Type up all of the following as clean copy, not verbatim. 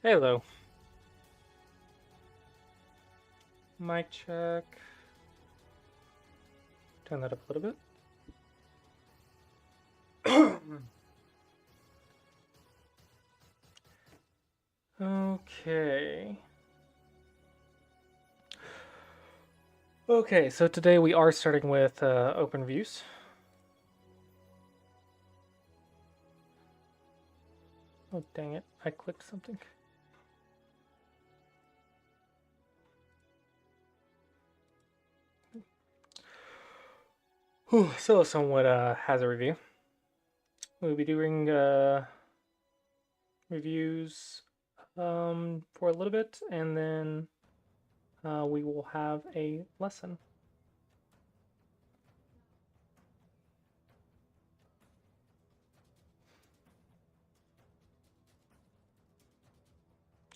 Hello. Mic check. Turn that up a little bit. Okay. Okay, so today we are starting with open views. Oh, dang it. I clicked something. Whew, so somewhat has a review. We'll be doing reviews for a little bit, and then we will have a lesson.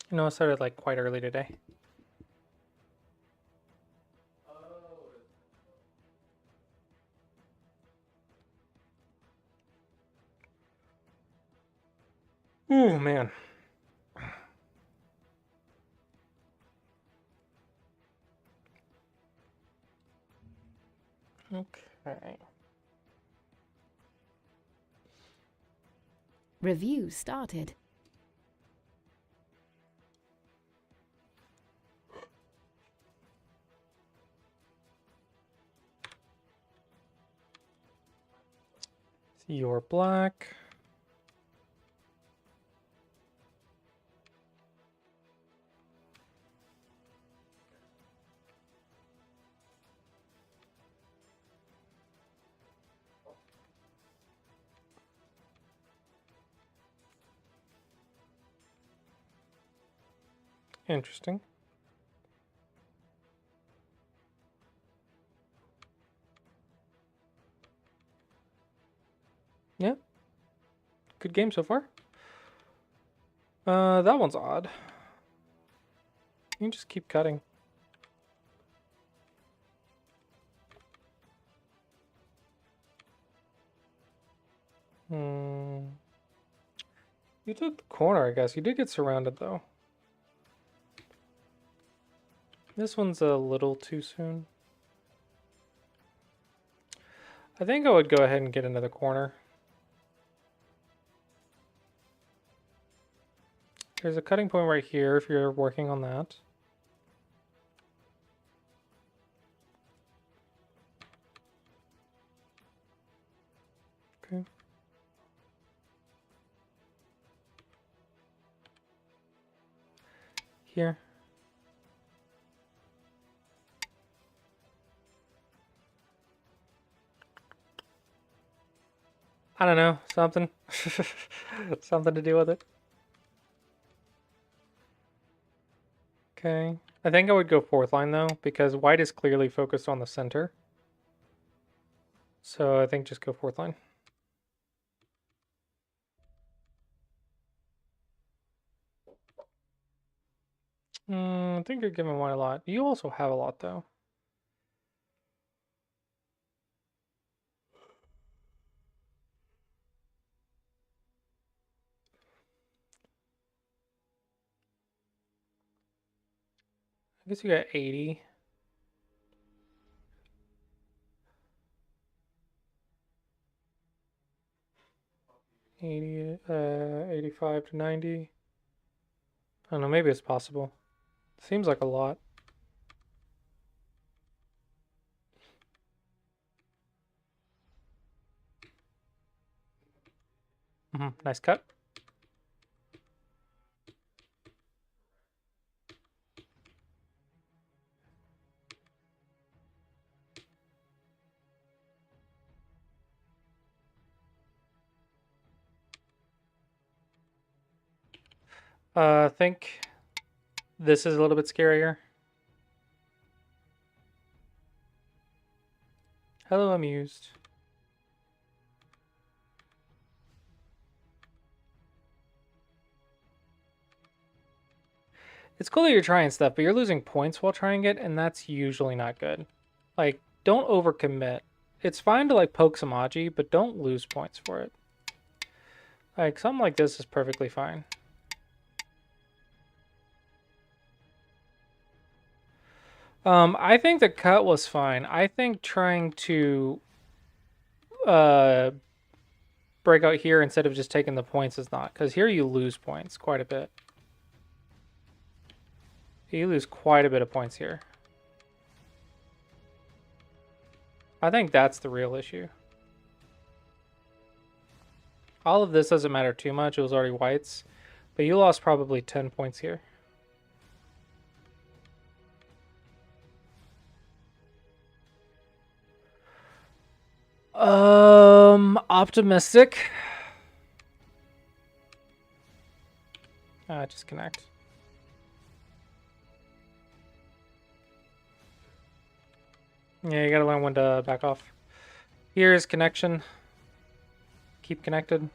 You know, I started like quite early today. Ooh, man. Okay. Review started. See your black. Interesting. Yeah. Good game so far. That one's odd. You can just keep cutting. Hmm. You took the corner, I guess. You did get surrounded, though. This one's a little too soon. I think I would go ahead and get another corner. There's a cutting point right here if you're working on that. Okay. Here. I don't know, something. Something to do with it. Okay. I think I would go fourth line, though, because white is clearly focused on the center. So I think just go fourth line. I think you're giving white a lot. You also have a lot, though. I guess you got 80. 85 to 90. I don't know, maybe it's possible. Seems like a lot. Nice cut. I think this is a little bit scarier. Hello, amused. It's cool that you're trying stuff, but you're losing points while trying it, and that's usually not good. Like, don't overcommit. It's fine to, like, poke some Aji, but don't lose points for it. Like, something like this is perfectly fine. I think the cut was fine. I think trying to uh break out here instead of just taking the points is not, because here you lose points quite a bit. You lose quite a bit of points here. I think that's the real issue. All of this doesn't matter too much. It was already whites. But you lost probably 10 points here. Optimistic. Just connect. Yeah, you gotta learn when to back off. Here's connection. Keep connected.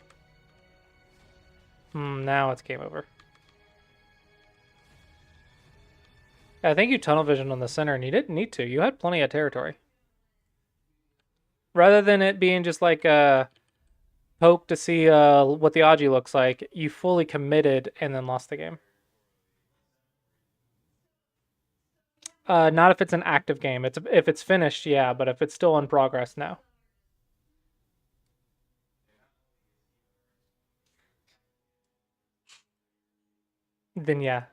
Now it's game over. I think you tunnel vision on the center, and you didn't need to. You had plenty of territory. Rather than it being just like a poke to see what the Aji looks like, you fully committed and then lost the game. Not if it's an active game. If it's finished, yeah, but if it's still in progress, no. Then yeah.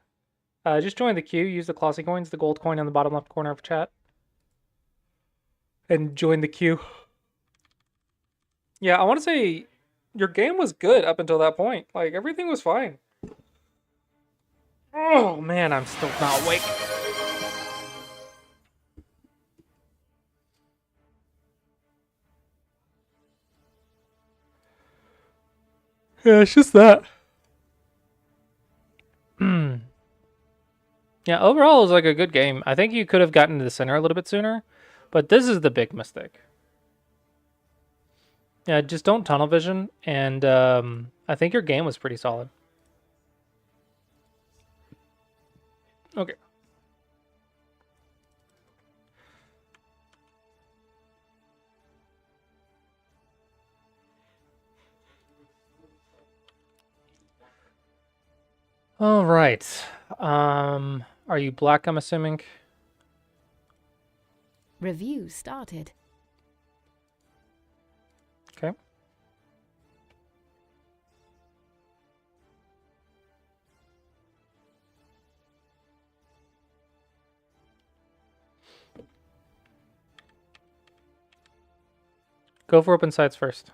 Just join the queue, use the Clossius coins, the gold coin on the bottom left corner of chat. And join the queue. Yeah, I want to say your game was good up until that point. Like, everything was fine. Oh, man, I'm still not awake. Yeah, it's just that. Yeah, overall, it was like a good game. I think you could have gotten to the center a little bit sooner, but this is the big mistake. Yeah, just don't tunnel vision, and I think your game was pretty solid. Okay. All right. Are you black, I'm assuming? Review started. Okay. Go for open sides first.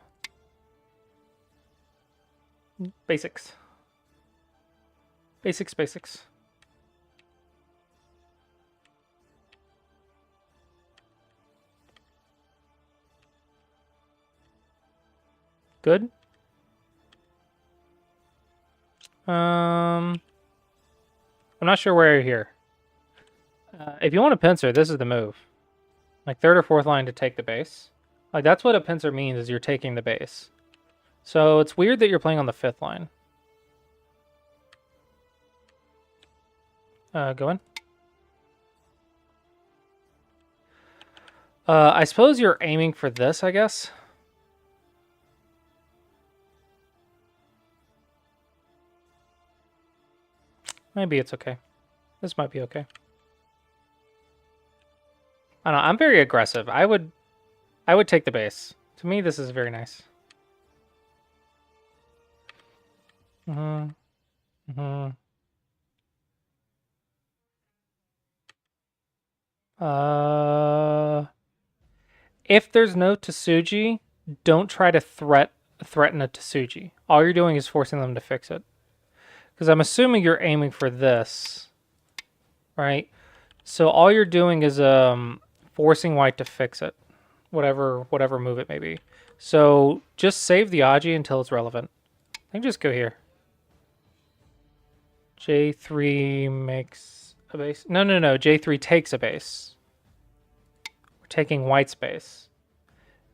Basics. Basics. Good. I'm not sure where you're here. If you want a pincer, this is the move. Like third or fourth line to take the base. Like that's what a pincer means, is you're taking the base. So it's weird that you're playing on the fifth line. Go in. I suppose you're aiming for this, I guess. Maybe it's okay. This might be okay. I don't know. I'm very aggressive. I would take the base. To me, this is very nice. If there's no Tsuji, don't try to threaten a Tsuji. All you're doing is forcing them to fix it. Because I'm assuming you're aiming for this, right? So all you're doing is forcing white to fix it, whatever move it may be. So just save the Aji until it's relevant. I think just go here. J3 makes a base. No. J3 takes a base. We're taking white's base.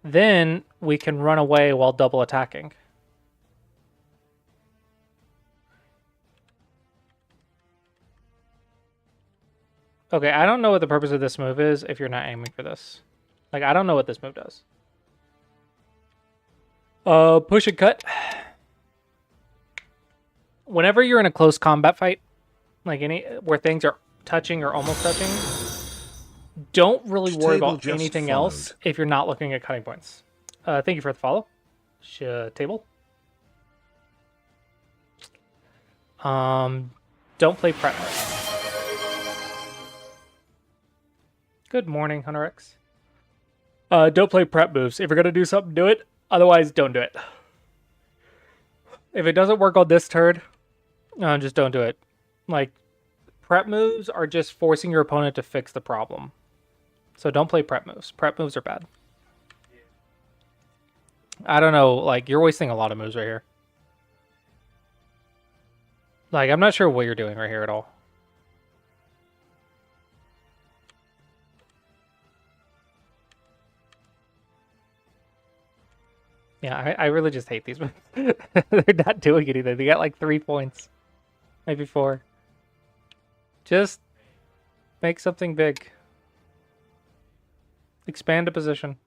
Then we can run away while double attacking. Okay, I don't know what the purpose of this move is if you're not aiming for this. Like, I don't know what this move does. Push and cut. Whenever you're in a close combat fight, like where things are touching or almost touching, don't really worry Table about just anything followed. else if you're not looking at cutting points. Thank you for the follow. Table. Don't play prep. Good morning, Hunter X. Don't play prep moves. If you're gonna do something, do it. Otherwise, don't do it. If it doesn't work on this turn, just don't do it. Like, prep moves are just forcing your opponent to fix the problem. So don't play prep moves. Prep moves are bad. I don't know, like, you're wasting a lot of moves right here. Like, I'm not sure what you're doing right here at all. Yeah, I really just hate these moves. They're not doing anything. They got like 3 points. Maybe 4. Just make something big. Expand a position.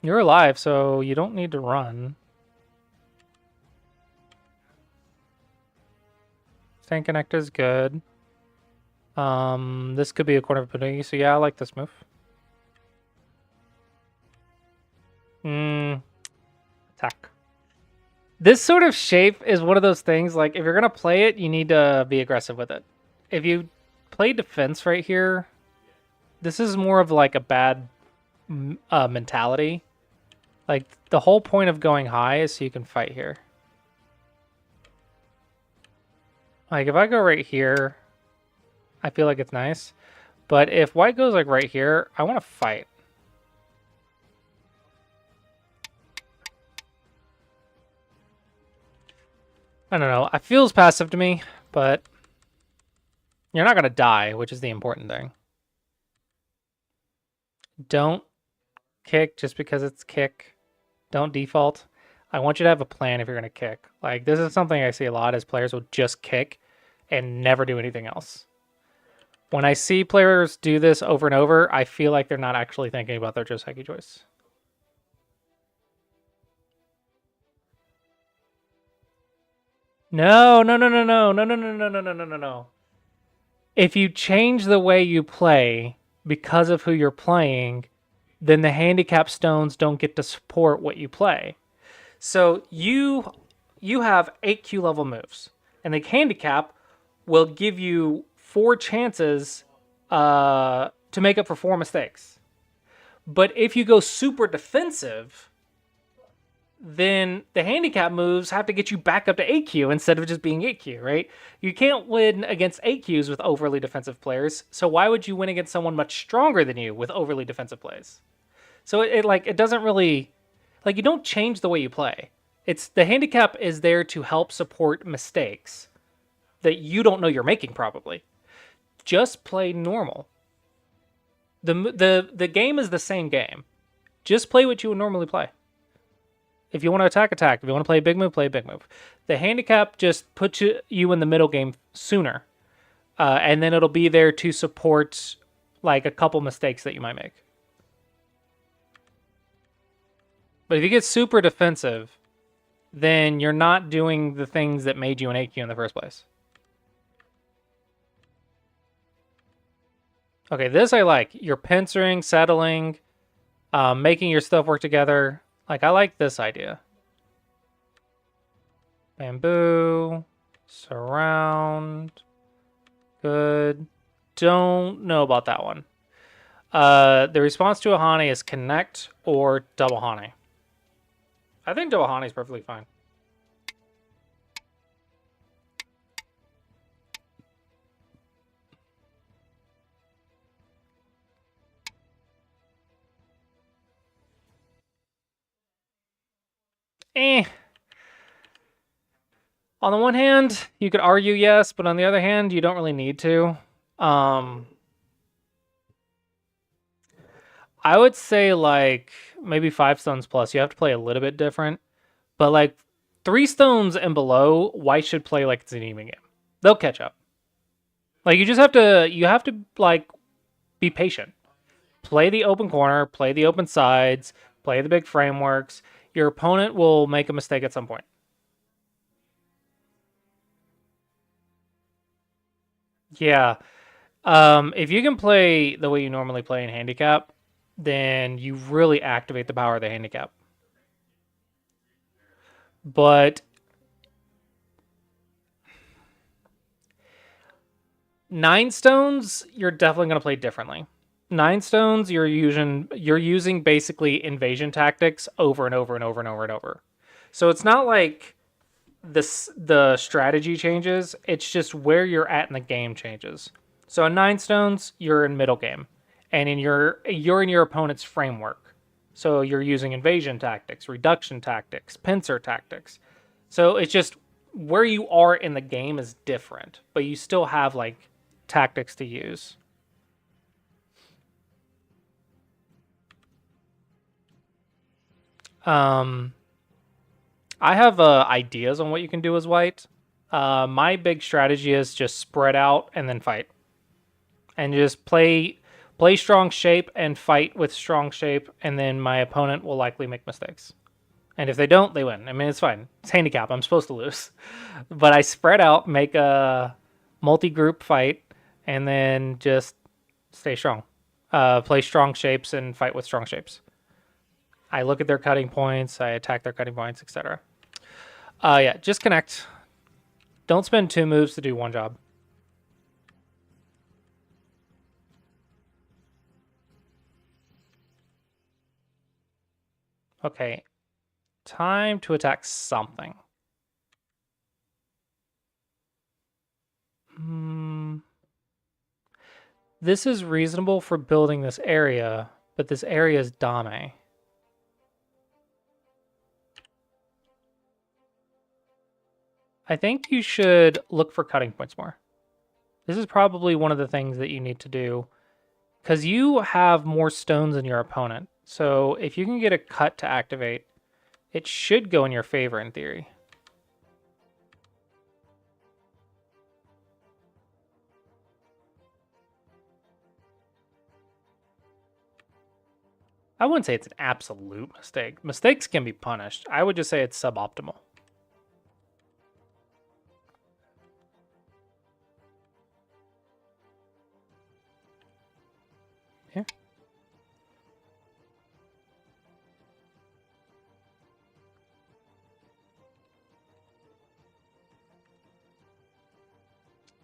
You're alive, so you don't need to run. Stand Connect is good. This could be a corner of opportunity, so yeah, I like this move. Attack. This sort of shape is one of those things, like, if you're going to play it, you need to be aggressive with it. If you play defense right here, this is more of like a bad mentality. Like, the whole point of going high is so you can fight here. Like, if I go right here, I feel like it's nice. But if white goes like right here, I want to fight. I don't know. It feels passive to me, but you're not going to die, which is the important thing. Don't kick just because it's kick. Don't default. I want you to have a plan if you're going to kick. Like, this is something I see a lot, is players will just kick and never do anything else. When I see players do this over and over, I feel like they're not actually thinking about their Joseki choice. No. If you change the way you play because of who you're playing, then the handicap stones don't get to support what you play. So you have 8 Q level moves, and the handicap will give you 4 chances to make up for 4 mistakes. But if you go super defensive, then the handicap moves have to get you back up to 8Q instead of just being 8Q, right? You can't win against 8Qs with overly defensive players, so why would you win against someone much stronger than you with overly defensive plays? So it doesn't really, like, you don't change the way you play. It's the handicap is there to help support mistakes that you don't know you're making probably. Just play normal. The game is the same game. Just play what you would normally play. If you want to attack, attack. If you want to play a big move, play a big move. The handicap just puts you in the middle game sooner. And then it'll be there to support like a couple mistakes that you might make. But if you get super defensive, then you're not doing the things that made you an AQ in the first place. Okay, this I like. You're pincering, settling, making your stuff work together. Like, I like this idea. Bamboo, surround, good. Don't know about that one. The response to a Hane is connect or double Hane. I think double Hane is perfectly fine. On the one hand, you could argue yes, but on the other hand, you don't really need to. I would say like maybe 5 stones plus. You have to play a little bit different, but like 3 stones and below, white should play like it's an even game. They'll catch up. Like you have to like be patient. Play the open corner, play the open sides, play the big frameworks. Your opponent will make a mistake at some point. Yeah. If you can play the way you normally play in handicap, then you really activate the power of the handicap. But 9 stones, you're definitely going to play differently. 9 stones, you're using basically invasion tactics over and over and over and over and over. So it's not like the strategy changes. It's just where you're at in the game changes. So in 9 stones, you're in middle game, and you're in your opponent's framework. So you're using invasion tactics, reduction tactics, pincer tactics. So it's just where you are in the game is different, but you still have like tactics to use. Um, I have ideas on what you can do as white. My big strategy is just spread out and then fight, and just play strong shape and fight with strong shape, and then my opponent will likely make mistakes. And if they don't, they win. I mean, it's fine. It's handicap. I'm supposed to lose, but I spread out, make a multi-group fight, and then just stay strong. Play strong shapes and fight with strong shapes. I look at their cutting points, I attack their cutting points, etc. Yeah, just connect. Don't spend 2 moves to do one job. Okay, time to attack something. This is reasonable for building this area, but this area is Dame. I think you should look for cutting points more. This is probably one of the things that you need to do, because you have more stones than your opponent. So if you can get a cut to activate, it should go in your favor in theory. I wouldn't say it's an absolute mistake. Mistakes can be punished. I would just say it's suboptimal. Yeah.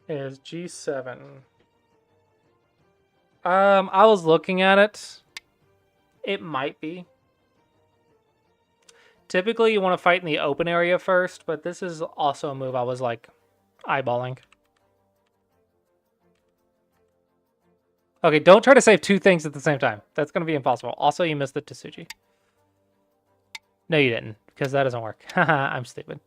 Is G7. I was looking at it. It might be. Typically, you want to fight in the open area first, but this is also a move I was like eyeballing. Okay, don't try to save 2 things at the same time. That's going to be impossible. Also, you missed the Tsuji. No, you didn't, because that doesn't work. Haha, I'm stupid.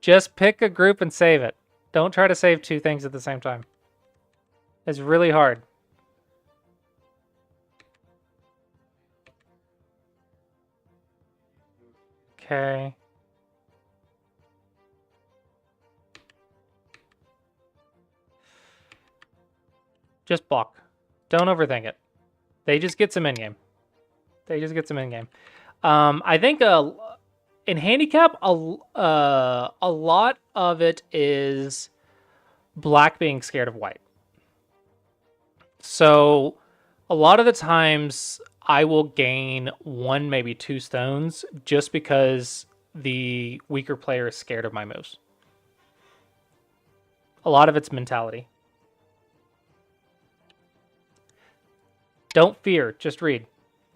Just pick a group and save it. Don't try to save 2 things at the same time. It's really hard. Okay. Just block. Don't overthink it. They just get some in-game. I think in handicap, a lot of it is black being scared of white. So a lot of the times I will gain 1, maybe 2 stones just because the weaker player is scared of my moves. A lot of it's mentality. Don't fear, just read.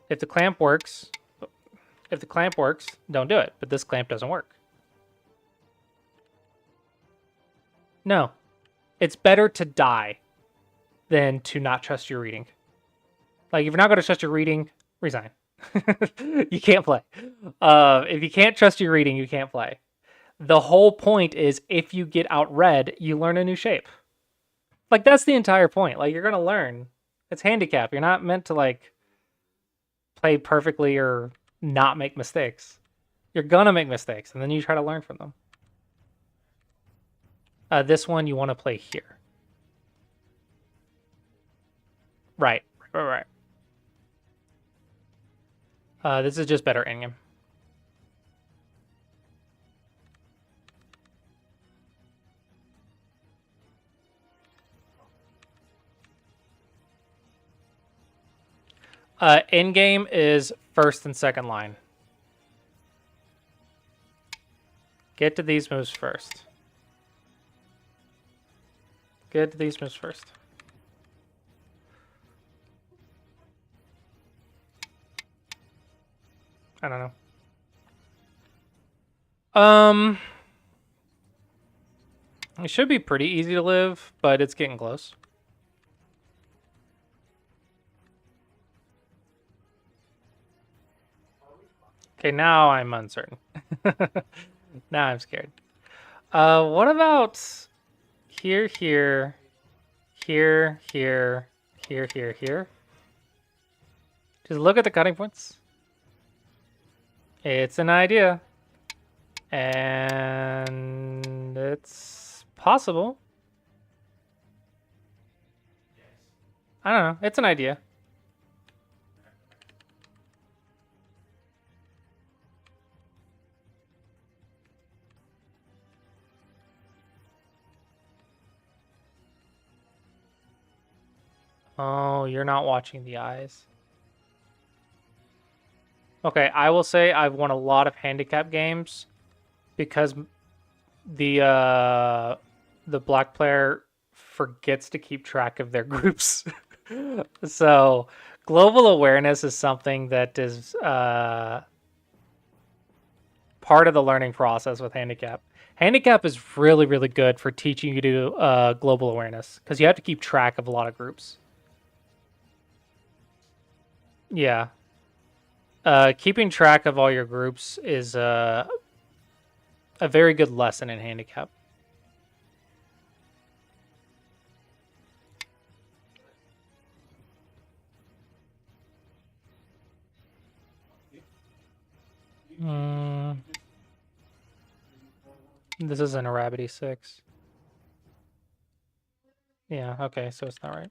If the clamp works, don't do it. But this clamp doesn't work. No. It's better to die than to not trust your reading. Like, if you're not going to trust your reading, resign. You can't play. If you can't trust your reading, you can't play. The whole point is if you get outread, you learn a new shape. Like, that's the entire point. Like, you're going to learn. It's handicap. You're not meant to, like, play perfectly or not make mistakes. You're going to make mistakes, and then you try to learn from them. This one you want to play here. Right. This is just better in-game. In game is first and second line. Get to these moves first. Get to these moves first. I don't know. It should be pretty easy to live, but it's getting close. Okay, now I'm uncertain. Now I'm scared. What about here, here, here, here, here, here, here? Just look at the cutting points. It's an idea. And it's possible. I don't know. It's an idea. Oh, you're not watching the eyes. Okay, I will say I've won a lot of handicap games because the black player forgets to keep track of their groups. So global awareness is something that is part of the learning process with handicap. Handicap is really, really good for teaching you to global awareness because you have to keep track of a lot of groups. Yeah. Keeping track of all your groups is a very good lesson in handicap. This isn't a rabbit E6. Yeah, okay, so it's not right.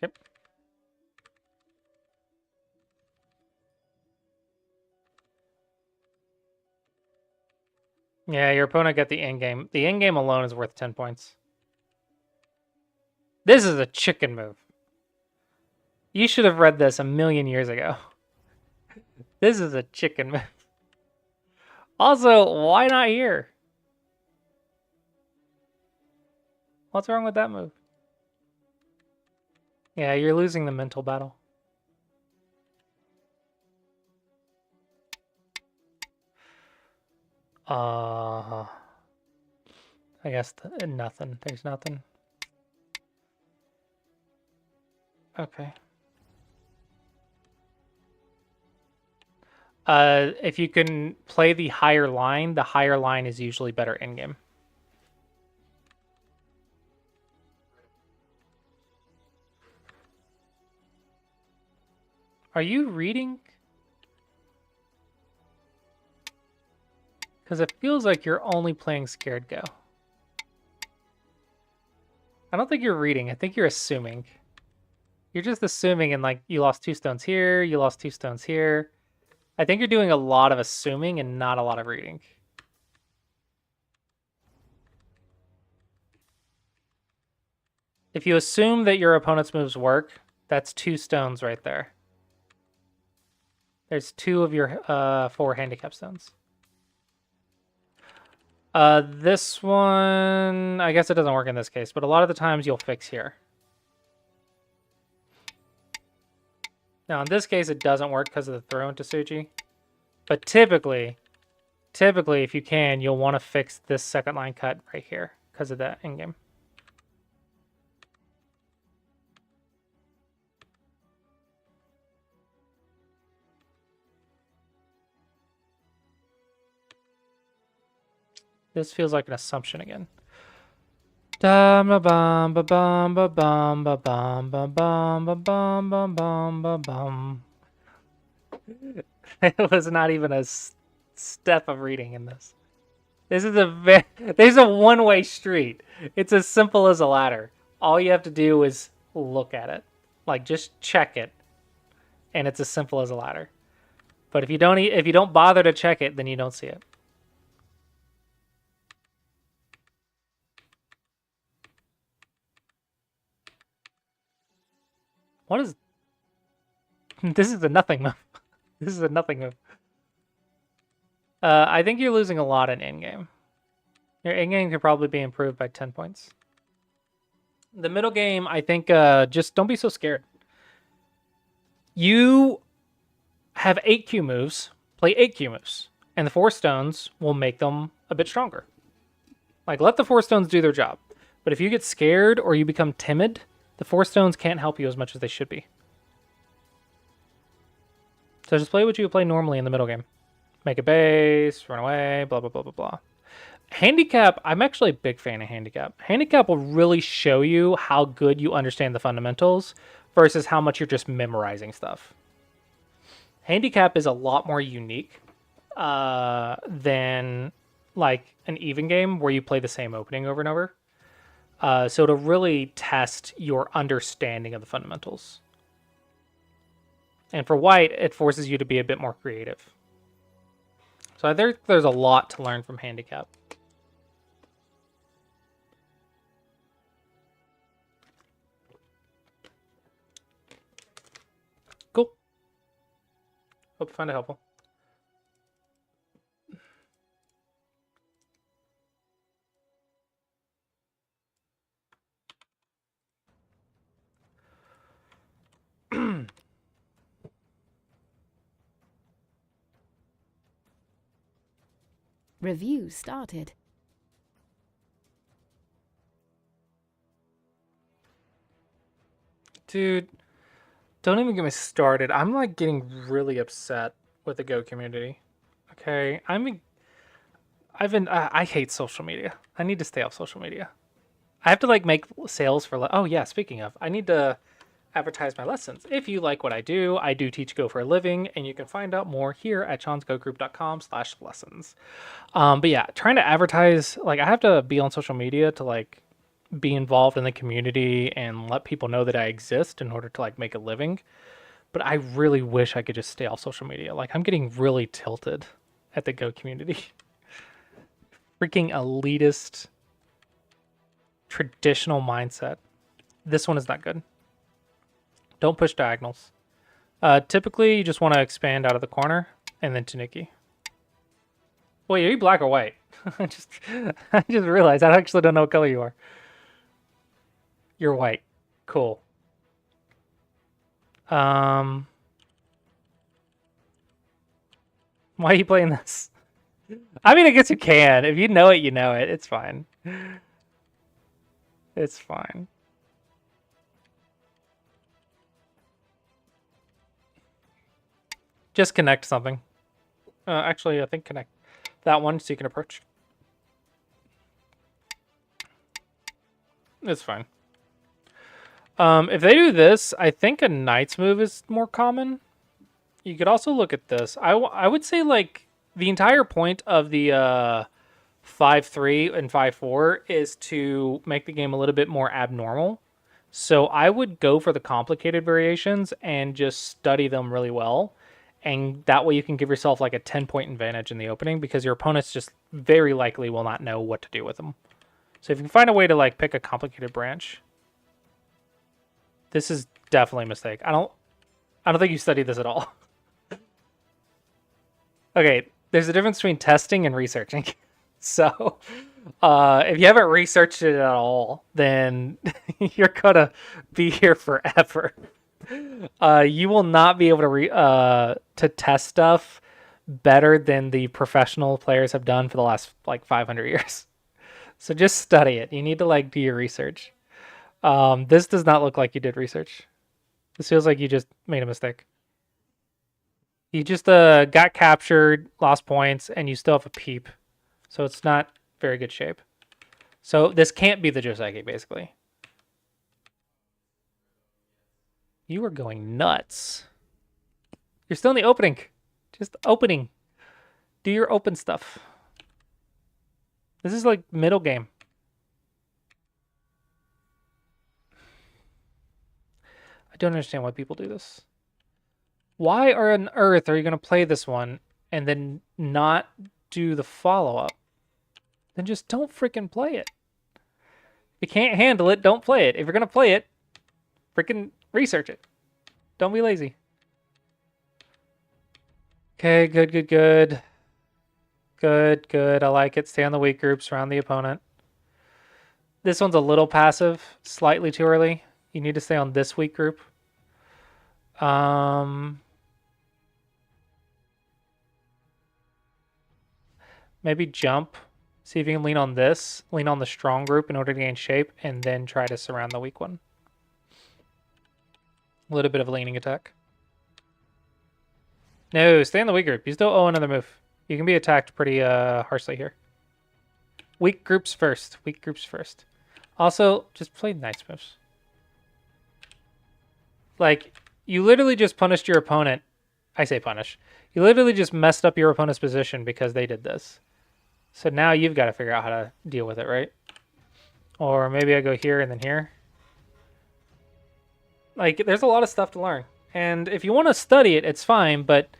Okay. Yeah, your opponent got the end game. The end game alone is worth 10 points. This is a chicken move. You should have read this a million years ago. This is a chicken move. Also, why not here? What's wrong with that move? Yeah, you're losing the mental battle. I guess nothing. There's nothing. Okay. If you can play the higher line is usually better in game. Are you reading? Because it feels like you're only playing Scared Go. I don't think you're reading. I think you're assuming. You're just assuming and like you lost 2 stones here, you lost 2 stones here. I think you're doing a lot of assuming and not a lot of reading. If you assume that your opponent's moves work, that's 2 stones right there. There's 2 of your 4 handicap stones. This one, I guess it doesn't work in this case, but a lot of the times you'll fix here. Now, in this case, it doesn't work because of the throw into Tsuji. But typically, if you can, you'll want to fix this second line cut right here because of that in-game. This feels like an assumption again. It was not even a step of reading in this. This is a one-way street. It's as simple as a ladder. All you have to do is look at it, like just check it, and it's as simple as a ladder. But if you don't bother to check it, then you don't see it. What is... This is a nothing move. This is a nothing move. I think you're losing a lot in in-game. Your in-game could probably be improved by 10 points. The middle game, I think, just don't be so scared. You have 8 Q moves, play 8 Q moves, and the 4 stones will make them a bit stronger. Like, let the 4 stones do their job. But if you get scared or you become timid, the 4 stones can't help you as much as they should be. So just play what you would play normally in the middle game. Make a base, run away, blah, blah, blah, blah, blah. Handicap, I'm actually a big fan of handicap. Handicap will really show you how good you understand the fundamentals versus how much you're just memorizing stuff. Handicap is a lot more unique than like an even game where you play the same opening over and over. So to really test your understanding of the fundamentals. And for white, it forces you to be a bit more creative. So I think there's a lot to learn from handicap. Cool. Hope you find it helpful. Review started. Dude, don't even get me started. I'm like getting really upset with the Go community. Okay, I hate social media. I need to stay off social media. I have to like make sales for. Oh yeah, speaking of, I need to advertise my lessons. If you like what I do teach Go for a living, and you can find out more here at seansgogroup.com/lessons. But yeah, trying to advertise, like I have to be on social media to like be involved in the community and let people know that I exist in order to like make a living. But I really wish I could just stay off social media. Like I'm getting really tilted at the Go community. Freaking elitist, traditional mindset. This one is not good. Don't push diagonals. Typically, you just want to expand out of the corner and then to Nikki. Wait, are you black or white? I just realized I actually don't know what color you are. You're white. Cool. Why are you playing this? I mean, I guess you can. If you know it, you know it. It's fine. It's fine. Just connect something. Actually, I think connect that one so you can approach. It's fine. If they do this, I think a knight's move is more common. You could also look at this. I would say like the entire point of the 5-3 and 5-4 is to make the game a little bit more abnormal. So I would go for the complicated variations and just study them really well. And that way you can give yourself like a 10-point advantage in the opening because your opponents just very likely will not know what to do with them. So if you can find a way to like pick a complicated branch, this is definitely a mistake. I don't think you studied this at all. Okay, there's a difference between testing and researching. So if you haven't researched it at all, then you're gonna be here forever. You will not be able to test stuff better than the professional players have done for the last like 500 years. So just study it. You need to like do your research. This does not look like you did research. This feels like you just made a mistake. You just got captured, lost points, and you still have a peep. So it's not very good shape. So this can't be the Joseki, basically. You are going nuts. You're still in the opening. Just opening. Do your open stuff. This is like middle game. I don't understand why people do this. Why on earth are you going to play this one and then not do the follow-up? Then just don't freaking play it. If you can't handle it, don't play it. If you're going to play it, freaking research it. Don't be lazy. Okay, good, good, good. Good, good. I like it. Stay on the weak groups, surround the opponent. This one's a little passive, slightly too early. You need to stay on this weak group. Maybe jump. See if you can lean on this. Lean on the strong group in order to gain shape, and then try to surround the weak one. A little bit of a leaning attack. No, stay in the weak group. You still owe another move. You can be attacked pretty harshly here. Weak groups first. Weak groups first. Also, just play nice moves. Like, you literally just punished your opponent. I say punish. You literally just messed up your opponent's position because they did this. So now you've got to figure out how to deal with it, right? Or maybe I go here and then here. Like, there's a lot of stuff to learn. And if you want to study it, it's fine, but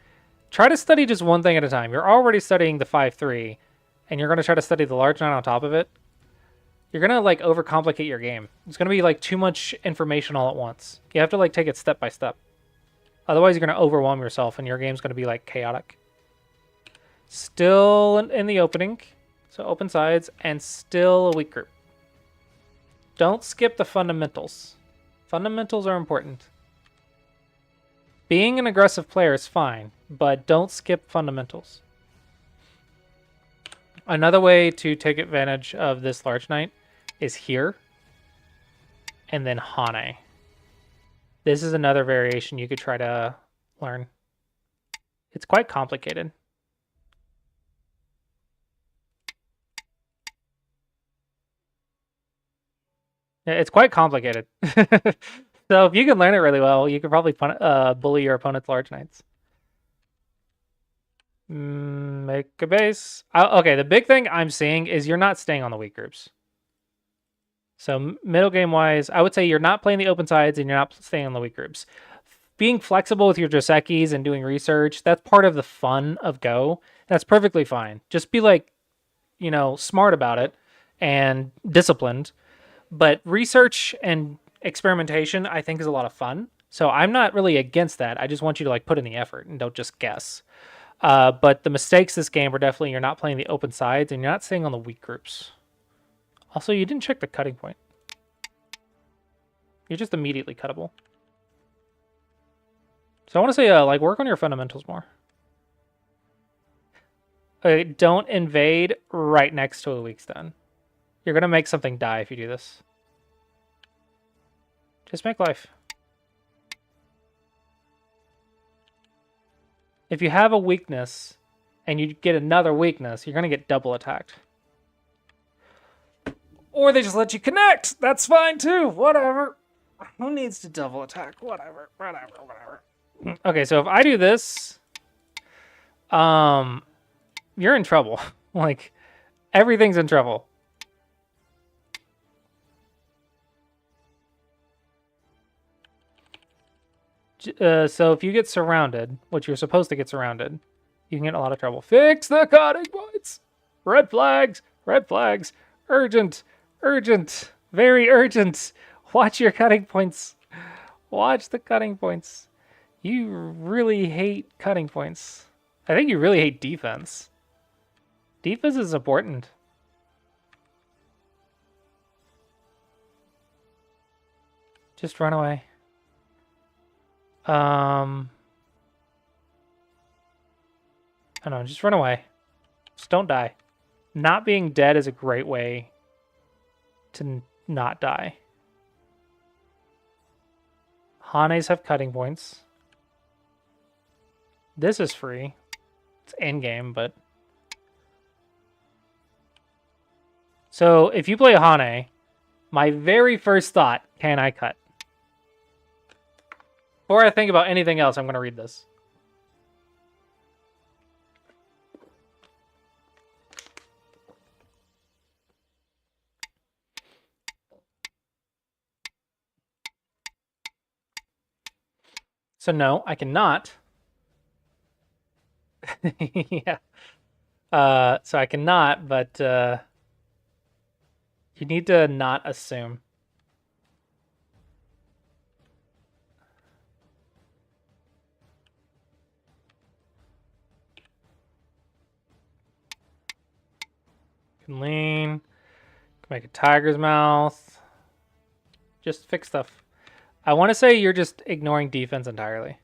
try to study just one thing at a time. You're already studying the 5-3, and you're going to try to study the large 9 on top of it. You're going to, like, overcomplicate your game. It's going to be, like, too much information all at once. You have to, like, take it step by step. Otherwise, you're going to overwhelm yourself, and your game's going to be, like, chaotic. Still in the opening. So open sides, and still a weak group. Don't skip the fundamentals. Fundamentals are important. Being an aggressive player is fine, but don't skip fundamentals. Another way to take advantage of this large knight is here, and then Hane. This is another variation you could try to learn. It's quite complicated. Yeah, it's quite complicated. So if you can learn it really well, you could probably bully your opponent's large knights. Make a base. Okay, the big thing I'm seeing is you're not staying on the weak groups. So middle game wise, I would say you're not playing the open sides and you're not staying on the weak groups. Being flexible with your Josekis and doing research, that's part of the fun of Go. That's perfectly fine. Just be like, smart about it and disciplined. But research and experimentation, I think, is a lot of fun. So I'm not really against that. I just want you to put in the effort and don't just guess. But the mistakes this game are definitely you're not playing the open sides and you're not staying on the weak groups. Also, you didn't check the cutting point. You're just immediately cuttable. So I want to say, work on your fundamentals more. Don't invade right next to a weak stun. You're going to make something die if you do this. Just make life. If you have a weakness and you get another weakness, you're going to get double attacked. Or they just let you connect. That's fine too. Whatever. Who needs to double attack? Whatever. Okay, so if I do this, you're in trouble. Everything's in trouble. So if you get surrounded, which you're supposed to get surrounded, you can get in a lot of trouble. Fix the cutting points. Red flags. Red flags. Urgent. Urgent. Very urgent. Watch your cutting points. Watch the cutting points. You really hate cutting points. I think you really hate defense. Defense is important. Just run away. I don't know, just run away. Just don't die. Not being dead is a great way to not die. Hanes have cutting points. This is free. It's in-game, but... So, if you play a Hane, my very first thought, can I cut? Before I think about anything else, I'm going to read this. So no, I cannot. Yeah. So I cannot, but you need to not assume. can lean. Can make a tiger's mouth. Just fix stuff. I want to say you're just ignoring defense entirely.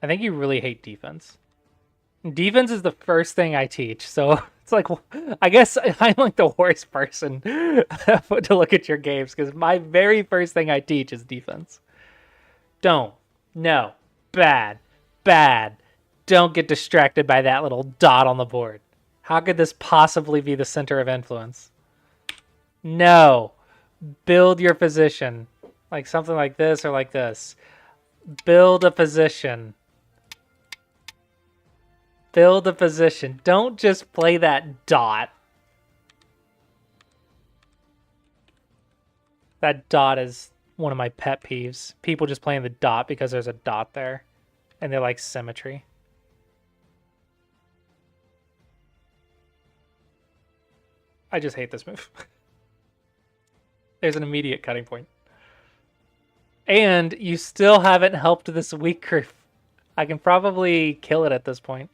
I think you really hate defense. Defense is the first thing I teach, so it's like, I guess I'm like the worst person to look at your games, because my very first thing I teach is defense. Don't. No. Bad. Bad. Don't get distracted by that little dot on the board. How could this possibly be the center of influence? No. Build your position. Like something like this or like this. Build a position. Build a position. Don't just play that dot. That dot is one of my pet peeves. People just playing the dot because there's a dot there. And they like symmetry. I just hate this move. There's an immediate cutting point. And you still haven't helped this weak group. I can probably kill it at this point.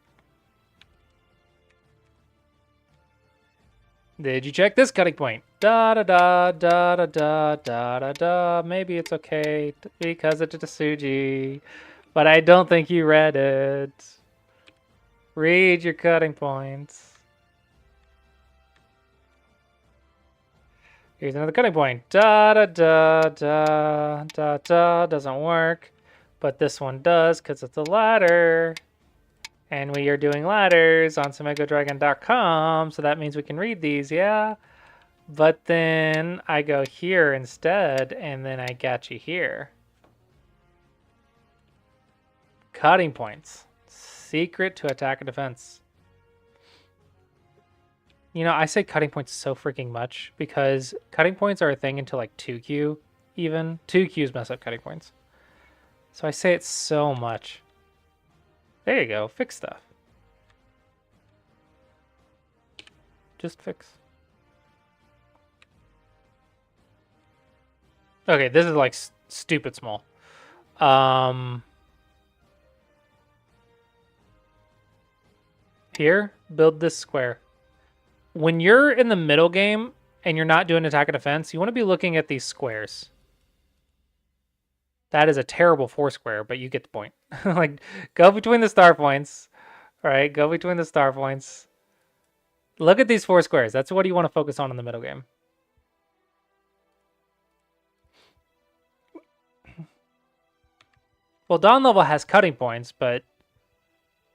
Did you check this cutting point? Da da da da da da da da da. Maybe it's okay because it's a Tsuji, but I don't think you read it. Read your cutting points. Here's another cutting point. Da da da da da da. Doesn't work, but this one does because it's a ladder. And we are doing ladders on SumegoDragon.com, so that means we can read these, yeah? But then I go here instead, and then I got you here. Cutting points. Secret to attack and defense. You know, I say cutting points so freaking much, because cutting points are a thing until like 2Q, even. 2Qs mess up cutting points. So I say it so much. There you go. Fix stuff. Just fix. Okay, this is like stupid small. Here, build this square. When you're in the middle game and you're not doing attack and defense, you want to be looking at these squares. That is a terrible 4-square, but you get the point. Like, go between the star points. All right, go between the star points. Look at these 4 squares. That's what you want to focus on in the middle game. Well, Dawn level has cutting points, but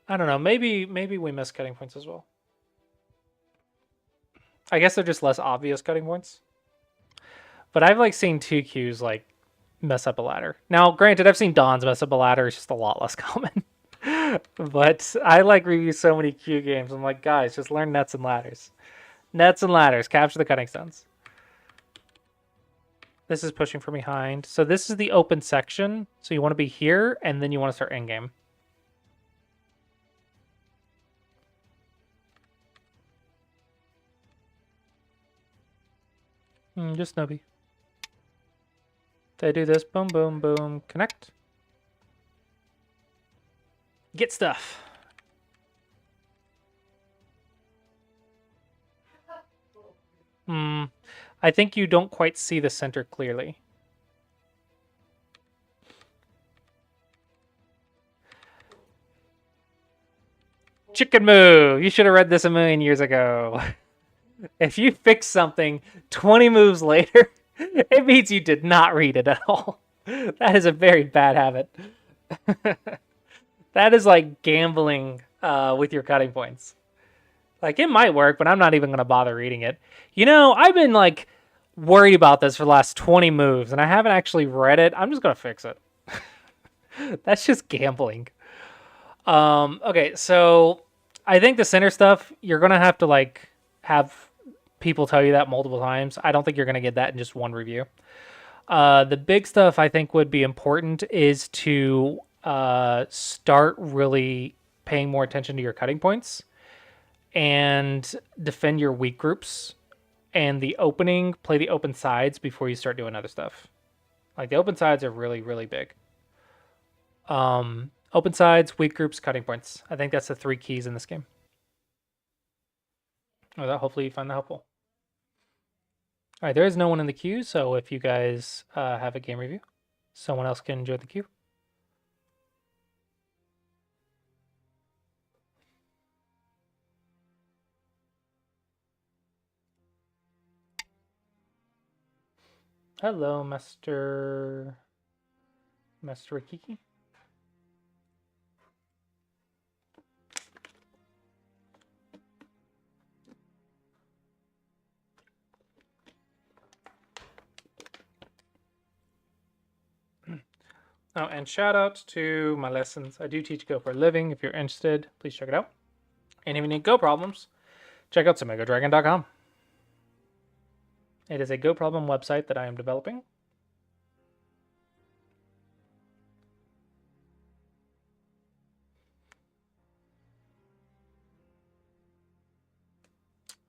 I don't know. Maybe we miss cutting points as well. I guess they're just less obvious cutting points. But I've like seen 2Qs like mess up a ladder. Now, granted, I've seen Dons mess up a ladder. It's just a lot less common. But I like review so many Q games. I'm like, guys, just learn nets and ladders. Nets and ladders. Capture the cutting stones. This is pushing from behind. So this is the open section. So you want to be here, and then you want to start endgame. Just Nobi. They do this. Boom, boom, boom. Connect. Get stuff. I think you don't quite see the center clearly. Chicken moo! You should have read this a million years ago. If you fix something 20 moves later, it means you did not read it at all. That is a very bad habit. That is like gambling with your cutting points. Like, it might work, but I'm not even going to bother reading it. You know, I've been, like, worried about this for the last 20 moves, and I haven't actually read it. I'm just going to fix it. That's just gambling. Okay, so I think the center stuff, you're going to have to, like, have people tell you that multiple times. I don't think you're going to get that in just one review. The big stuff I think would be important is to start really paying more attention to your cutting points and defend your weak groups. And the opening, play the open sides before you start doing other stuff. Like, the open sides are really, really big. Open sides, weak groups, cutting points. I think that's the 3 keys in this game. Or that hopefully you find that helpful. All right, there is no one in the queue, so if you guys have a game review, someone else can join the queue. Hello, Master Rikiki. Oh, and shout out to my lessons. I do teach Go for a living. If you're interested, please check it out. And if you need Go problems, check out SumoGoDragon.com. It is a Go problem website that I am developing.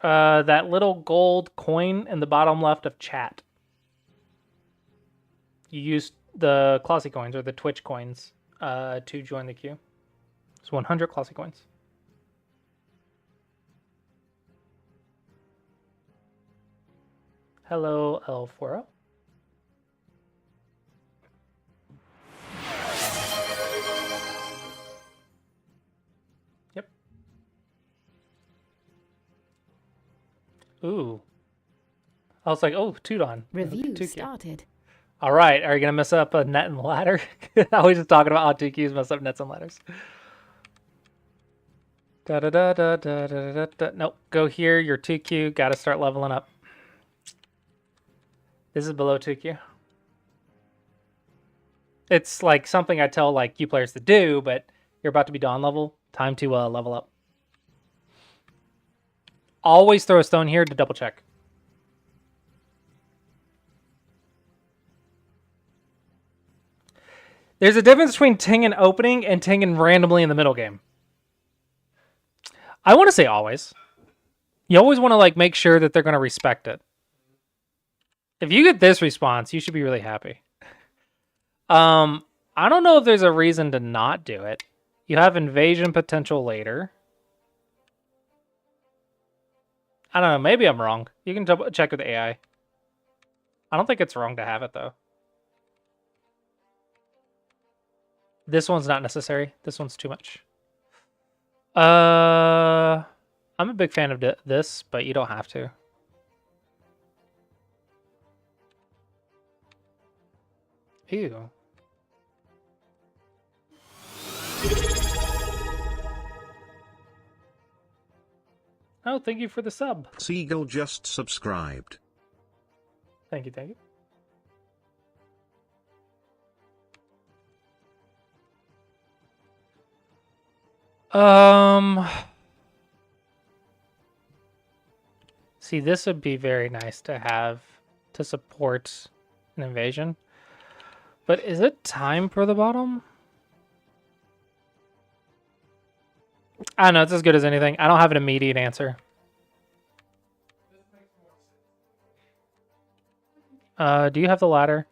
That little gold coin in the bottom left of chat. You use the Clossius coins or the Twitch coins to join the queue. It's 100 Clossius coins. Hello, El4O. Yep. Ooh. I was like, oh, Tudon. Review started. All right, are you gonna mess up a net and ladder? I was just talking about how 2Qs mess up nets and ladders. Da da da da da da da da. Nope, go here. Your 2Q. Got to start leveling up. This is below 2Q. It's like something I tell like Q players to do, but you're about to be dawn level. Time to level up. Always throw a stone here to double check. There's a difference between Tingen opening and Tingen randomly in the middle game. I want to say always. You always want to like make sure that they're going to respect it. If you get this response, you should be really happy. I don't know if there's a reason to not do it. You have invasion potential later. I don't know. Maybe I'm wrong. You can double check with AI. I don't think it's wrong to have it though. This one's not necessary. This one's too much. I'm a big fan of this, but you don't have to. Ew. Oh, thank you for the sub. Seagull just subscribed. Thank you, thank you. See, this would be very nice to have to support an invasion. But is it time for the bottom? I don't know, it's as good as anything. I don't have an immediate answer. Do you have the ladder?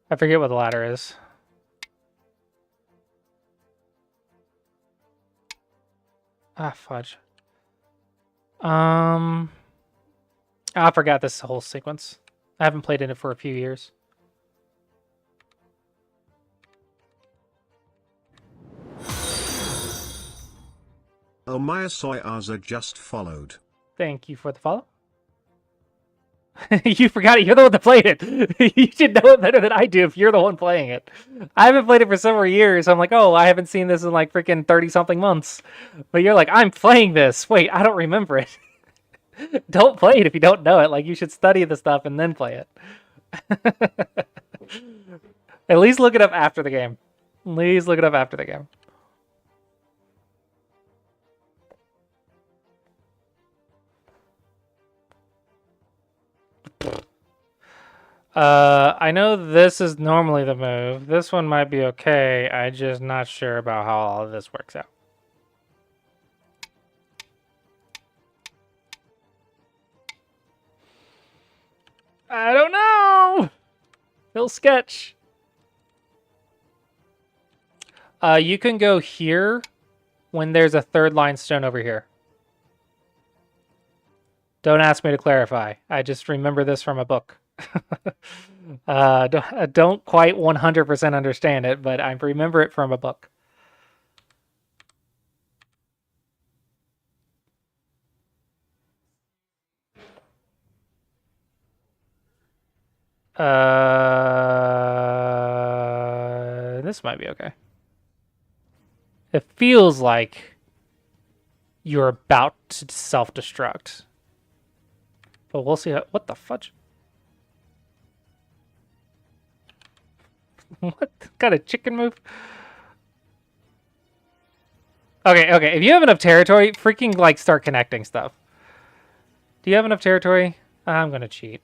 I forget what the ladder is. Ah, fudge. I forgot this whole sequence. I haven't played in it for a few years. Oh, Maya Soyaza just followed. Thank you for the follow. You forgot it. You're the one that played it. You should know it better than I do if you're the one playing it. I haven't played it for several years. I'm like, oh, I haven't seen this in like freaking 30-something months. But you're like, I'm playing this. Wait, I don't remember it. Don't play it if you don't know it. Like, you should study the stuff and then play it. At least look it up after the game. Please look it up after the game. I know this is normally the move. This one might be okay. I'm just not sure about how all of this works out. I don't know. He'll sketch. You can go here when there's a third line stone over here. Don't ask me to clarify. I just remember this from a book. Don't quite 100% understand it, but I remember it from a book. This might be okay. It feels like you're about to self-destruct. But we'll see how... What the fudge? What kind of chicken move? Okay, okay. If you have enough territory, freaking, like, start connecting stuff. Do you have enough territory? I'm gonna cheat.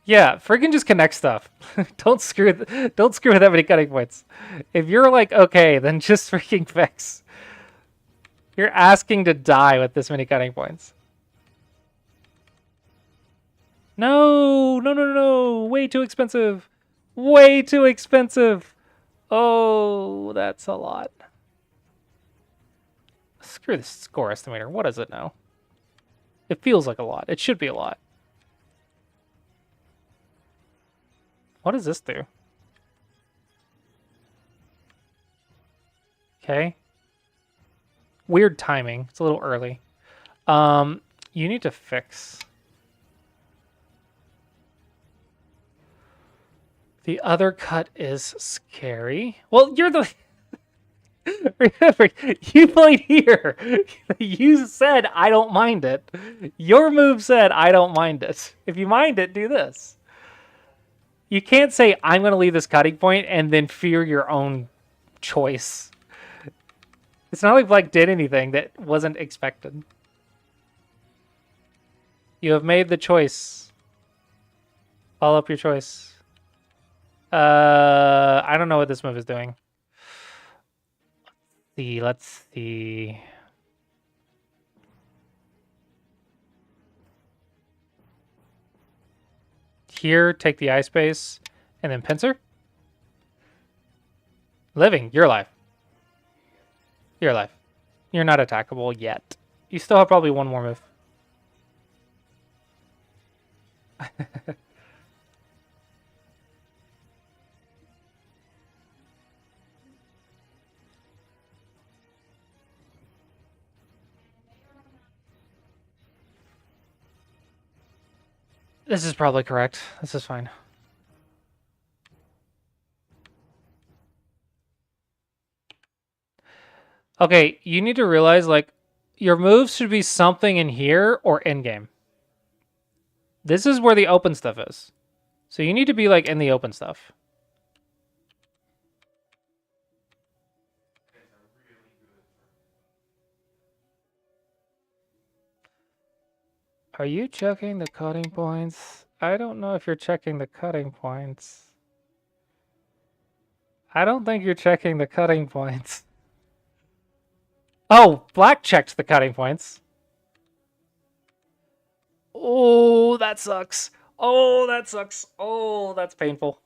Yeah, freaking just connect stuff. Don't screw with that many cutting points. If you're like, okay, then just freaking fix. You're asking to die with this many cutting points. No, no, no, no, no. Way too expensive. Way too expensive. Oh, that's a lot. Screw the score estimator. What does it know? It feels like a lot. It should be a lot. What does this do? Okay. Weird timing. It's a little early. You need to fix. The other cut is scary. Well, you're the... Remember, you played here. You said, I don't mind it. Your move said, I don't mind it. If you mind it, do this. You can't say, I'm going to leave this cutting point and then fear your own choice. It's not like Black did anything that wasn't expected. You have made the choice. Follow up your choice. I don't know what this move is doing. Let's see. Here, take the eye space, and then pincer. Living, you're alive. You're alive. You're not attackable yet. You still have probably one more move. This is probably correct. This is fine. Okay, you need to realize, like, your moves should be something in here or in-game. This is where the open stuff is. So you need to be, like, in the open stuff. Are you checking the cutting points? I don't know if you're checking the cutting points. I don't think you're checking the cutting points. Oh, Black checked the cutting points. Oh, that sucks. Oh, that sucks. Oh, that's painful.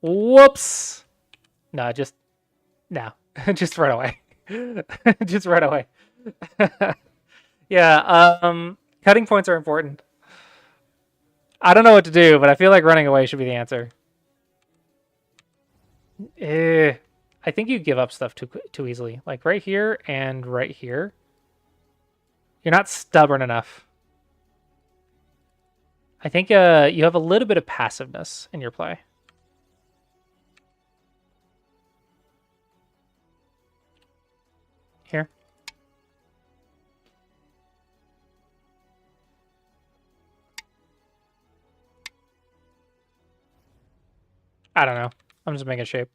Whoops. No, just... No. Just run away. Just run away. Yeah, cutting points are important. I don't know what to do, but I feel like running away should be the answer. I think you give up stuff too easily. Like right here and right here. You're not stubborn enough. I think you have a little bit of passiveness in your play. Here. I don't know. I'm just making a shape.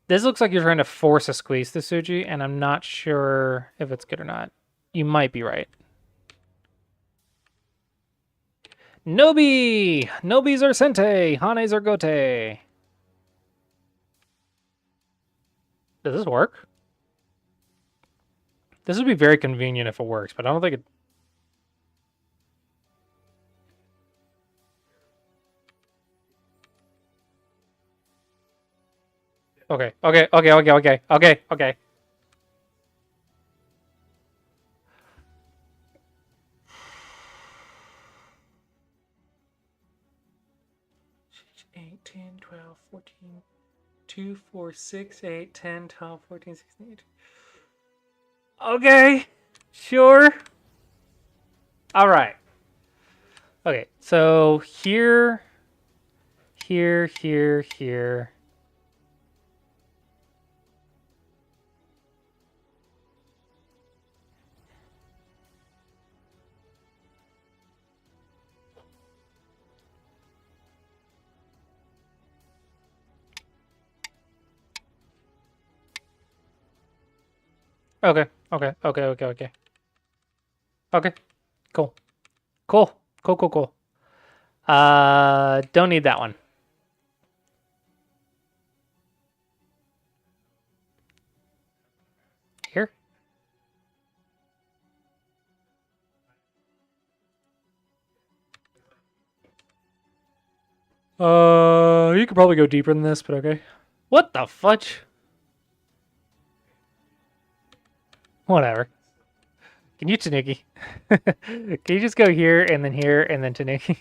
This looks like you're trying to force a squeeze to Suji, and I'm not sure if it's good or not. You might be right. Nobi! Nobis are Sente! Hanes are Gote! Does this work? This would be very convenient if it works, but I don't think it... Okay. 8, 10, 12, 14, 2, 4, 6, 8, 10, 12, 14, 16, 18. Okay, sure. All right. Okay, so here, here. Okay, okay. Okay, cool. Cool. Don't need that one. Here? You could probably go deeper than this, but okay. What the fudge? Whatever. Can you Tanuki? Can you just go here and then Tanuki?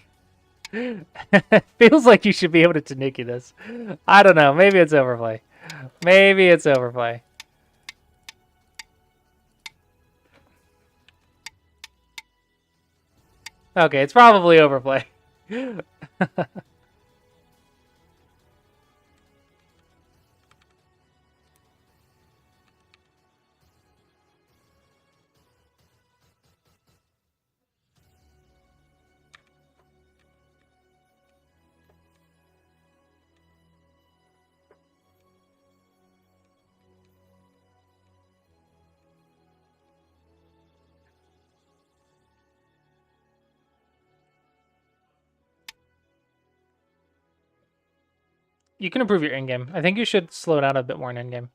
Feels like you should be able to Tanuki this. I don't know. Maybe it's overplay. Maybe it's overplay. Okay, it's probably overplay. You can improve your in-game. I think you should slow down a bit more in in-game.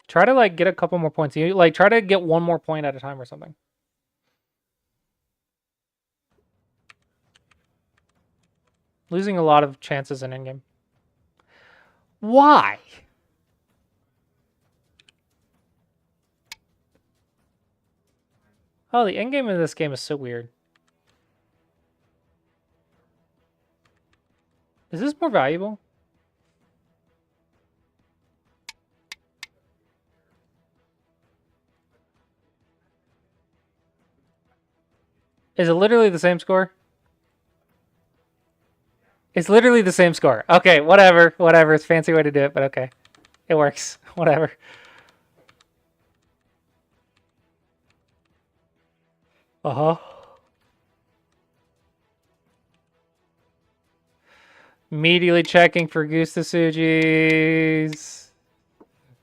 Try to like get a couple more points. You like try to get one more point at a time or something. Losing a lot of chances in in-game. Why? Oh, the in-game in this game is so weird. Is this more valuable? Is it literally the same score? It's literally the same score. Okay, whatever. It's a fancy way to do it, but okay. It works. Whatever. Uh-huh. Immediately checking for Gustasuji's.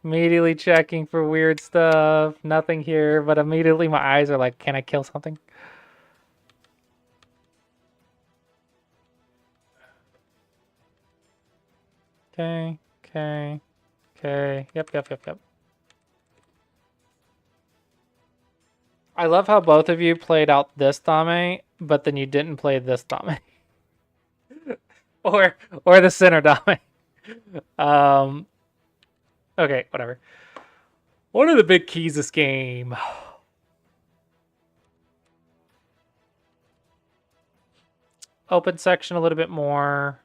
Immediately checking for weird stuff. Nothing here, but immediately my eyes are like, can I kill something? Okay. Yep. I love how both of you played out this Dame, but then you didn't play this Dame. or the center Dame. Okay, whatever. What are the big keys this game? Open section a little bit more.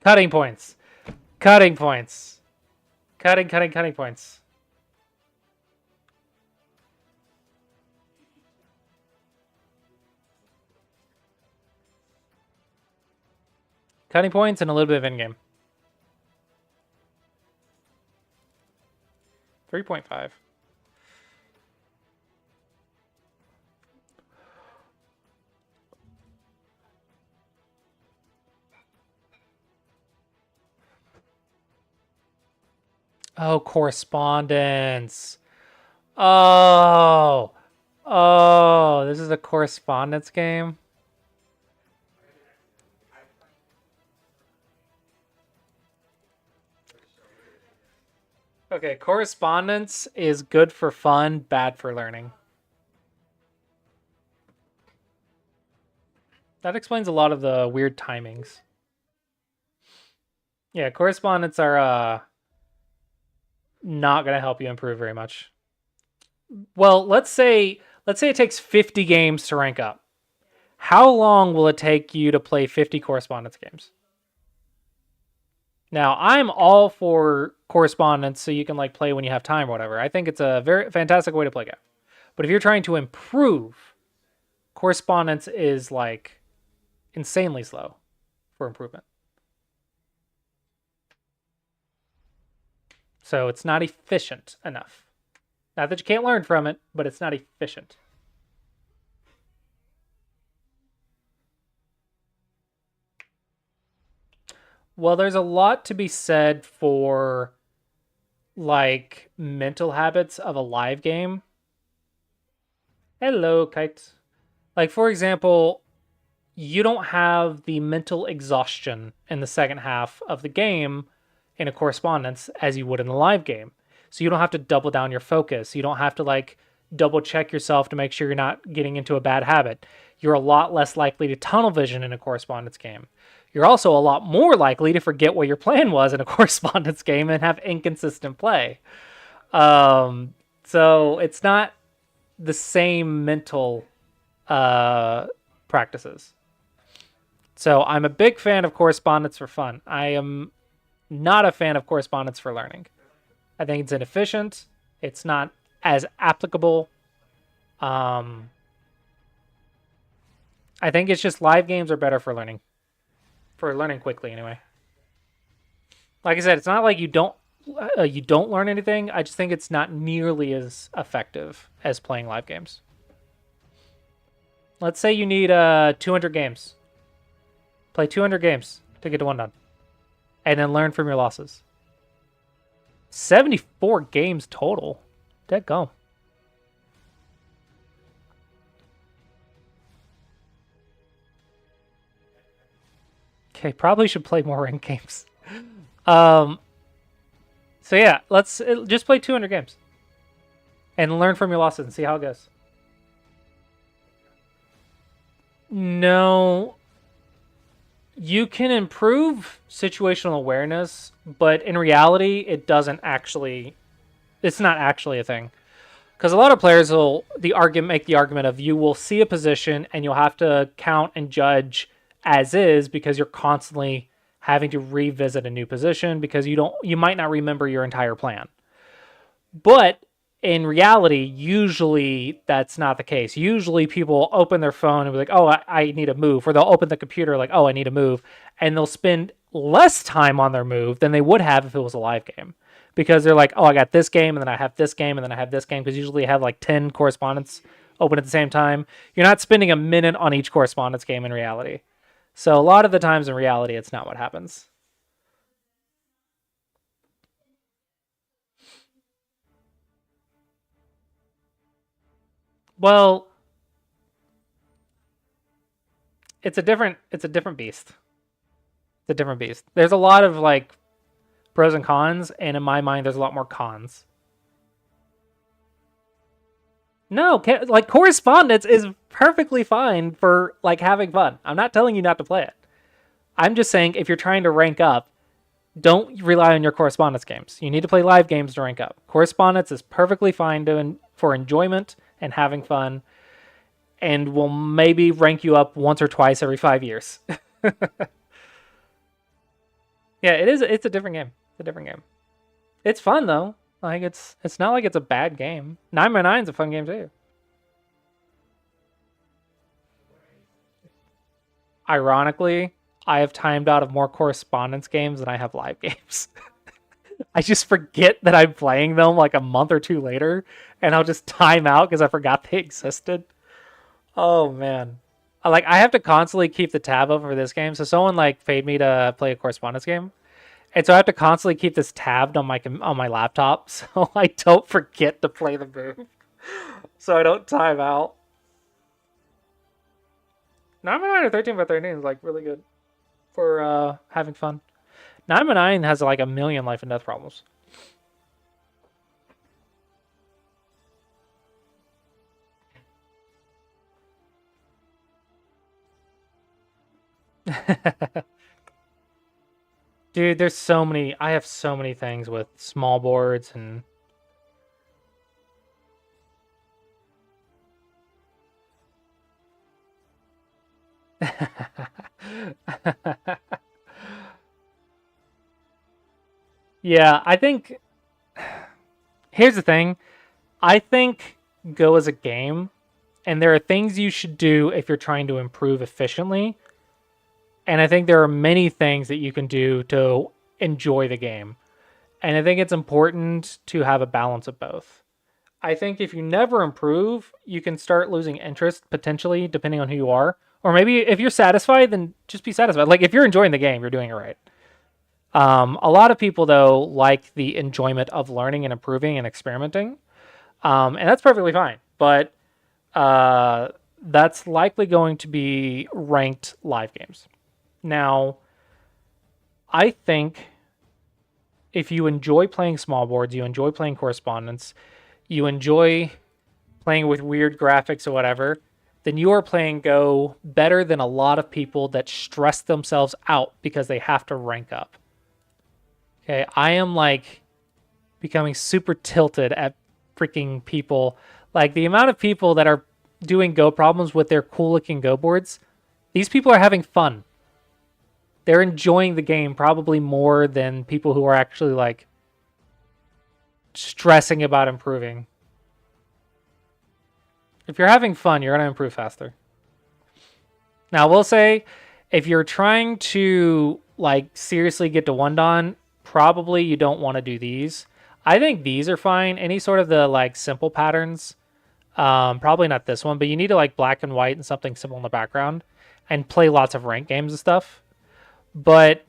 Cutting points. Cutting points. Cutting points. Cutting points and a little bit of in-game. 3.5. Oh, correspondence. Oh, this is a correspondence game. Okay, correspondence is good for fun, bad for learning. That explains a lot of the weird timings. Yeah, correspondence are not going to help you improve very much. Well, let's say it takes 50 games to rank up. How long will it take you to play 50 correspondence games? Now, I'm all for correspondence so you can like play when you have time or whatever. I think it's a very fantastic way to play Go. But if you're trying to improve, correspondence is like insanely slow for improvement. So it's not efficient enough. Not that you can't learn from it, but it's not efficient. Well, there's a lot to be said for like mental habits of a live game. Hello, kites. Like for example, you don't have the mental exhaustion in the second half of the game in a correspondence as you would in the live game. So you don't have to double down your focus. You don't have to like double check yourself to make sure you're not getting into a bad habit. You're a lot less likely to tunnel vision in a correspondence game. You're also a lot more likely to forget what your plan was in a correspondence game and have inconsistent play. So it's not the same mental practices. So I'm a big fan of correspondence for fun. I am not a fan of correspondence for learning. I think it's inefficient. It's not as applicable. I think it's just live games are better for learning quickly anyway. Like I said, it's not like you don't learn anything. I just think it's not nearly as effective as playing live games. Let's say you need 200 games. Play 200 games to get to one done. And then learn from your losses. 74 games total. Dead go. Okay, probably should play more ranked games. So yeah, let's just play 200 games. And learn from your losses and see how it goes. No. You can improve situational awareness, but in reality, it's not actually a thing. Because a lot of players will make the argument of you will see a position and you'll have to count and judge as is because you're constantly having to revisit a new position because you might not remember your entire plan. But in reality, usually that's not the case. Usually people open their phone and be like, oh, I need a move. Or they'll open the computer like, oh, I need a move. And they'll spend less time on their move than they would have if it was a live game. Because they're like, oh, I got this game, and then I have this game, and then I have this game. Because usually you have like 10 correspondence open at the same time. You're not spending a minute on each correspondence game in reality. So a lot of the times in reality, it's not what happens. Well, it's a different beast. It's a different beast. There's a lot of like pros and cons, and in my mind, there's a lot more cons. No, like correspondence is perfectly fine for like having fun. I'm not telling you not to play it. I'm just saying if you're trying to rank up, don't rely on your correspondence games. You need to play live games to rank up. Correspondence is perfectly fine for enjoyment and having fun, and will maybe rank you up once or twice every 5 years. Yeah, it is. It's a different game. It's a different game. It's fun though. Like it's not like it's a bad game. 9x9 is a fun game too. Ironically, I have timed out of more correspondence games than I have live games. I just forget that I'm playing them like a month or two later, and I'll just time out because I forgot they existed. Oh man. I have to constantly keep the tab open for this game. So someone like paid me to play a correspondence game. And so I have to constantly keep this tabbed on my laptop so I don't forget to play the move. So I don't time out. 9x9 or 13x13 is like really good for having fun. 9x9 has like a million life and death problems. Dude, I have so many things with small boards and Yeah, I think here's the thing. I think Go is a game, and there are things you should do if you're trying to improve efficiently. And I think there are many things that you can do to enjoy the game. And I think it's important to have a balance of both. I think if you never improve, you can start losing interest potentially, depending on who you are. Or maybe if you're satisfied, then just be satisfied. Like if you're enjoying the game, you're doing it right. A lot of people though like the enjoyment of learning and improving and experimenting, and that's perfectly fine. But uh, that's likely going to be ranked live games. Now, I think if you enjoy playing small boards, you enjoy playing correspondence, you enjoy playing with weird graphics or whatever, then you are playing Go better than a lot of people that stress themselves out because they have to rank up. Okay, I am like becoming super tilted at freaking people. Like the amount of people that are doing Go problems with their cool looking Go boards, these people are having fun. They're enjoying the game probably more than people who are actually like stressing about improving. If you're having fun, you're going to improve faster. Now, we'll say if you're trying to like seriously get to one don, probably you don't want to do these. I think these are fine. Any sort of the like simple patterns, probably not this one, but you need to like black and white and something simple in the background and play lots of ranked games and stuff. But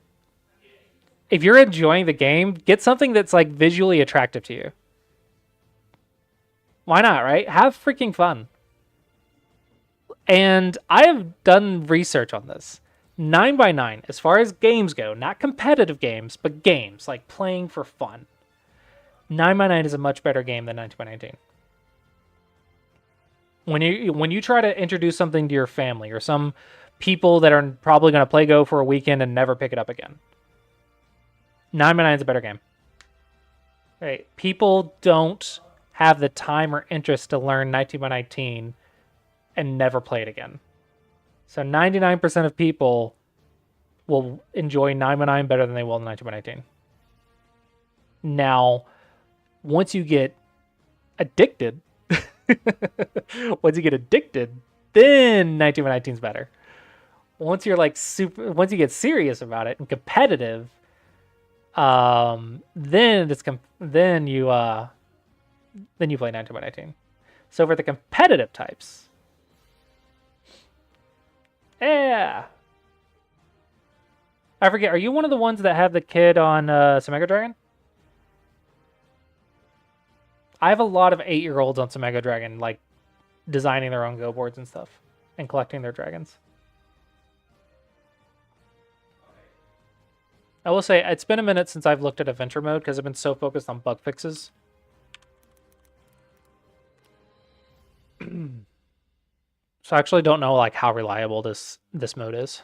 if you're enjoying the game, get something that's like visually attractive to you. Why not, right? Have freaking fun. And I have done research on this. 9x9, as far as games go, not competitive games, but games, like playing for fun. 9x9 is a much better game than 19x19. When you try to introduce something to your family or some people that are probably going to play Go for a weekend and never pick it up again, 9x9 is a better game. Right? People don't have the time or interest to learn 19x19 and never play it again. So 99% of people will enjoy 9x9 better than they will 19x19. Now, once you get addicted, then 19x19 is better. Once you're like once you get serious about it and competitive, then you play 19x19. So for the competitive types, yeah. I forget, are you one of the ones that have the kid on Mega Dragon? I have a lot of 8-year-olds on Mega Dragon, like designing their own Go boards and stuff and collecting their dragons. I will say, it's been a minute since I've looked at adventure mode because I've been so focused on bug fixes. So I actually don't know like how reliable this mode is.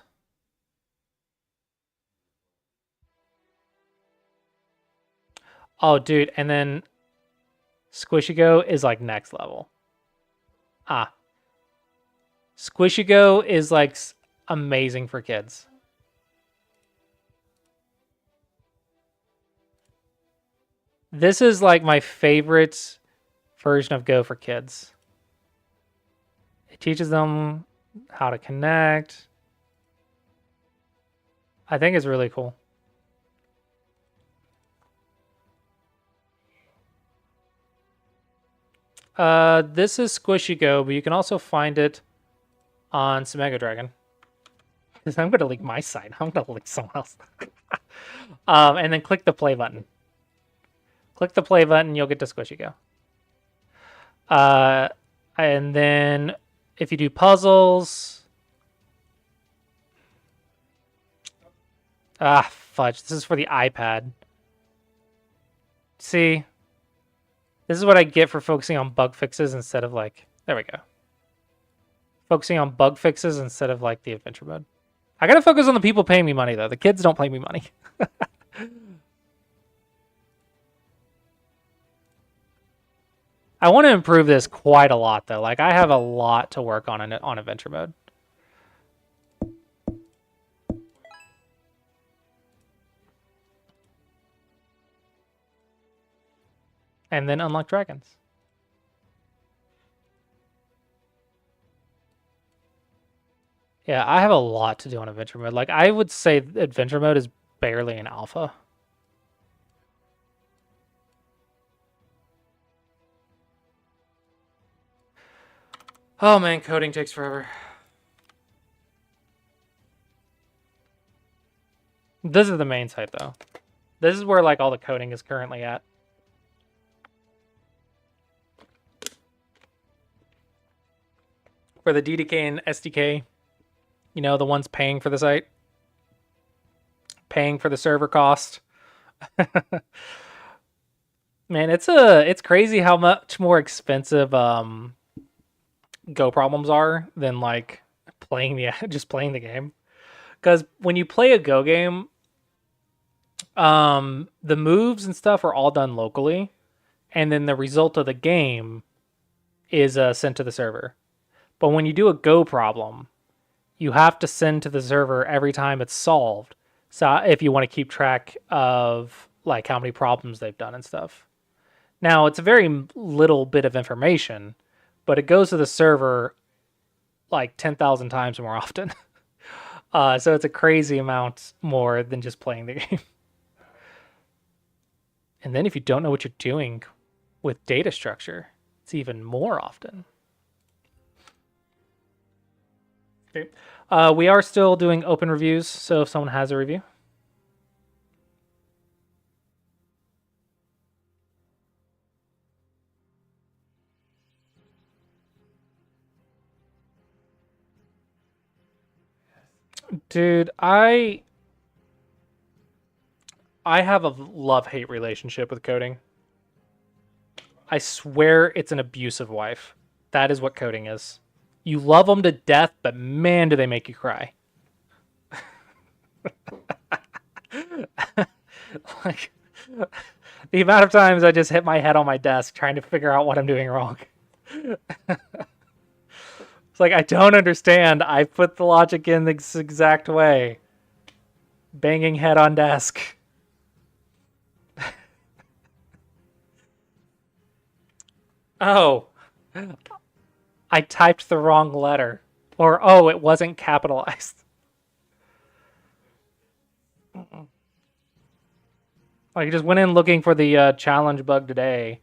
Oh, dude, and then Squishy Go is like next level. Squishy Go is like amazing for kids. This is like my favorite version of Go for kids. It teaches them how to connect. I think it's really cool. This is Squishy Go, but you can also find it on Mega Dragon. I'm going to link my site. I'm going to link someone else. And then click the play button. Click the play button, you'll get to Squishy Go. And then if you do puzzles... fudge. This is for the iPad. See? This is what I get for focusing on bug fixes instead of like... There we go. Focusing on bug fixes instead of like the adventure mode. I gotta focus on the people paying me money though. The kids don't pay me money. I want to improve this quite a lot though. Like I have a lot to work on adventure mode. and then unlock dragons. Yeah, I have a lot to do on adventure mode. Like, I would say adventure mode is barely an alpha. Oh man, coding takes forever. This is the main site though. This is where like all the coding is currently at. For the DDK and SDK, you know, the ones paying for the site, paying for the server cost. Man, it's crazy how much more expensive Go problems are than like playing just playing the game. Because when you play a Go game, the moves and stuff are all done locally, and then the result of the game is sent to the server. But when you do a Go problem, you have to send to the server every time it's solved. So if you want to keep track of like how many problems they've done and stuff. Now it's a very little bit of information, but it goes to the server like 10,000 times more often. So it's a crazy amount more than just playing the game. And then if you don't know what you're doing with data structure, it's even more often. Okay. We are still doing open reviews, so if someone has a review. Dude, I have a love-hate relationship with coding. I swear it's an abusive wife. That is what coding is. You love them to death, but man, do they make you cry. Like, the amount of times I just hit my head on my desk trying to figure out what I'm doing wrong. It's like, I don't understand. I put the logic in this exact way. Banging head on desk. Oh, I typed the wrong letter. Or, oh, it wasn't capitalized. I just went in looking for the challenge bug today,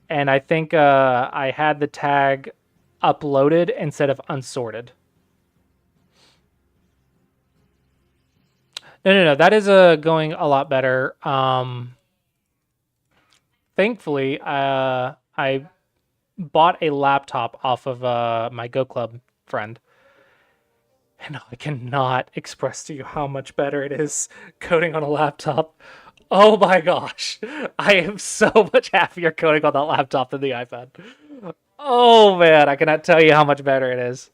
and I think I had the tag uploaded instead of unsorted. No. That is going a lot better. Thankfully, I bought a laptop off of my Go Club friend. And I cannot express to you how much better it is coding on a laptop. Oh my gosh. I am so much happier coding on that laptop than the iPad. Oh man, I cannot tell you how much better it is.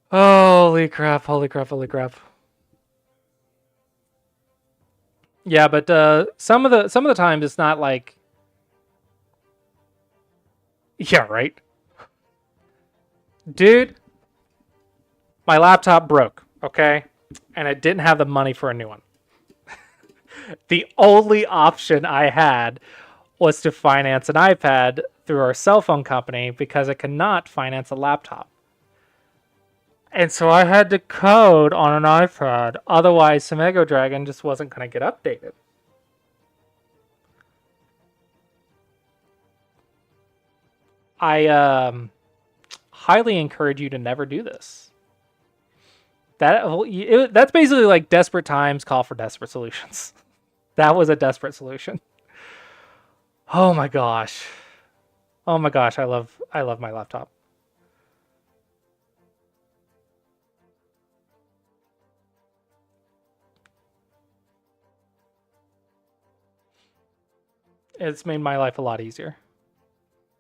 Holy crap, holy crap, holy crap. Yeah, but some of the times it's not like, yeah, right. Dude, my laptop broke, okay? And I didn't have the money for a new one. The only option I had was to finance an iPad through our cell phone company because I could not finance a laptop. And so I had to code on an iPad. Otherwise, Samego Dragon just wasn't going to get updated. I highly encourage you to never do this. That's basically like desperate times call for desperate solutions. That was a desperate solution. Oh my gosh. Oh my gosh, I love my laptop. It's made my life a lot easier.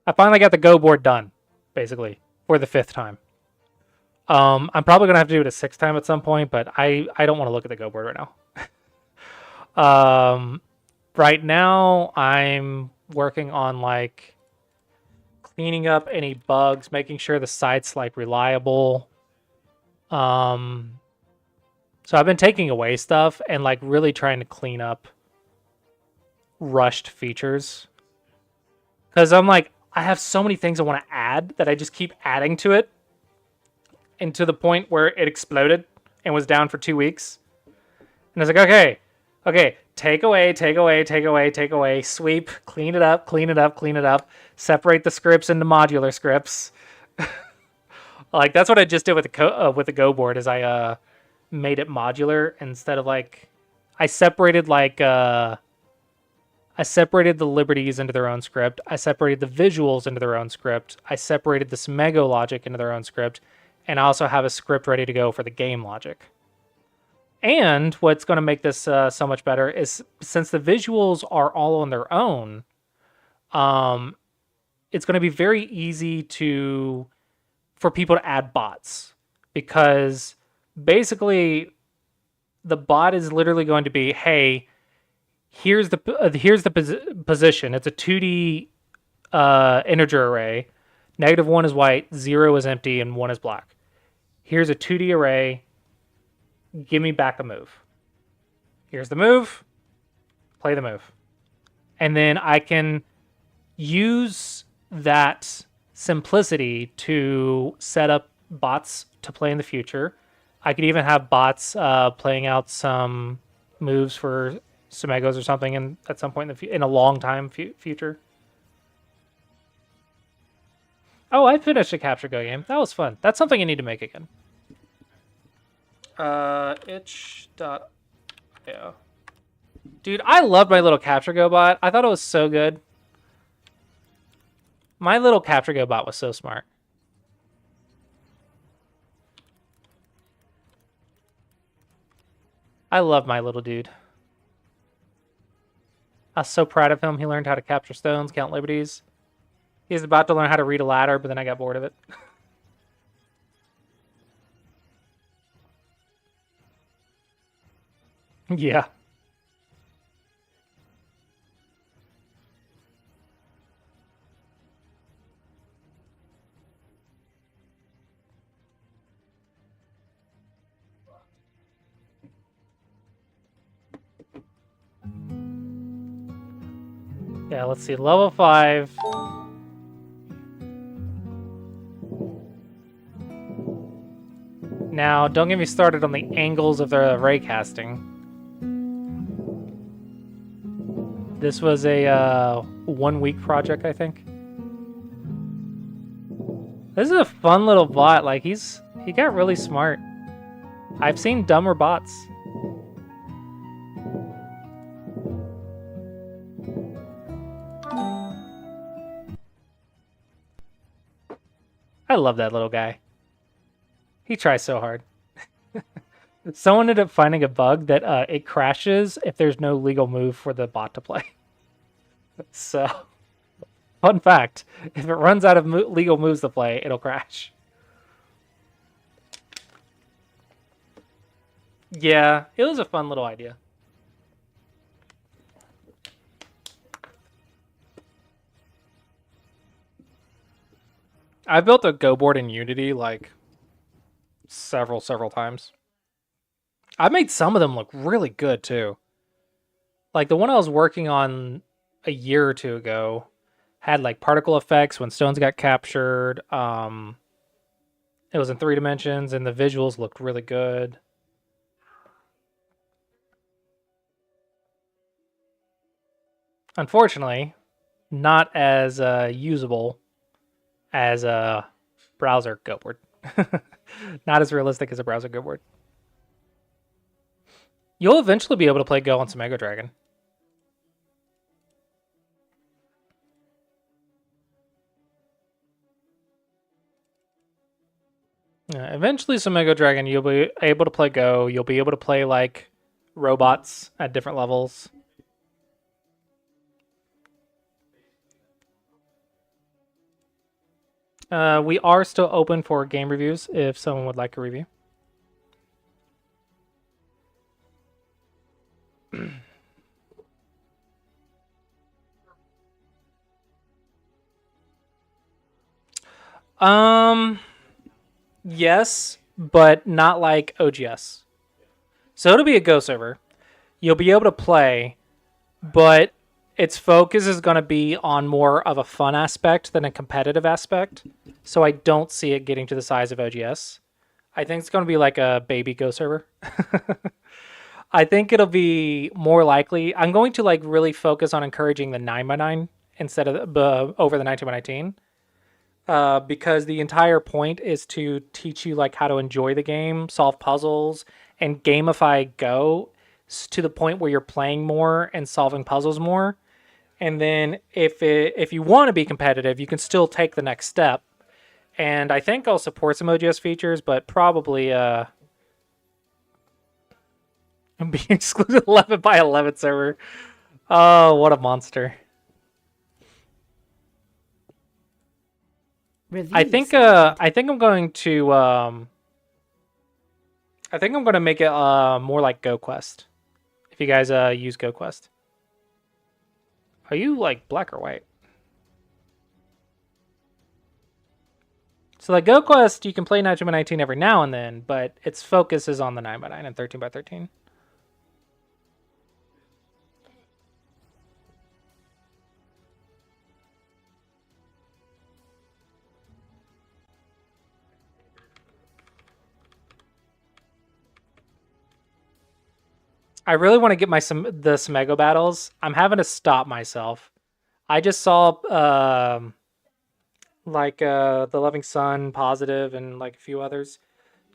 I finally got the Go board done, basically, for the 5th time. I'm probably gonna have to do it a 6th time at some point, but I don't want to look at the Go board right now. Right now I'm working on like cleaning up any bugs, making sure the site's like reliable. So I've been taking away stuff and like really trying to clean up rushed features. Because I'm like, I have so many things I want to add that I just keep adding to it. And to the point where it exploded and was down for 2 weeks. And I was like, okay, take away, sweep, clean it up, separate the scripts into modular scripts. Like that's what I just did with the Go board is I made it modular instead of like I separated the liberties into their own script. I separated the visuals into their own script. I separated the Smego logic into their own script. And I also have a script ready to go for the game logic. And what's going to make this so much better is since the visuals are all on their own, it's going to be very easy for people to add bots. Because basically, the bot is literally going to be, hey, here's the position. It's a 2D integer array. -1 is white, 0 is empty, and 1 is black. Here's a 2D array. Give me back a move. Here's the move. Play the move. And then I can use that simplicity to set up bots to play in the future. I could even have bots playing out some moves for Smegos or something at some point in a long time future. Oh, I finished a Capture Go game. That was fun. That's something I need to make again. Itch.io. Dude, I loved my little Capture Go bot. I thought it was so good. My little Capture Go bot was so smart. I love my little dude. I was so proud of him. He learned how to capture stones, count liberties. He's about to learn how to read a ladder, but then I got bored of it. Yeah. Yeah, let's see. Level 5. Now, don't get me started on the angles of the ray casting. This was a 1 week project, I think. This is a fun little bot. Like he got really smart. I've seen dumber bots. I love that little guy. He tries so hard. Someone ended up finding a bug that it crashes if there's no legal move for the bot to play. So, fun fact, if it runs out of legal moves to play, it'll crash. Yeah, it was a fun little idea. I built a Go board in Unity like several times. I made some of them look really good too. Like the one I was working on a year or two ago had like particle effects when stones got captured. It was in 3 dimensions and the visuals looked really good. Unfortunately, not as usable as a browser Go board. Not as realistic as a browser Go board. You'll eventually be able to play Go on some Mega Dragon. Eventually, some Mega Dragon, you'll be able to play Go. You'll be able to play like robots at different levels. We are still open for game reviews if someone would like a review. Yes, but not like OGS. So it'll be a Go server. You'll be able to play, but its focus is going to be on more of a fun aspect than a competitive aspect. So I don't see it getting to the size of OGS. I think it's going to be like a baby Go server. I think it'll be more likely. I'm going to like really focus on encouraging the 9x9 instead of over the 19x19. Because the entire point is to teach you like how to enjoy the game, solve puzzles, and gamify Go to the point where you're playing more and solving puzzles more. And then if you want to be competitive, you can still take the next step. And I think I'll support some OGS features, but probably be exclusive 11x11 server. Oh, what a monster! I think I'm going to make it more like GoQuest. If you guys use GoQuest. Are you like black or white? So like GoQuest, you can play 19x19 every now and then, but its focus is on the 9x9 and 13x13. I really want to get the Smego battles. I'm having to stop myself. I just saw the Loving Sun, Positive, and like a few others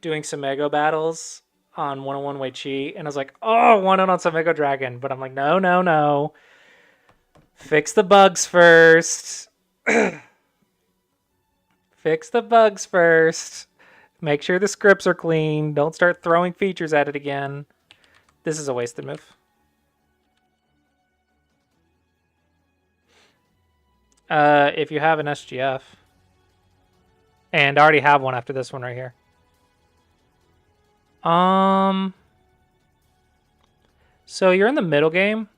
doing Smego battles on 101 Wei Chi, and I was like, oh, I want it on Smego Dragon, but I'm like, no, no, no. Fix the bugs first. Fix the bugs first. Make sure the scripts are clean. Don't start throwing features at it again. This is a wasted move. If you have an SGF. And I already have one after this one right here. So you're in the middle game.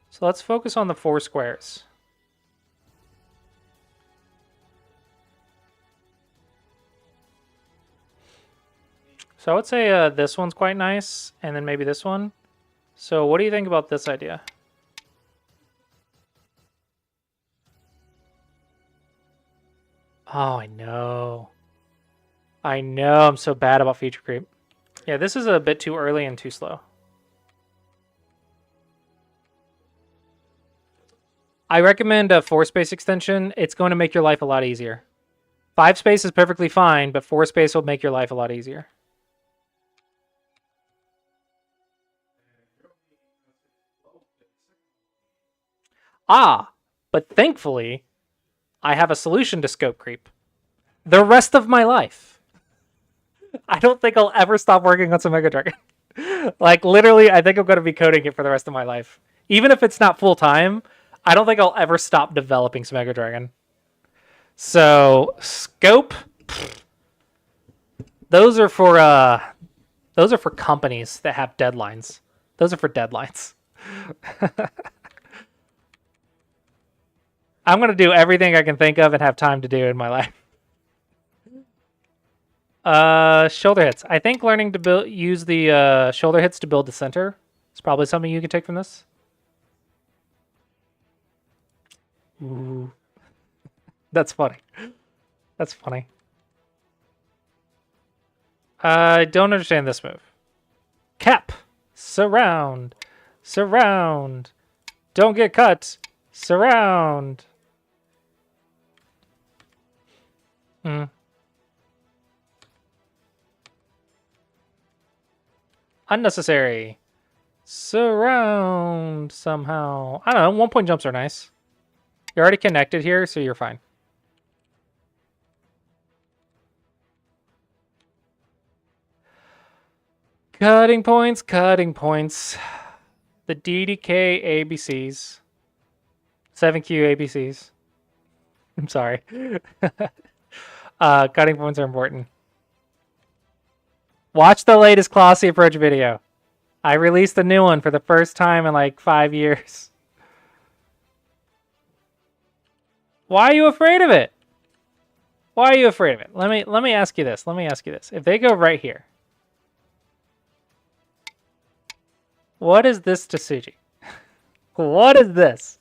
So let's focus on the 4 squares. So I would say this one's quite nice, and then maybe this one. So what do you think about this idea? Oh, I know. I know, I'm so bad about feature creep. Yeah, this is a bit too early and too slow. I recommend a 4-space extension. It's going to make your life a lot easier. 5-space is perfectly fine, but 4-space will make your life a lot easier. Ah, but thankfully, I have a solution to scope creep. The rest of my life. I don't think I'll ever stop working on some Mega Dragon. Like, literally, I think I'm going to be coding it for the rest of my life. Even if it's not full-time, I don't think I'll ever stop developing some Mega Dragon. So, scope... Those are for companies that have deadlines. Those are for deadlines. I'm going to do everything I can think of and have time to do in my life. Shoulder hits. I think learning to use the shoulder hits to build the center is probably something you can take from this. Ooh. That's funny. That's funny. I don't understand this move. Cap. Surround. Surround. Don't get cut. Surround. Unnecessary. Surround somehow. I don't know. 1-point jumps are nice. You're already connected here, so you're fine. Cutting points, cutting points. The DDK ABCs. 7Q ABCs. I'm sorry. Cutting points are important. Watch the latest Clossius approach video. I released a new one for the first time in like 5 years. Why are you afraid of it? Why are you afraid of it? Let me ask you this. Let me ask you this. If they go right here, what is this to Suji? What is this?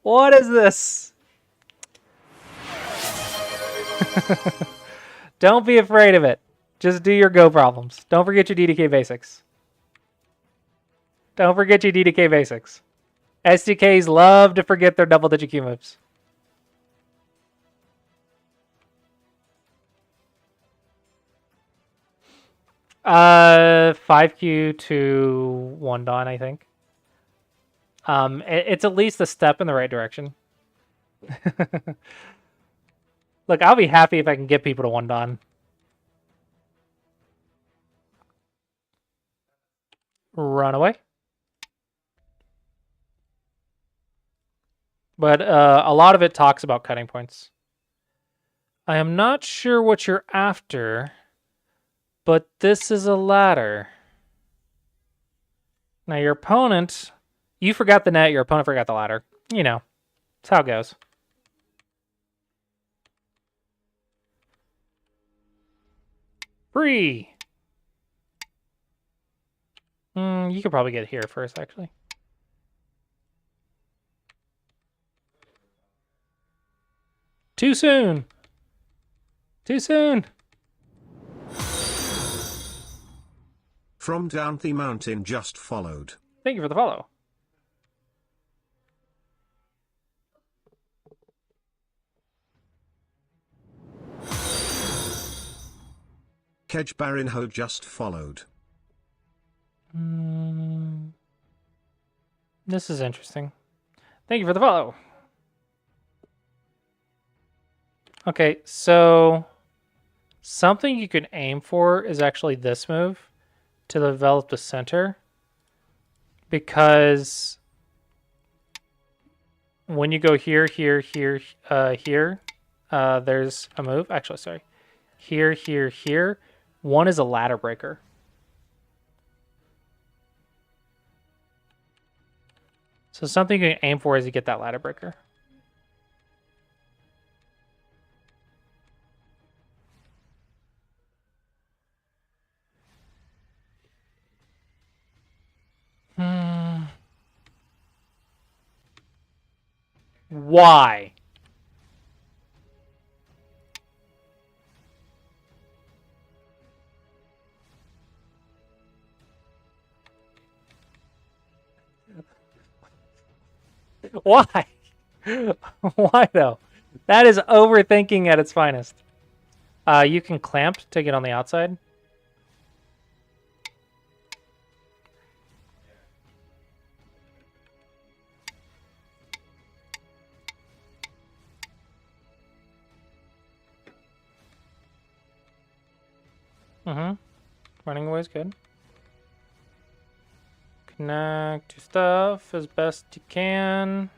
What is this? Don't be afraid of it. Just do your Go problems. Don't forget your DDK basics. Don't forget your DDK basics. SDKs love to forget their double-digit Q moves. Uh, 5Q to 1 Dawn, I think. It's at least a step in the right direction. Look, I'll be happy if I can get people to 1 Dawn. Run away. But a lot of it talks about cutting points. I am not sure what you're after, but this is a ladder. Now your opponent, you forgot the net, your opponent forgot the ladder. You know, that's how it goes. Free. You could probably get here first, actually. Too soon. Too soon. From down the mountain just followed. Thank you for the follow. Kedge Barinho just followed. This is interesting. Thank you for the follow. Okay, so something you can aim for is actually this move to develop the center, because when you go here, here, here, here, there's a move. Actually, sorry. Here, here, here. One is a ladder breaker. So something you can aim for is to get that ladder breaker. Why? Why? Why though? That is overthinking at its finest. You can clamp to get on the outside. Running away is good. Connect to stuff as best you can.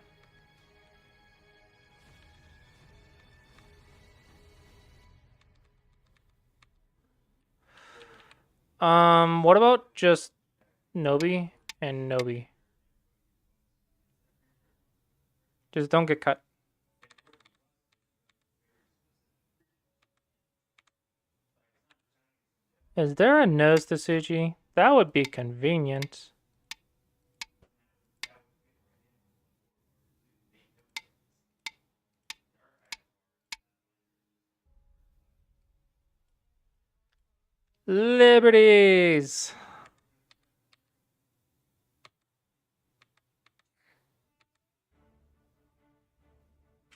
What about just Nobi and Nobi? Just don't get cut. Is there a nose to Tsuji? That would be convenient. Liberties!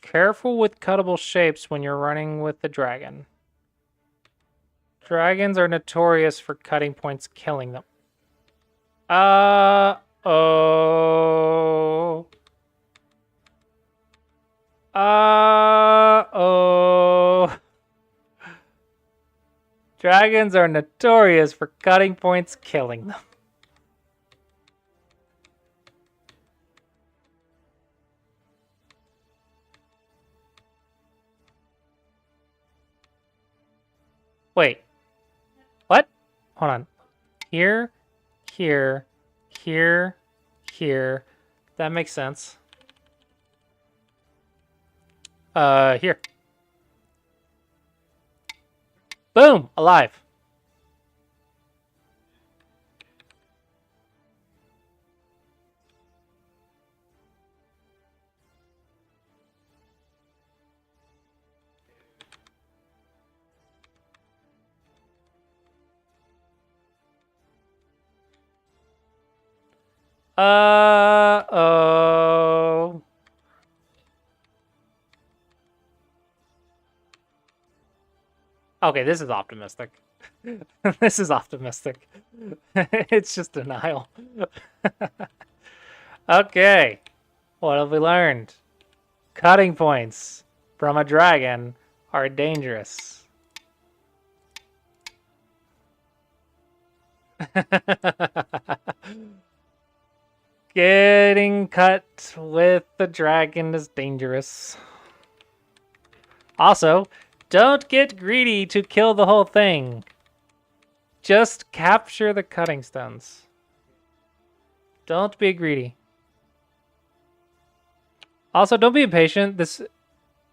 Careful with cuttable shapes when you're running with the dragon. Dragons are notorious for cutting points killing them. Uh-oh. Uh-oh. Dragons are notorious for cutting points killing them. Wait. What? Hold on. Here, here, here, here. That makes sense. Here. Boom! Alive. Oh. Okay, this is optimistic. This is optimistic. It's just denial. Okay. What have we learned? Cutting points from a dragon are dangerous. Getting cut with the dragon is dangerous. Also, don't get greedy to kill the whole thing. Just capture the cutting stones. Don't be greedy. Also, don't be impatient. This,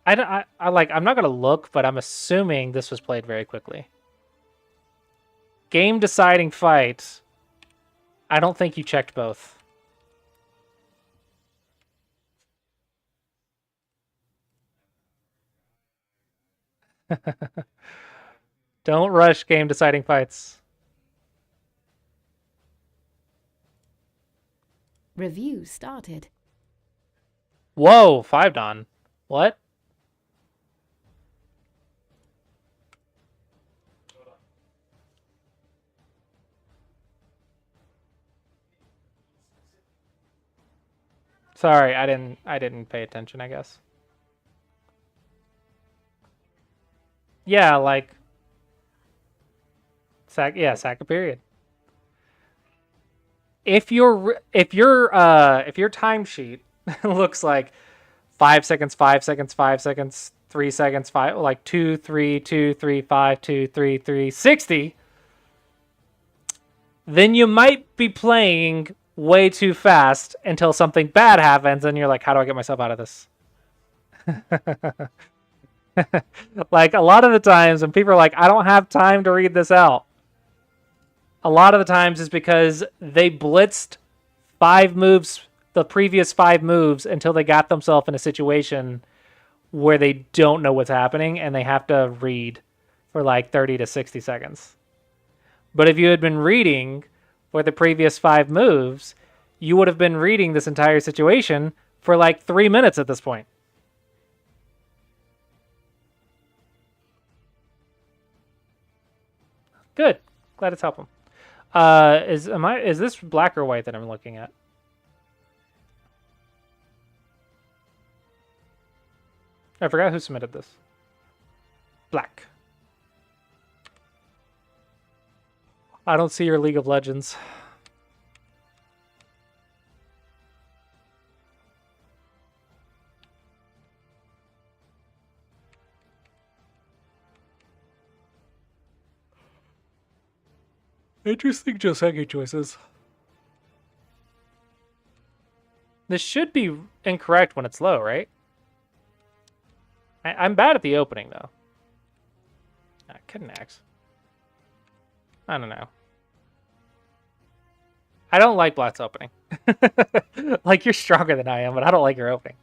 I'm not gonna look, but I'm assuming this was played very quickly. Game deciding fight. I don't think you checked both. Don't rush game deciding fights. Review started. Whoa, 5 Don. What? Sorry, I didn't pay attention, I guess. Yeah, like sack a period. If your timesheet looks like 5 seconds, 5 seconds, 5 seconds, 3 seconds, 5 like 2, 3, 2, 3, 5, 2, 3, 3, 60, then you might be playing way too fast until something bad happens and you're like, how do I get myself out of this? Like a lot of the times when people are like, I don't have time to read this out, a lot of the times is because they blitzed 5 moves, the previous 5 moves, until they got themselves in a situation where they don't know what's happening and they have to read for like 30 to 60 seconds. But if you had been reading for the previous 5 moves, you would have been reading this entire situation for like 3 minutes at this point. Good. Glad it's helping. Is this black or white that I'm looking at? I forgot who submitted this. Black. I don't see your League of Legends. Interesting Joseki choices. This should be incorrect when it's low, right? I'm bad at the opening, though. Kidnax. I don't know. I don't like Black's opening. Like, you're stronger than I am, but I don't like your opening.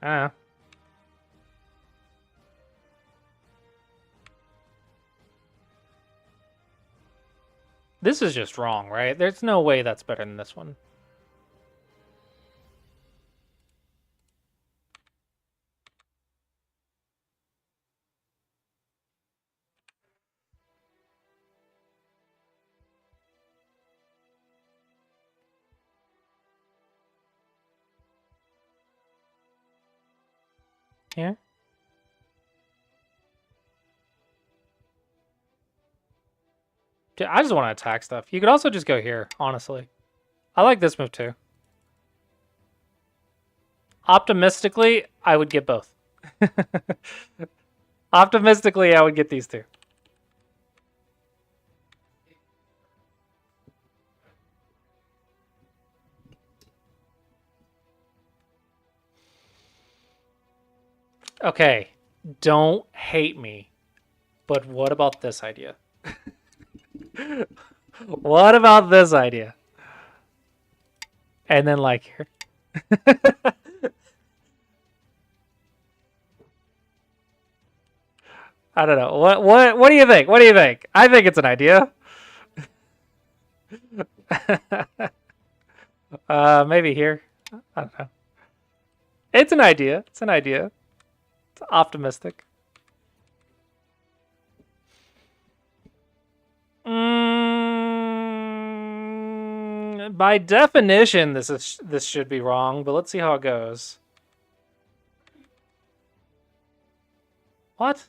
I don't know. This is just wrong, right? There's no way that's better than this one. Here? Dude, I just want to attack stuff. You could also just go here, honestly. I like this move too. Optimistically, I would get both. Optimistically, I would get these two. Okay, don't hate me, but what about this idea? What about this idea? And then like here. I don't know. What do you think? What do you think? I think it's an idea. Maybe here. I don't know. It's an idea. It's an idea. It's optimistic. By definition, this should be wrong, but let's see how it goes. What?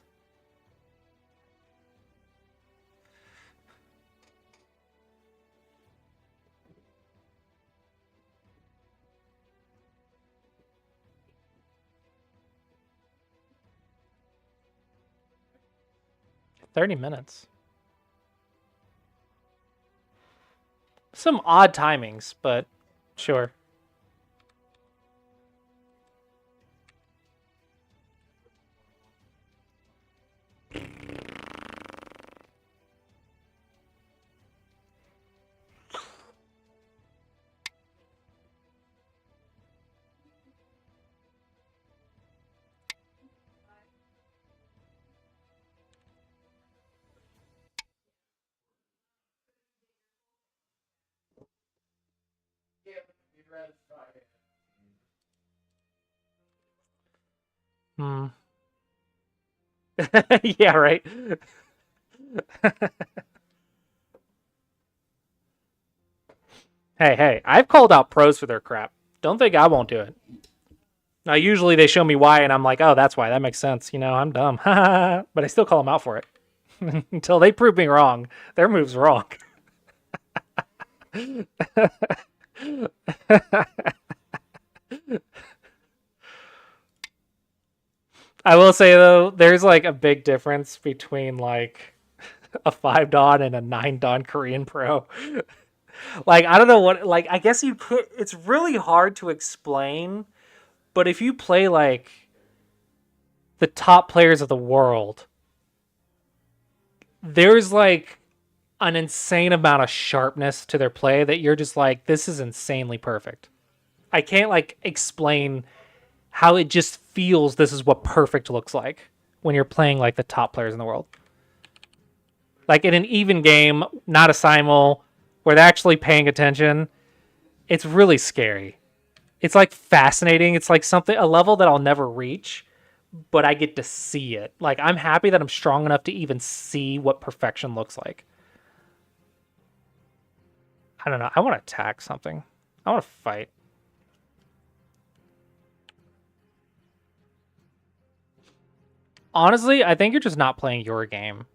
$30. Some odd timings, but sure. Hmm. Yeah, right. Hey, I've called out pros for their crap. Don't think I won't do it. Now, usually they show me why, and I'm like, oh, that's why. That makes sense. You know, I'm dumb. But I still call them out for it. Until they prove me wrong. Their move's wrong. I will say, though, there's like a big difference between like a 5 Dan and a 9 Dan Korean pro. Like, I don't know what, like, I guess you could, it's really hard to explain, but if you play like the top players of the world, there's like an insane amount of sharpness to their play that you're just like, this is insanely perfect. I can't like explain how it just feels this is what perfect looks like when you're playing like the top players in the world. Like in an even game, not a simul, where they're actually paying attention, it's really scary. It's like fascinating. It's like something, a level that I'll never reach, but I get to see it. Like I'm happy that I'm strong enough to even see what perfection looks like. I don't know. I want to attack something. I want to fight. Honestly, I think you're just not playing your game.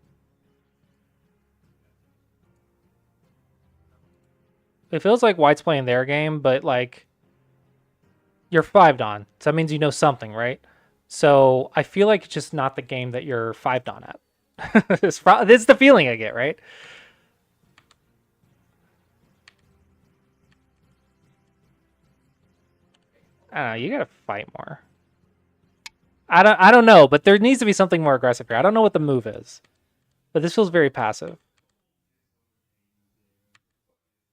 It feels like White's playing their game, but like you're 5 Dan. So that means you know something, right? So I feel like it's just not the game that you're 5 Dan at. This is the feeling I get, right? I don't know, you gotta fight more. I don't know, but there needs to be something more aggressive here. I don't know what the move is, but this feels very passive.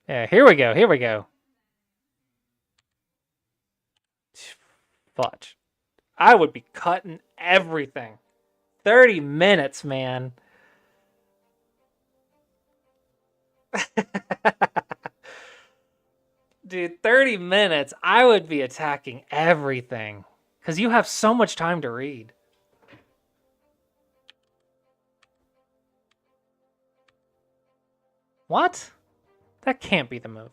Yeah, here we go. Here we go. Fudge. I would be cutting everything. 30 minutes, man. Dude, 30 minutes, I would be attacking everything. Because you have so much time to read. What? That can't be the move.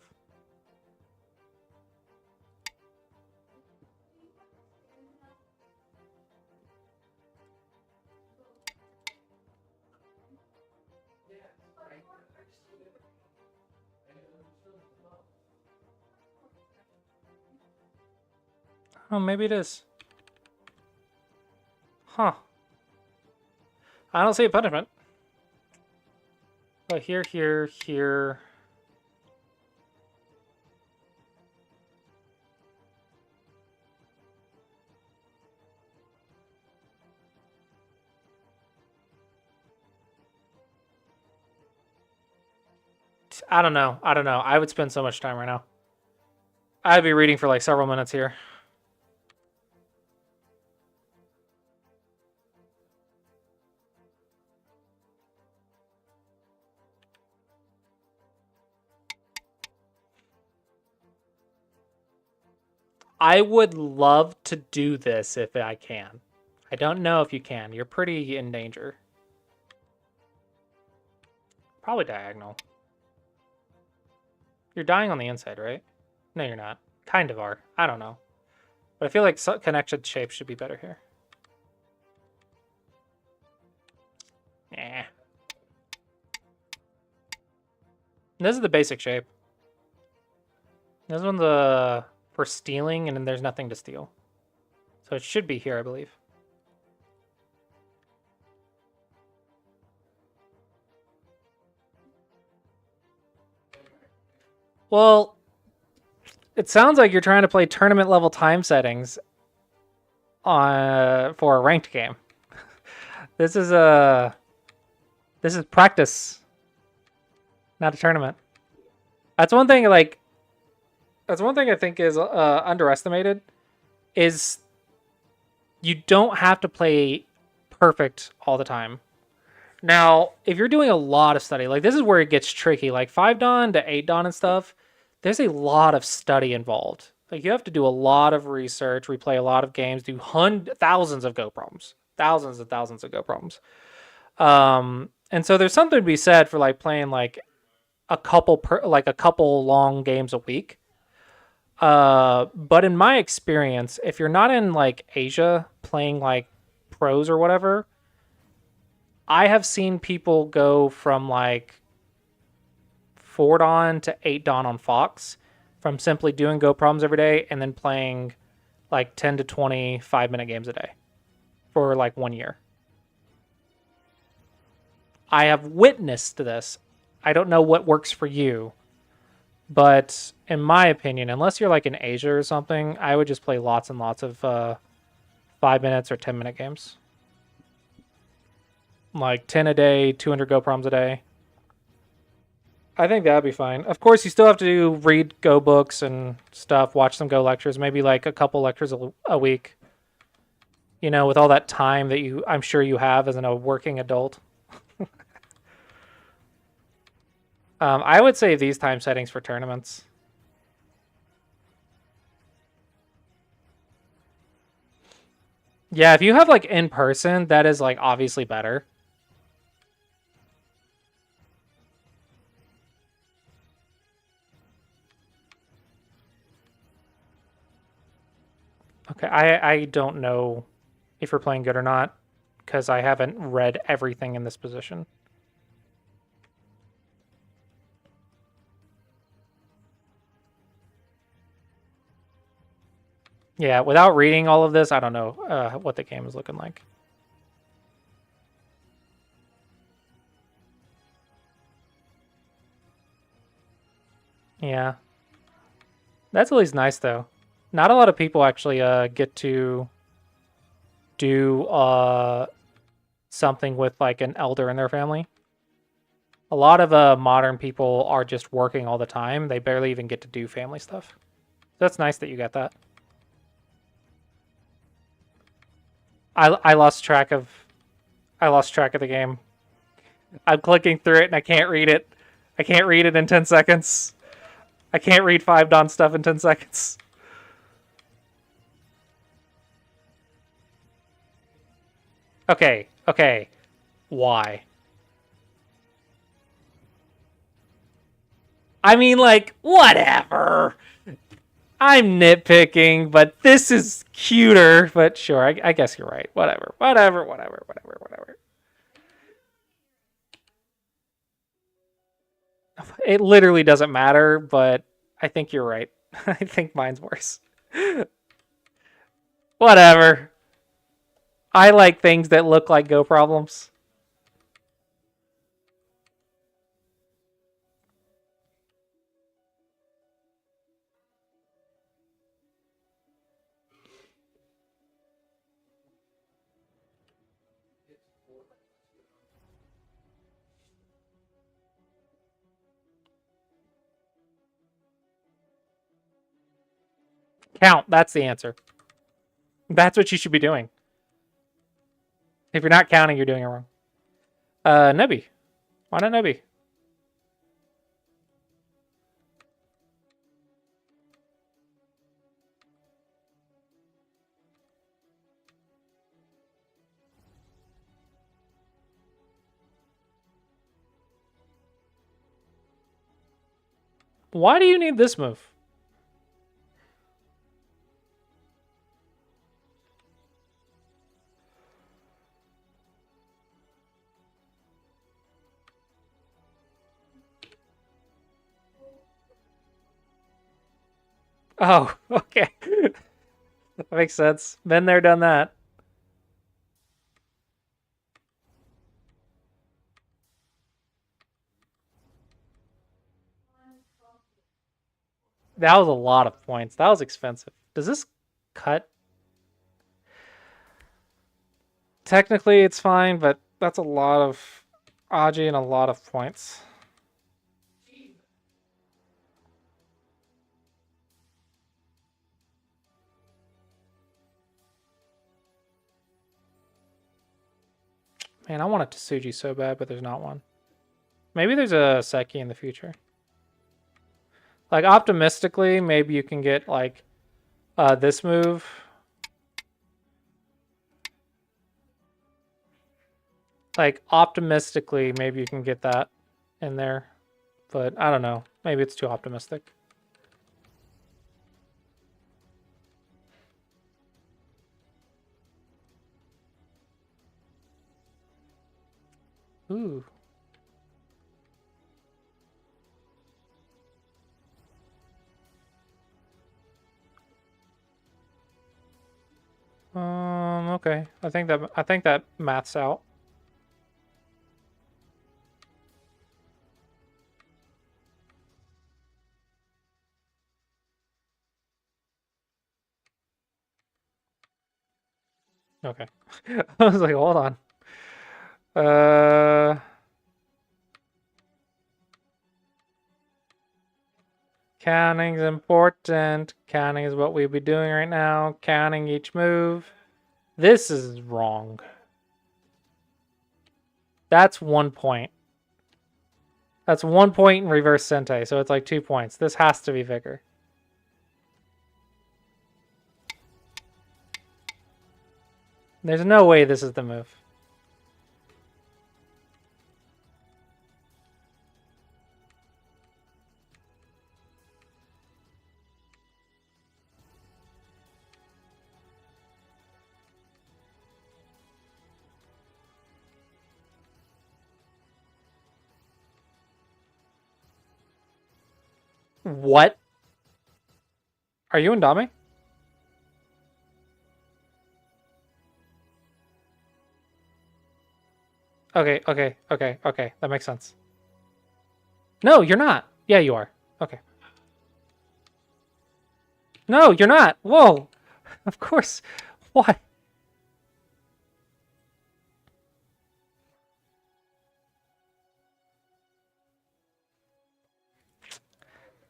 Oh, maybe it is. Huh. I don't see a punishment. But here, here, here. I don't know. I don't know. I would spend so much time right now. I'd be reading for like several minutes here. I would love to do this if I can. I don't know if you can. You're pretty in danger. Probably diagonal. You're dying on the inside, right? No, you're not. Kind of are. I don't know. But I feel like connected shapes should be better here. Yeah. This is the basic shape. This one's for stealing, and then there's nothing to steal. So it should be here, I believe. Well, it sounds like you're trying to play tournament level time settings for a ranked game. This is practice, not a tournament. That's one thing. That's one thing I think is underestimated. Is you don't have to play perfect all the time. Now, if you're doing a lot of study, like this is where it gets tricky. Like 5 Dawn to 8 Dawn and stuff, there's a lot of study involved. Like you have to do a lot of research, replay a lot of games, do thousands of Go problems, thousands and thousands of Go problems. And so there's something to be said for like playing like a couple long games a week. But in my experience, if you're not in like Asia playing like pros or whatever, I have seen people go from like 4 Dawn to 8 Dawn on Fox from simply doing Go problems every day and then playing like 10 to 20 5-minute games a day for like 1 year. I have witnessed this. I don't know what works for you, but in my opinion, unless you're like in Asia or something, I would just play lots and lots of 5 minutes or 10-minute games. Like 10 a day, 200 Go problems a day. I think that'd be fine. Of course, you still have to read Go books and stuff, watch some Go lectures, maybe like a couple lectures a week. You know, with all that time that I'm sure you have as a working adult. I would save these time settings for tournaments. Yeah, if you have like in person, that is like obviously better. Okay, I don't know if we're playing good or not because I haven't read everything in this position. Yeah, without reading all of this, I don't know what the game is looking like. Yeah. That's at least nice, though. Not a lot of people actually get to do something with like an elder in their family. A lot of modern people are just working all the time. They barely even get to do family stuff. So that's nice that you got that. I lost track of the game. I'm clicking through it and I can't read it. I can't read it in 10 seconds. I can't read 5 Dawn stuff in 10 seconds. Okay, okay. Why? I mean, like, whatever. I'm nitpicking, but this is cuter. But sure, I guess you're right. Whatever. It literally doesn't matter, but I think you're right. I think mine's worse. Whatever. I like things that look like Go problems. Count. That's the answer. That's what you should be doing. If you're not counting, you're doing it wrong. Nebby. Why not Nebby? Why do you need this move? Oh, okay. That makes sense. Been there, done that. That was a lot of points. That was expensive. Does this cut? Technically, it's fine, but that's a lot of Aji and a lot of points. Man, I want a Tsuji so bad, but there's not one. Maybe there's a Seki in the future. Like, optimistically, maybe you can get, like, this move. Like, optimistically, maybe you can get that in there. But, I don't know. Maybe it's too optimistic. Ooh. Okay. I think that maths out. Okay. I was like, hold on. Counting's important. Counting is what we'll be doing right now. Counting each move. This is wrong. That's 1 point. That's 1 point in reverse Sentai, so it's like 2 points. This has to be Vigor. There's no way this is the move. What? Are you and Dami? Okay. That makes sense. No, you're not. Yeah, you are. Okay. No, you're not. Whoa. Of course. Why?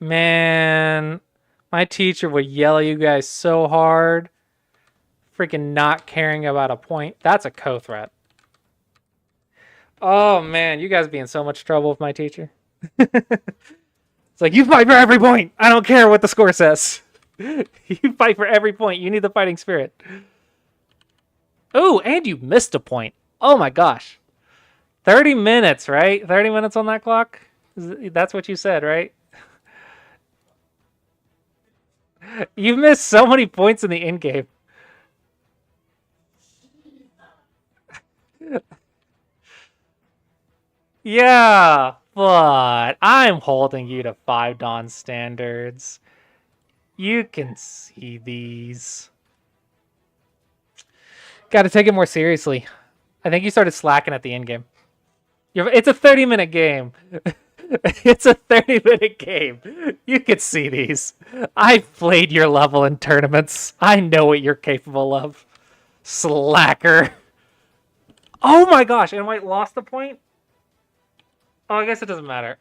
Man, my teacher would yell at you guys so hard. Freaking not caring about a point. That's a co-threat. Oh, man, you guys be in so much trouble with my teacher. It's like, you fight for every point. I don't care what the score says. You fight for every point. You need the fighting spirit. Oh, and you missed a point. Oh, my gosh. 30 minutes, right? 30 minutes on that clock? That's what you said, right? You missed so many points in the end game. Yeah, but I'm holding you to 5 Dawn standards. You can see these. Got to take it more seriously. I think you started slacking at the end game. It's a 30-minute game. It's a 30-minute game. You could see these. I've played your level in tournaments. I know what you're capable of. Slacker. Oh my gosh, and White lost the point? Oh, I guess it doesn't matter.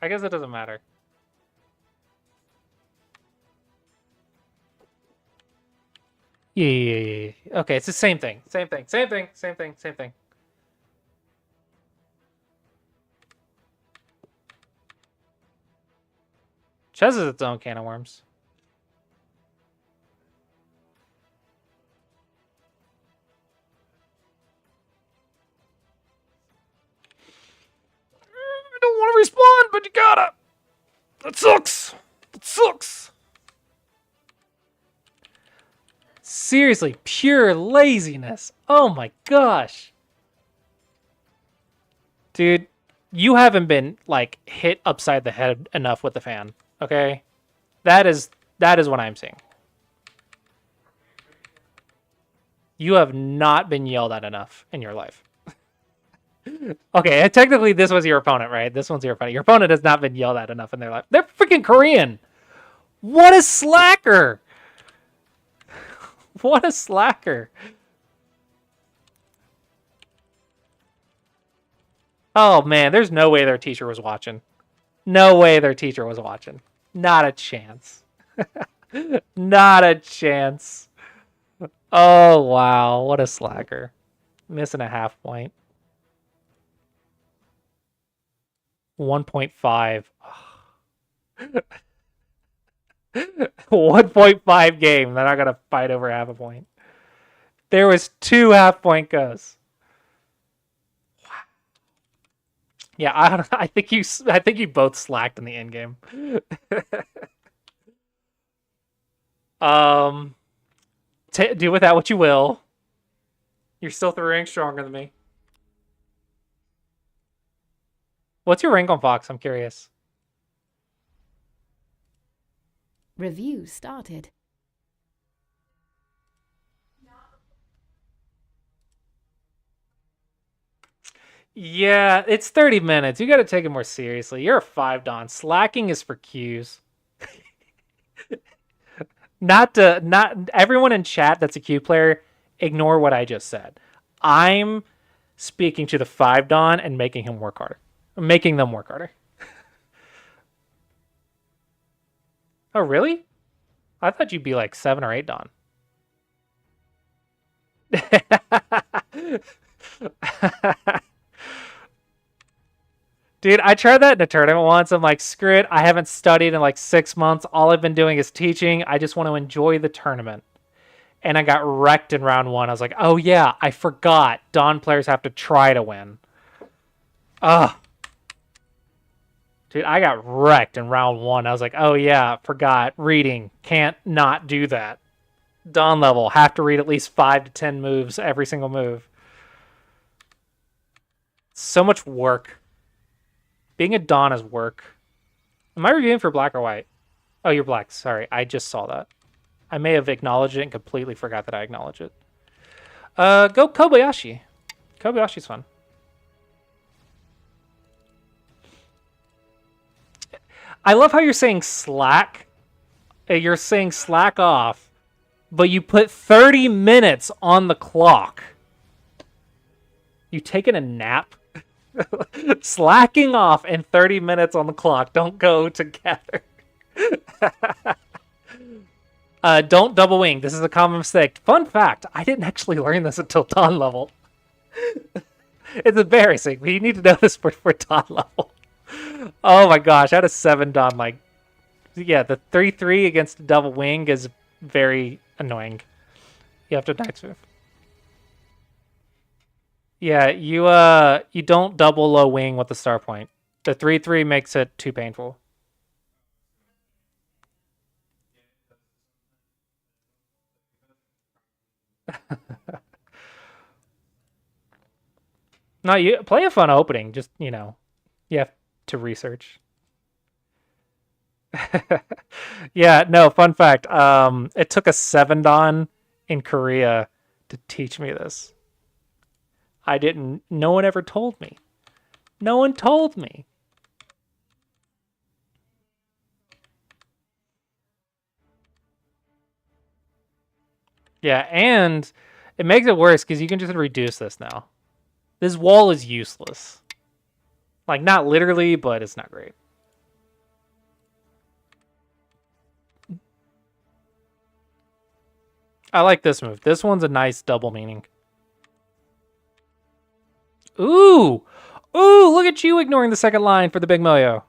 Yeah. Okay, it's the same thing. Same thing. Chess is its own can of worms. I don't want to respond, but you gotta. That sucks. Seriously, pure laziness. Oh my gosh. Dude, you haven't been like hit upside the head enough with the fan, okay? That is what I'm seeing. You have not been yelled at enough in your life. Okay, technically this was your opponent, right? This one's your opponent. Your opponent has not been yelled at enough in their life. They're freaking Korean. What a slacker. What a slacker. Oh man, there's no way their teacher was watching. No way their teacher was watching. Not a chance. Not a chance. Oh wow, what a slacker. Missing a half point. 1.5. 1.5 game. They're not gonna fight over half a point. There was 2 half-point goes. Wow. Yeah, I think you both slacked in the end game. Do with that what you will. You're still 3 ranks stronger than me. What's your rank on Fox? I'm curious. Review started. Yeah, it's 30 minutes. You got to take it more seriously. You're a 5 Don. Slacking is for Qs. Not everyone in chat that's a Q player, ignore what I just said. I'm speaking to the 5 Don and making him work harder. Making them work harder. Oh, really? I thought you'd be like 7 or 8 Don. Dude, I tried that in a tournament once. I'm like, screw it. I haven't studied in like 6 months. All I've been doing is teaching. I just want to enjoy the tournament. And I got wrecked in round 1. I was like, oh yeah, I forgot. Dawn players have to try to win. Ugh. Dude, I got wrecked in round 1. I was like, oh yeah, forgot. Reading. Can't not do that. Dawn level. Have to read at least 5 to 10 moves every single move. So much work. Being a Dawn is work. Am I reviewing for black or white? Oh, you're black. Sorry, I just saw that. I may have acknowledged it and completely forgot that I acknowledged it. Go Kobayashi. Kobayashi's fun. I love how you're saying slack. You're saying slack off, but you put 30 minutes on the clock. You taking a nap? Slacking off and 30 minutes on the clock don't go together. Don't double wing. This is a common mistake. Fun fact, I didn't actually learn this until Dawn level. It's embarrassing, but you need to know this for Dawn level. Oh my gosh, I had a 7 Dawn, like... Yeah, the 3-3 against double wing is very annoying. You have to Knights move. Yeah, you don't double low wing with the star point. The 3-3 makes it too painful. No, you play a fun opening. Just, you have to research. Yeah, no, fun fact. It took a 7 Don in Korea to teach me this. No one ever told me. No one told me. Yeah, and it makes it worse because you can just reduce this now. This wall is useless. Like, not literally, but it's not great. I like this move. This one's a nice double meaning. Ooh! Ooh, look at you ignoring the second line for the big Moyo.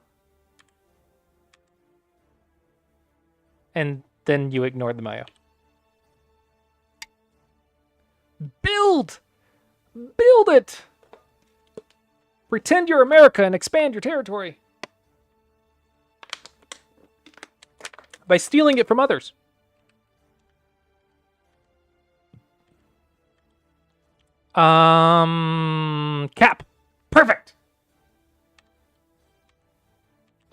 And then you ignored the Moyo. Build! Build it! Pretend you're America and expand your territory. By stealing it from others. Cap. Perfect.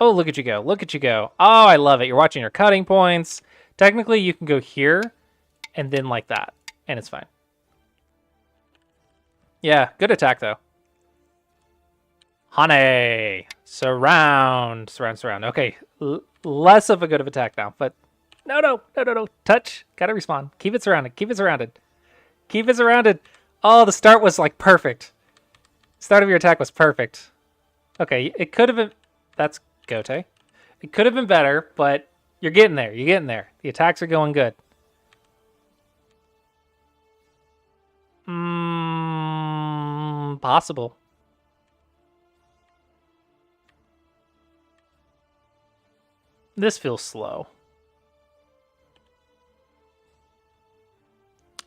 Oh, look at you go. Look at you go. Oh, I love it. You're watching your cutting points. Technically, you can go here and then like that, and it's fine. Yeah, good attack, though. Hane. Surround. Surround, surround. Okay, less of a good of attack now, but no. Touch. Gotta respawn. Keep it surrounded. Keep it surrounded. Keep it surrounded. Oh, the start was, like, perfect. Start of your attack was perfect. Okay, it could have been... That's Gote. It could have been better, but you're getting there. You're getting there. The attacks are going good. Possible. This feels slow.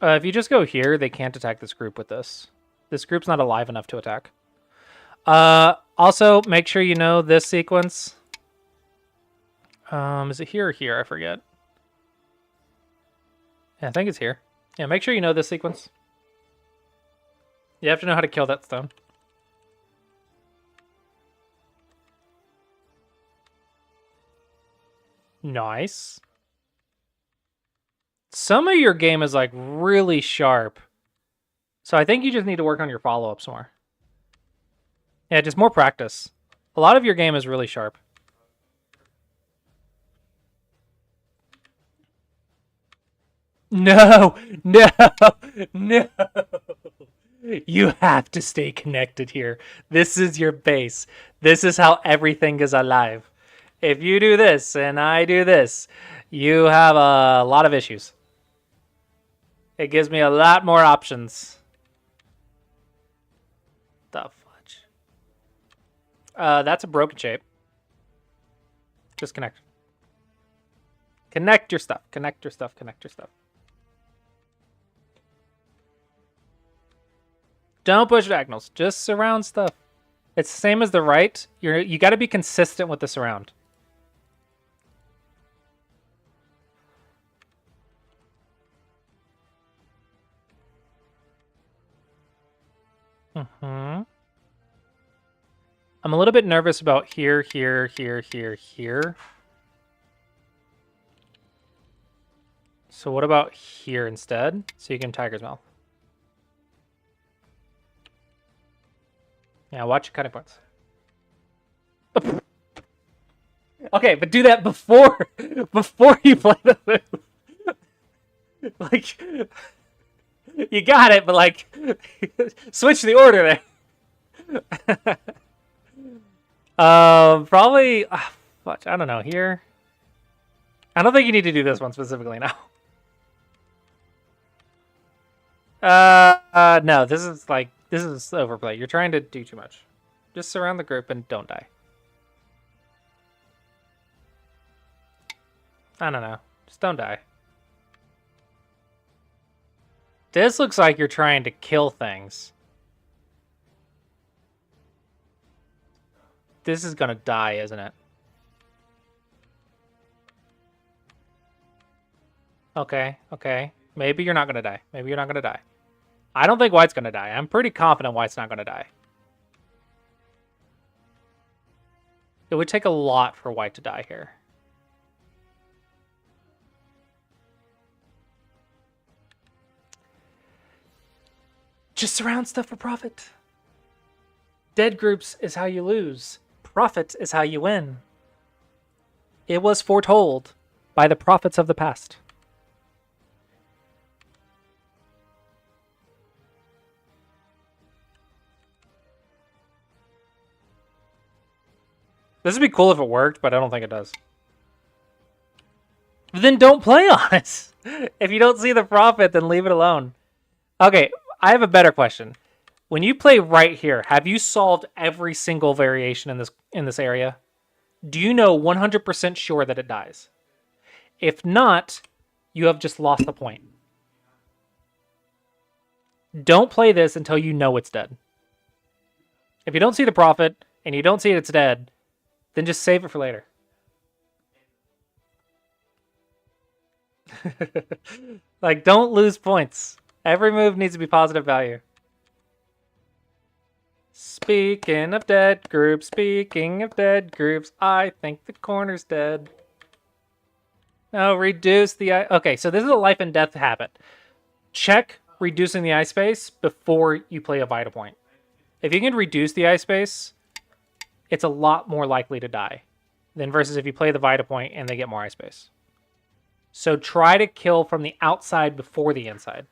If you just go here, they can't attack this group with this. This group's not alive enough to attack. Also, make sure you know this sequence. Is it here or here? I forget. Yeah, I think it's here. Yeah, make sure you know this sequence. You have to know how to kill that stone. Nice. Some of your game is, like, really sharp. So I think you just need to work on your follow-ups more. Yeah, just more practice. A lot of your game is really sharp. No! No! No! You have to stay connected here. This is your base. This is how everything is alive. If you do this and I do this, you have a lot of issues. It gives me a lot more options. The fudge. That's a broken shape. Just connect. Connect your stuff. Connect your stuff. Connect your stuff. Don't push diagonals. Just surround stuff. It's the same as the right. You got to be consistent with the surround. I'm a little bit nervous about here. So what about here instead? So you can Tiger's Mouth. Yeah, watch your cutting points. Okay, but do that before you play the move. Like, you got it, but like, switch the order there. Probably. Watch, I don't know here. I don't think you need to do this one specifically now. No, this is overplay. You're trying to do too much. Just surround the group and don't die. I don't know. Just don't die. This looks like you're trying to kill things. This is gonna die, isn't it? Okay, okay. Maybe you're not gonna die. Maybe you're not gonna die. I don't think White's gonna die. I'm pretty confident White's not gonna die. It would take a lot for White to die here. Just surround stuff for profit. Dead groups is how you lose. Profit is how you win. It was foretold by the prophets of the past. This would be cool if it worked, but I don't think it does. Then don't play on it. If you don't see the profit, then leave it alone. Okay, I have a better question. When you play right here, have you solved every single variation in this area? Do you know 100% sure that it dies? If not, you have just lost the point. Don't play this until you know it's dead. If you don't see the profit and you don't see it's dead, then just save it for later. Like, don't lose points. Every move needs to be positive value. Speaking of dead groups, I think the corner's dead. No, reduce the... Okay, so this is a life and death habit. Check reducing the eye space before you play a Vita Point. If you can reduce the eye space, it's a lot more likely to die than versus if you play the Vita Point and they get more eye space. So try to kill from the outside before the inside.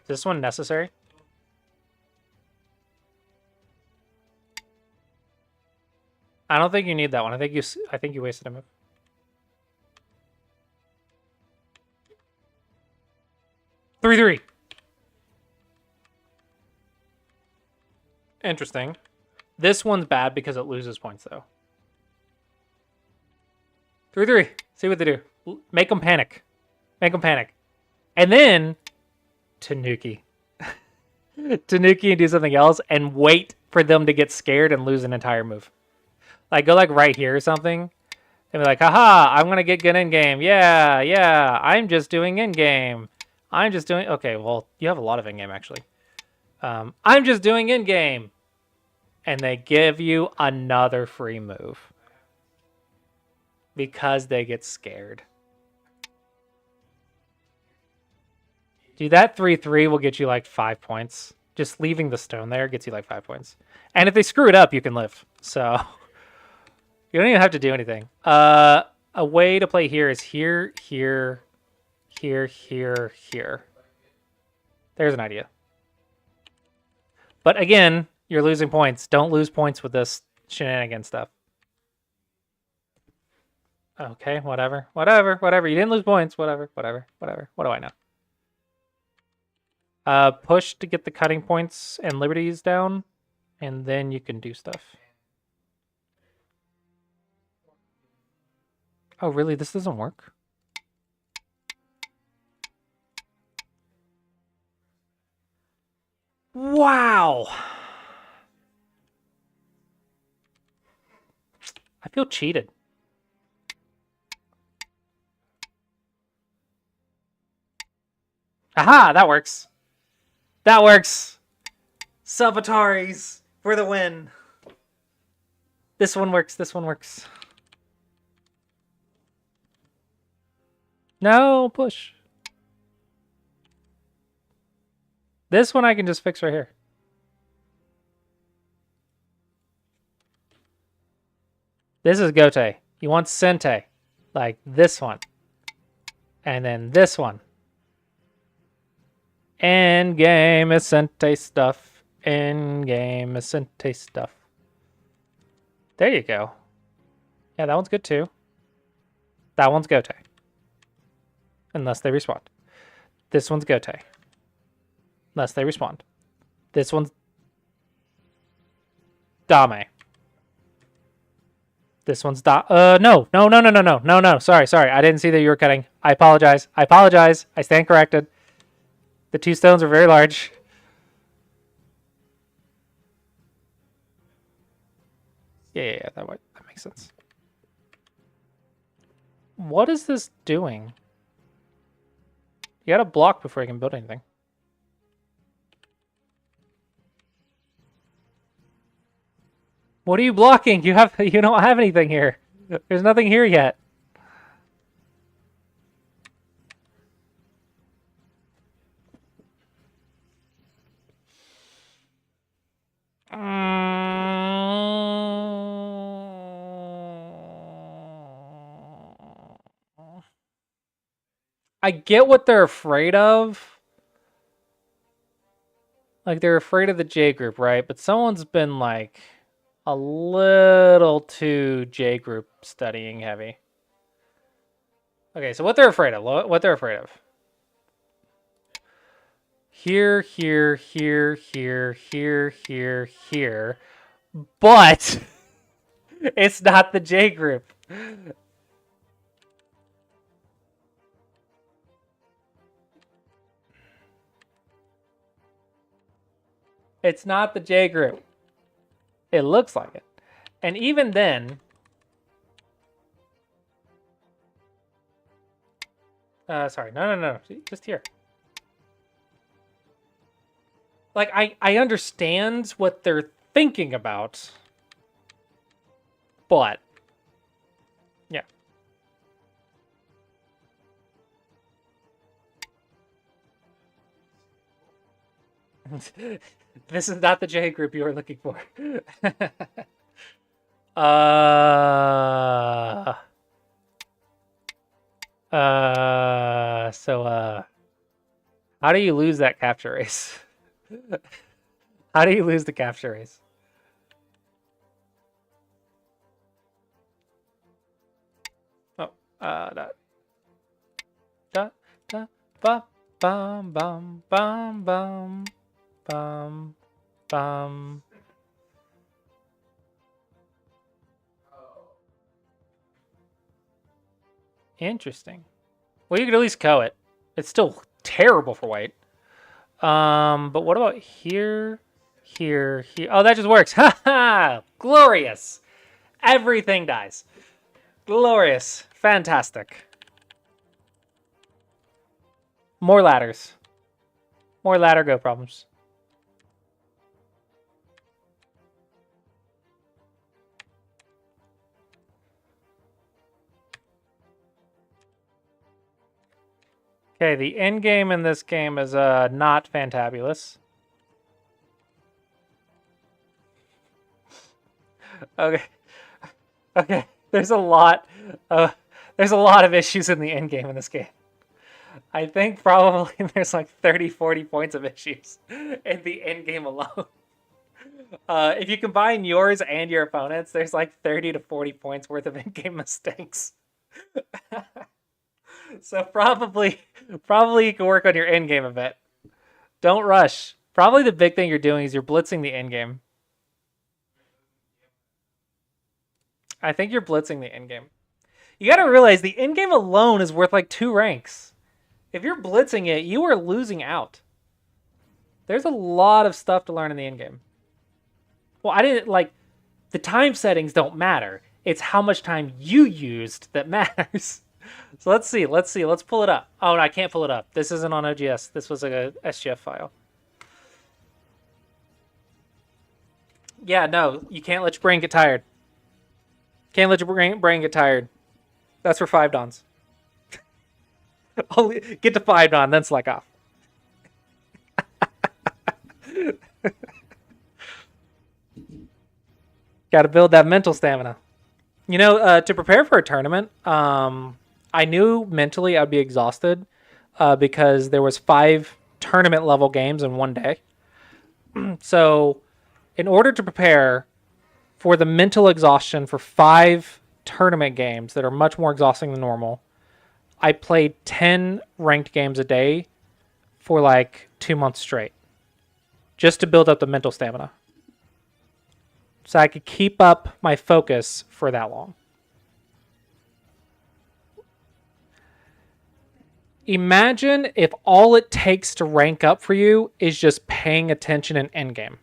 Is this one necessary? I don't think you need that one. I think you wasted a move. Three. Interesting. This one's bad because it loses points, though. 3-3. See what they do. Make them panic. Make them panic. And then Tanuki. Tanuki and do something else and wait for them to get scared and lose an entire move. Like, go like right here or something. And be like, haha, I'm going to get good in-game. Yeah. I'm just doing in-game. I'm just doing... Okay, well, you have a lot of in-game, actually. I'm just doing in-game. And they give you another free move. Because they get scared. Dude, that 3-3 will get you like 5 points. Just leaving the stone there gets you like 5 points. And if they screw it up, you can live. So... You don't even have to do anything. A way to play here is here. There's an idea. But again, you're losing points. Don't lose points with this shenanigan stuff. Okay, whatever. You didn't lose points. Whatever. What do I know? Push to get the cutting points and liberties down, and then you can do stuff. Oh, really? This doesn't work? Wow! I feel cheated. Aha! That works. That works! Subataris for the win. This one works. No, push. This one I can just fix right here. This is Gote. You want Sente. Like this one. And then this one. Endgame Sente stuff. Endgame Sente stuff. There you go. Yeah, that one's good too. That one's Gote. Unless they respond. This one's Gote. Unless they respond. This one's Dame. This one's No. Sorry. I didn't see that you were cutting. I apologize. I stand corrected. The two stones are very large. Yeah, that makes sense. What is this doing? You gotta block before you can build anything. What are you blocking? You don't have anything here. There's nothing here yet. I get what they're afraid of. Like, they're afraid of the J group, right? But someone's been, like, a little too J group studying heavy. Okay, so what they're afraid of. What they're afraid of. Here, here, here, here, here, here, here. But it's not the J group. It's not the J group. It looks like it. And even then, sorry, no, just here. Like, I understand what they're thinking about, but, yeah. This is not the J group you were looking for. How do you lose that capture race? How do you lose the capture race? Oh, da da da ba bum bum bum bum bum bum. Interesting. Well, you could at least co it. It's still terrible for white. But what about here, here, here? Oh, that just works. Ha ha! Glorious. Everything dies. Glorious. Fantastic. More ladders. More ladder go problems. Okay, the end game in this game is not fantabulous. Okay. Okay. There's a lot of issues in the end game in this game. I think probably there's like 30, 40 points of issues in the end game alone. If you combine yours and your opponent's, there's like 30 to 40 points worth of in-game mistakes. So probably you can work on your end game a bit. Don't rush. Probably the big thing you're doing is you're blitzing the end game. I think you're blitzing the end game. You got to realize the end game alone is worth like 2 ranks. If you're blitzing it, you are losing out. There's a lot of stuff to learn in the end game. Well, I didn't like the time settings don't matter. It's how much time you used that matters. So let's see. Let's pull it up. Oh, no, I can't pull it up. This isn't on OGS. This was a SGF file. Yeah, no, you can't let your brain get tired. Can't let your brain get tired. That's for 5 dons. Only get to 5 don, then slack off. Got to build that mental stamina. You know, to prepare for a tournament, I knew mentally I'd be exhausted because there was 5 tournament level games in one day. So in order to prepare for the mental exhaustion for 5 tournament games that are much more exhausting than normal, I played 10 ranked games a day for like 2 months straight just to build up the mental stamina. So I could keep up my focus for that long. Imagine if all it takes to rank up for you is just paying attention in endgame.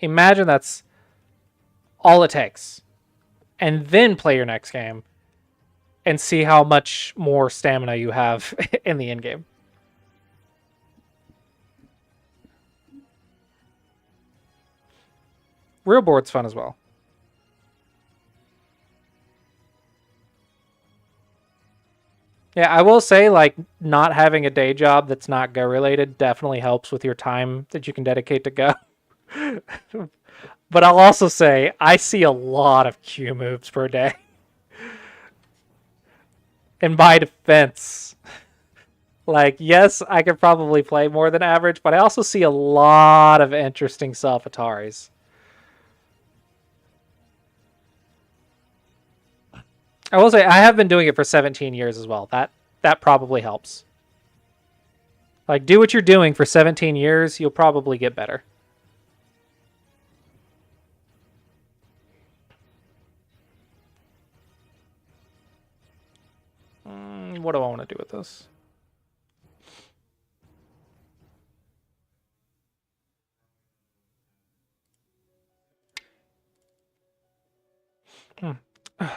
Imagine that's all it takes. And then play your next game and see how much more stamina you have in the endgame. Real board's fun as well. Yeah, I will say, like, not having a day job that's not Go related definitely helps with your time that you can dedicate to Go. But I'll also say, I see a lot of Q moves per day. In my defense, like, yes, I could probably play more than average, but I also see a lot of interesting self-Ataris. I will say I have been doing it for 17 years as well. That probably helps. Like, do what you're doing for 17 years, you'll probably get better. What do I want to do with this?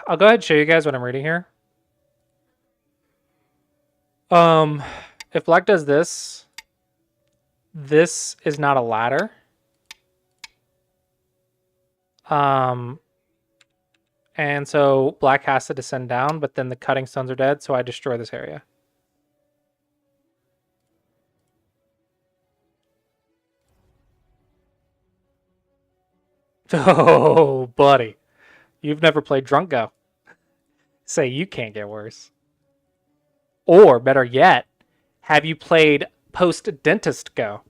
I'll go ahead and show you guys what I'm reading here. If black does this, this is not a ladder. And so black has to descend down, but then the cutting stones are dead, so I destroy this area. Oh, buddy. You've never played Drunk Go. Say you can't get worse. Or, better yet, have you played Post Dentist Go?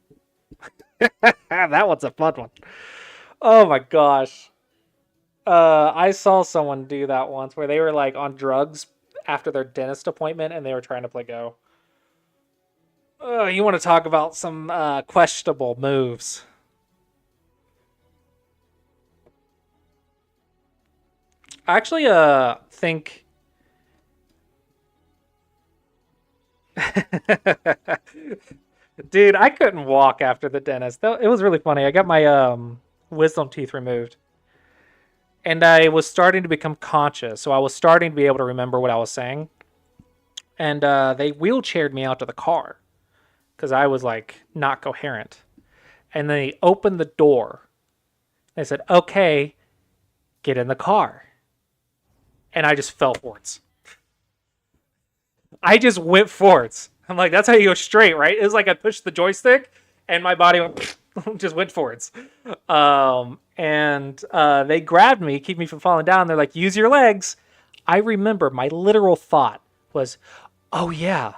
That one's a fun one. Oh my gosh. I saw someone do that once where they were like on drugs after their dentist appointment and they were trying to play Go. You want to talk about some questionable moves. I actually think dude, I couldn't walk after the dentist. It was really funny. I got my wisdom teeth removed. And I was starting to become conscious, so I was starting to be able to remember what I was saying. And they wheelchaired me out to the car because I was like not coherent. And they opened the door. They said, "Okay, get in the car." And I just fell forwards. I just went forwards. I'm like, that's how you go straight, right? It was like I pushed the joystick and my body went, just went forwards. And they grabbed me, keep me from falling down. They're like, use your legs. I remember my literal thought was, oh yeah.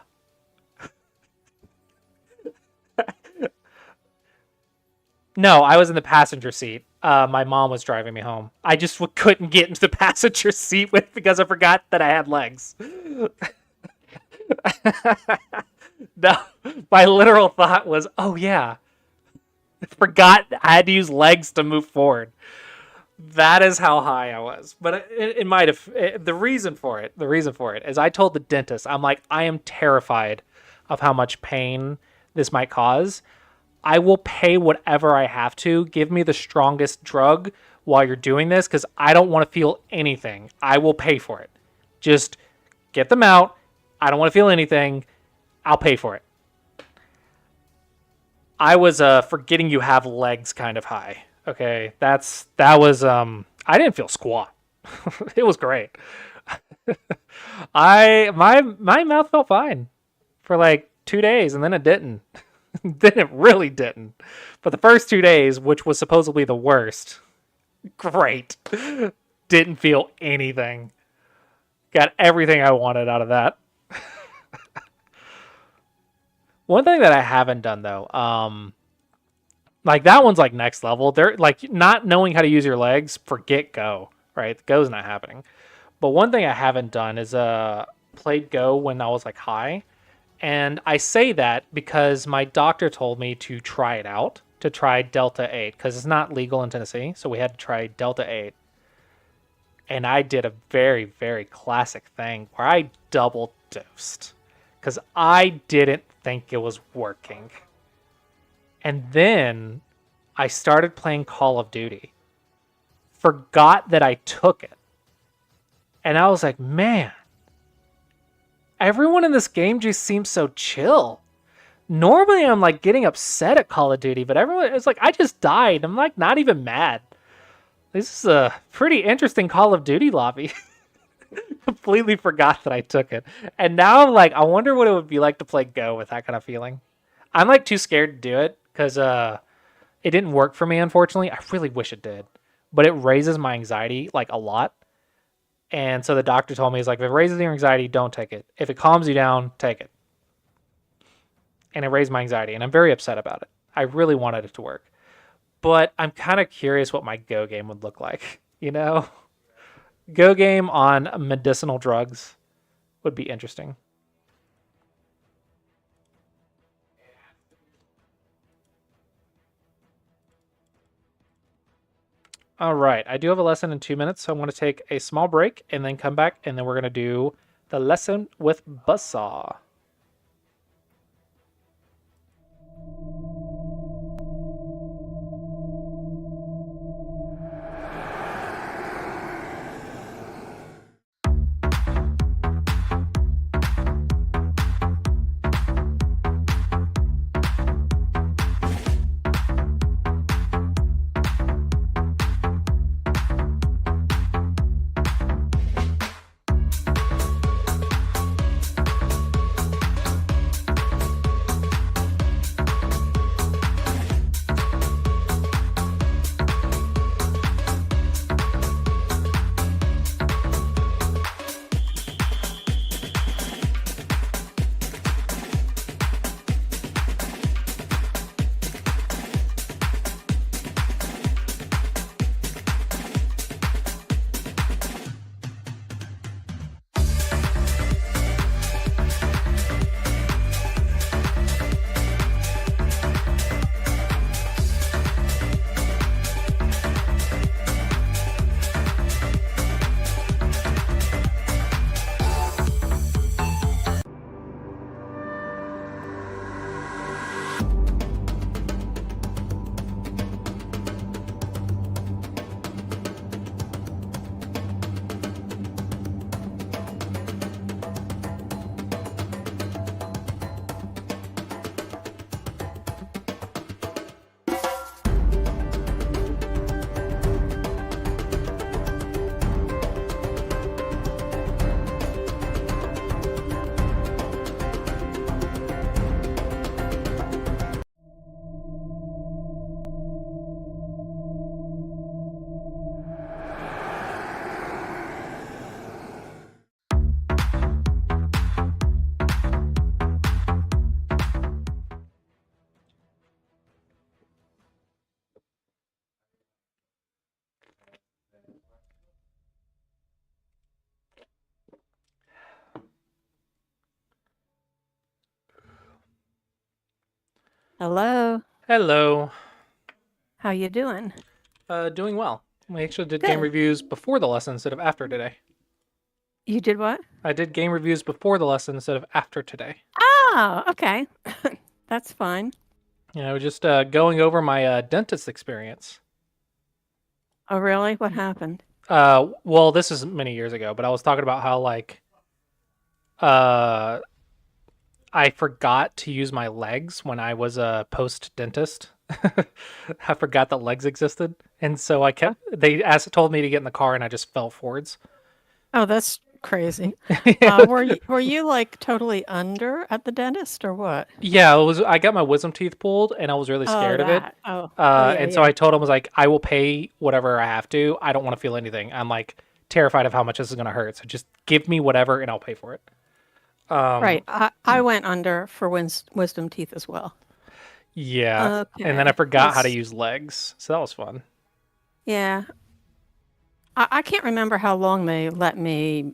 No, I was in the passenger seat. My mom was driving me home. I just couldn't get into the passenger seat because I forgot that I had legs. No, my literal thought was, oh yeah. I forgot I had to use legs to move forward. That is how high I was. But it might have, the reason for it is I told the dentist, I'm like, I am terrified of how much pain this might cause. I will pay whatever I have to. Give me the strongest drug while you're doing this because I don't want to feel anything. I will pay for it. Just get them out. I don't want to feel anything. I'll pay for it. I was forgetting you have legs kind of high. Okay, that was I didn't feel squat. It was great. My mouth felt fine for like 2 days and then it didn't. Then it really didn't. But the first 2 days, which was supposedly the worst, great. Didn't feel anything. Got everything I wanted out of that. One thing that I haven't done though, like that one's like next level. They're like not knowing how to use your legs, forget Go, right? Go's not happening. But one thing I haven't done is played Go when I was like high. And I say that because my doctor told me to try it out, to try Delta 8, because it's not legal in Tennessee. So we had to try Delta 8. And I did a very, very classic thing where I double dosed because I didn't think it was working. And then I started playing Call of Duty. Forgot that I took it. And I was like, man, everyone in this game just seems so chill. Normally I'm like getting upset at Call of Duty, but everyone, it's like, I just died. I'm like not even mad. This is a pretty interesting Call of Duty lobby. Completely forgot that I took it. And now I'm like, I wonder what it would be like to play Go with that kind of feeling. I'm like too scared to do it because it didn't work for me, unfortunately. I really wish it did. But it raises my anxiety like a lot. And so the doctor told me, he's like, if it raises your anxiety, don't take it. If it calms you down, take it. And it raised my anxiety. And I'm very upset about it. I really wanted it to work. But I'm kind of curious what my Go game would look like, you know? Go game on medicinal drugs would be interesting. All right, I do have a lesson in 2 minutes, so I'm going to take a small break and then come back, and then we're going to do the lesson with Buzzsaw. Hello. Hello. How you doing? Doing well. We actually did game Good. reviews before the lesson instead of after today. You did what? I did game reviews before the lesson instead of after today. Oh, okay. That's fine. You know, just going over my dentist experience. Oh, really? What happened? Well, this is many years ago, but I was talking about how uh, I forgot to use my legs when I was a post dentist. I forgot that legs existed, and so told me to get in the car, and I just fell forwards. Oh, that's crazy. Yeah. Were you like totally under at the dentist or what? Yeah, it was. I got my wisdom teeth pulled, and I was really Oh, scared of it. that. Oh, yeah, And so yeah. I told him, I was like, I will pay whatever I have to. I don't want to feel anything. I'm like terrified of how much this is gonna hurt. So just give me whatever, and I'll pay for it. Right. I went under for wisdom teeth as well. Yeah, and then I Okay. forgot how to use legs, so that was fun. Yeah. I can't remember how long they let me,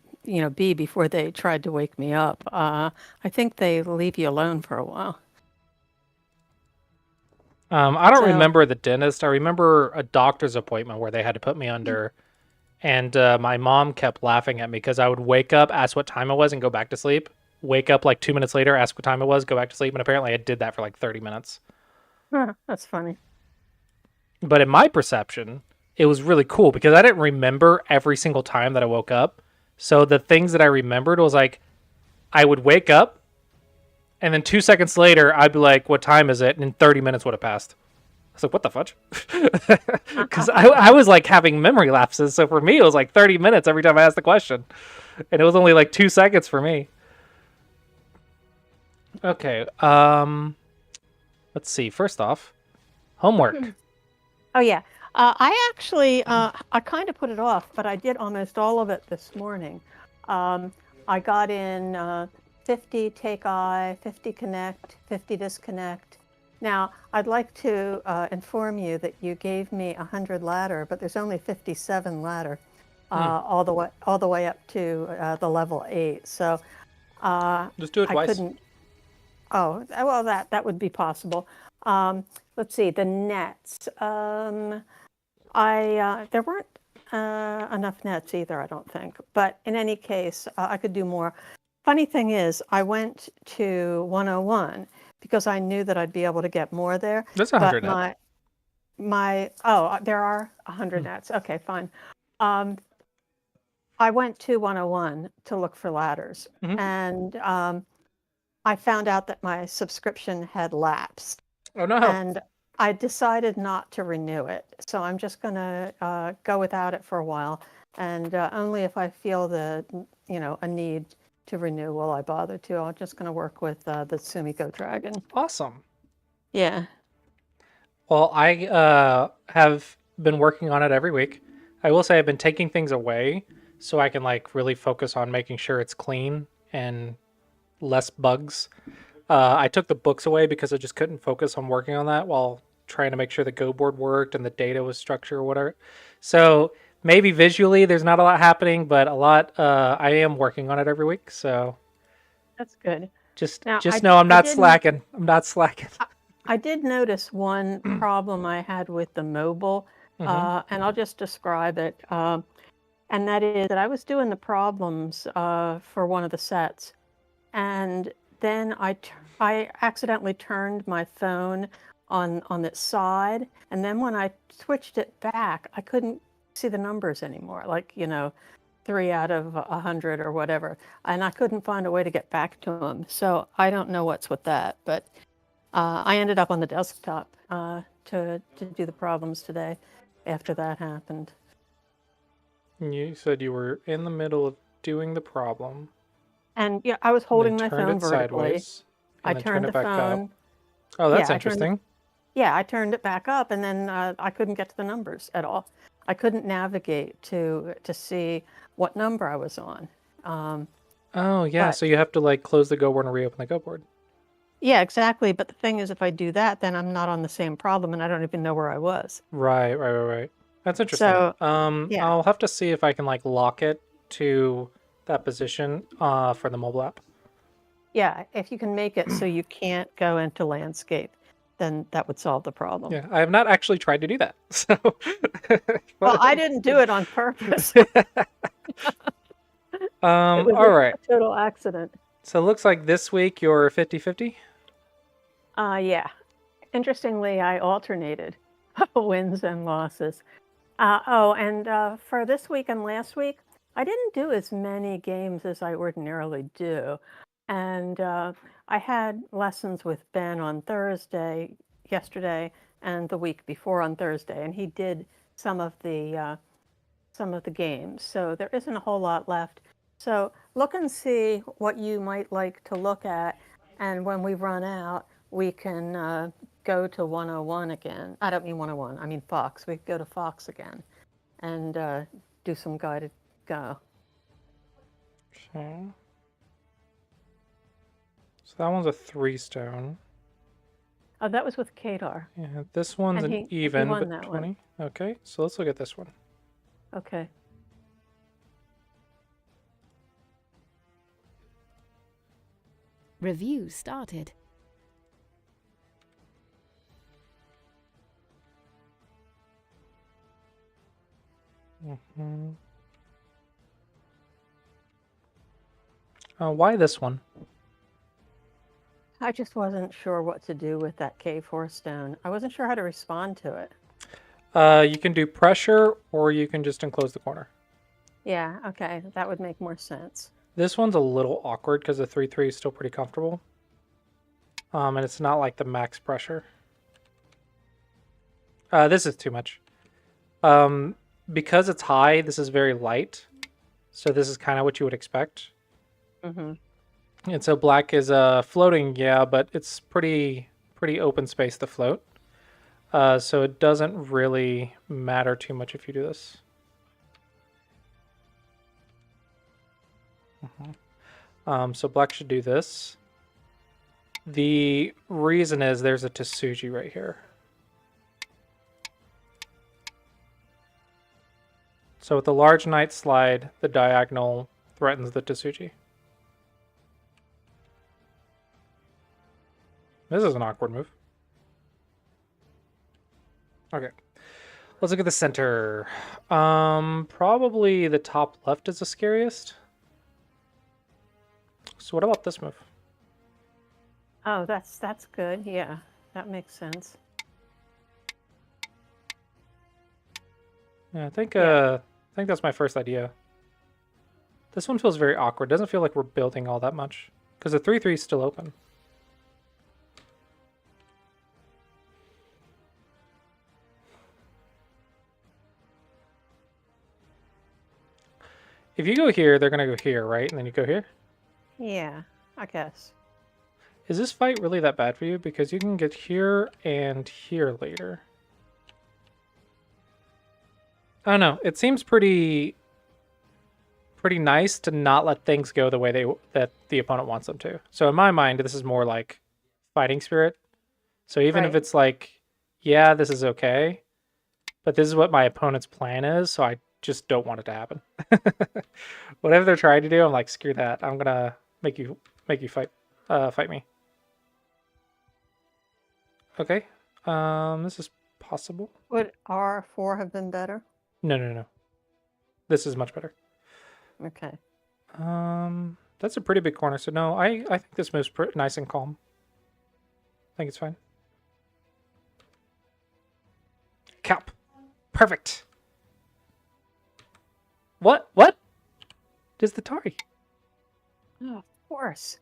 be before they tried to wake me up. I think they leave you alone for a while. I don't So, remember the dentist. I remember a doctor's appointment where they had to put me under, and my mom kept laughing at me because I would wake up, ask what time it was, and go back to sleep. Wake up like 2 minutes later, ask what time it was, go back to sleep, and apparently I did that for like 30 minutes. that's funny. But in my perception, it was really cool because I didn't remember every single time that I woke up. So the things that I remembered was like I would wake up, and then 2 seconds later I'd be like, "What time is it?" And 30 minutes would have passed. I was like, "What the fudge?" Because I was like having memory lapses. So for me, it was like 30 minutes every time I asked the question, and it was only like 2 seconds for me. Okay. Let's see. First off, homework. Oh yeah. I actually I kind of put it off, but I did almost all of it this morning. Um, I got in 50 take eye, 50 connect, 50 disconnect. Now, I'd like to inform you that you gave me 100 ladder, but there's only 57 ladder. all the way up to the level 8. So Just do it I twice. couldn't. Oh, well, that would be possible. Let's see, the nets. There weren't enough nets either, I don't think. But in any case, I could do more. Funny thing is, I went to 101 because I knew that I'd be able to get more there. That's But 100 net. there are 100 nets. Okay, fine. I went to 101 to look for ladders, and I found out that my subscription had lapsed, Oh no. and I decided not to renew it. So I'm just going to go without it for a while, and only if I feel a need to renew will I bother to. I'm just going to work with the Sumiko Dragon. Awesome. Yeah. Well, I have been working on it every week. I will say I've been taking things away so I can like really focus on making sure it's clean and less bugs. I took the books away because I just couldn't focus on working on that while trying to make sure the Go board worked and the data was structured or whatever. So maybe visually there's not a lot happening, but a lot. I am working on it every week, so That's good. just Now, know I'm not didn't- slacking. I'm not slacking. I did notice one problem I had with the mobile, and I'll just describe it. And that is that I was doing the problems for one of the sets, and then I accidentally turned my phone on its side, and then when I switched it back, I couldn't see the numbers anymore. Like 3 out of 100 or whatever, and I couldn't find a way to get back to them. So I don't know what's with that, but I ended up on the desktop to do the problems today after that happened. You said you were in the middle of doing the problem. And yeah, I was and holding then my turned phone it vertically. sideways, and I then turned turn the it back phone. up. Oh, that's Yeah, I turned interesting. I turned it back up, and then I couldn't get to the numbers at all. I couldn't navigate to see what number I was on. Oh, yeah. But So you have to like close the Go board and reopen the Go board. yeah, exactly. But the thing is, if I do that, then I'm not on the same problem, and I don't even know where I was. Right. That's interesting. So yeah, I'll have to see if I can like lock it to that position for the mobile app. yeah. If you can make it so you can't go into landscape, then that would solve the problem. Yeah, I have not actually tried to do that. So Well, I didn't do it on purpose. It was all right. a total accident. So it looks like this week you're 50-50. Yeah. Interestingly, I alternated wins and losses. And for this week and last week, I didn't do as many games as I ordinarily do. And I had lessons with Ben on Thursday, yesterday, and the week before on Thursday, and he did some of the games. So there isn't a whole lot left. So look and see what you might like to look at, and when we run out, we can go to 101 again. I don't mean 101, I mean Fox. We go to Fox again and do some guided go. Okay. So that one's a 3 stone. Oh, that was with Kadar. Yeah, this one's And an he even, won but that 20. Okay, so let's look at this one. Okay. Review started. Why this one? I just wasn't sure what to do with that K4 stone. I wasn't sure how to respond to it. You can do pressure, or you can just enclose the corner. Yeah, okay, that would make more sense. This one's a little awkward because the 3/3 is still pretty comfortable. And it's not like the max pressure. This is too much. Because it's high, this is very light. So this is kind of what you would expect. Mm-hmm. And so black is floating, yeah, but it's pretty open space to float. So it doesn't really matter too much if you do this. So black should do this. The reason is there's a Tsuji right here. So with the large knight slide, the diagonal threatens the Tsuji. This is an awkward move. Okay. Let's look at the center. Probably the top left is the scariest. So what about this move? Oh, that's good. Yeah, that makes sense. Yeah, I think Yeah. that's my first idea. This one feels very awkward. Doesn't feel like we're building all that much because the 3/3 is still open. If you go here, they're gonna go here, right? And then you go here. Yeah, I guess. Is this fight really that bad for you? Because you can get here and here later. I don't know. It seems pretty nice to not let things go the way that the opponent wants them to. So in my mind, this is more like fighting spirit. So even if Right. it's like, yeah, this is okay, but this is what my opponent's plan is, so I just don't want it to happen. Whatever they're trying to do, I'm like, screw that. I'm gonna make you fight me. Okay. This is possible. Would R4 have been better? No. This is much better. Okay. That's a pretty big corner, so no, I think this move's nice and calm. I think it's fine. Cap. Perfect. What? What? Does the Tari? Oh, of course.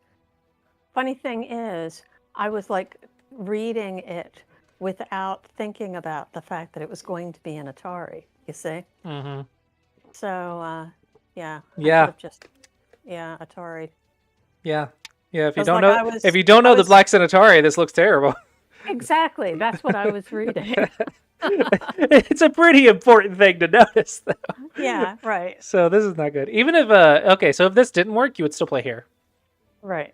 Funny thing is, I was like reading it without thinking about the fact that it was going to be an Atari, you see? Mm-hmm. So, yeah. I Yeah. should have just, yeah, Atari. Yeah. Yeah, if you 'Cause, don't like, know if you don't know the blacks in Atari, this looks terrible. Exactly. That's what I was reading. It's a pretty important thing to notice, though. Yeah, right. So this is not good. Even if okay, so if this didn't work, you would still play here. Right.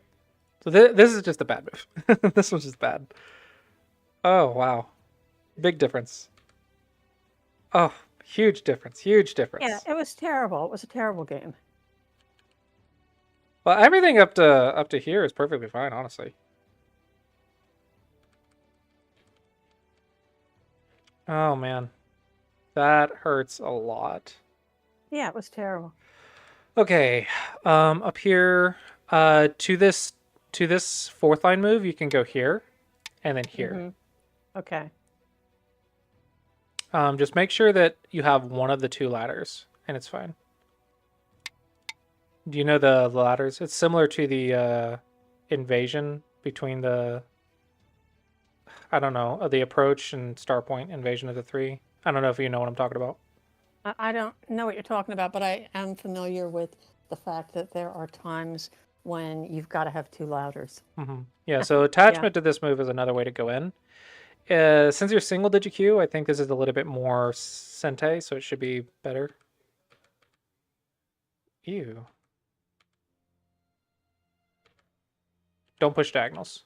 So this is just a bad move. This one's just bad. Oh wow, big difference. Oh, huge difference. Huge difference. Yeah, it was terrible. It was a terrible game. Well, everything up to here is perfectly fine, honestly. Oh man, that hurts a lot. Yeah, it was terrible. Okay, up here, to this fourth line move, you can go here, and then here. Mhm. Okay. Just make sure that you have one of the two ladders, and it's fine. Do you know the ladders? It's similar to the invasion between the, I don't know, the approach and star point invasion of the three. I don't know if you know what I'm talking about. I don't know what you're talking about, but I am familiar with the fact that there are times when you've got to have two ladders. Mm-hmm. Yeah, so attachment to this move is another way to go in. Since you're single digit Q, I think this is a little bit more Sente, so it should be better. Ew. Don't push diagonals.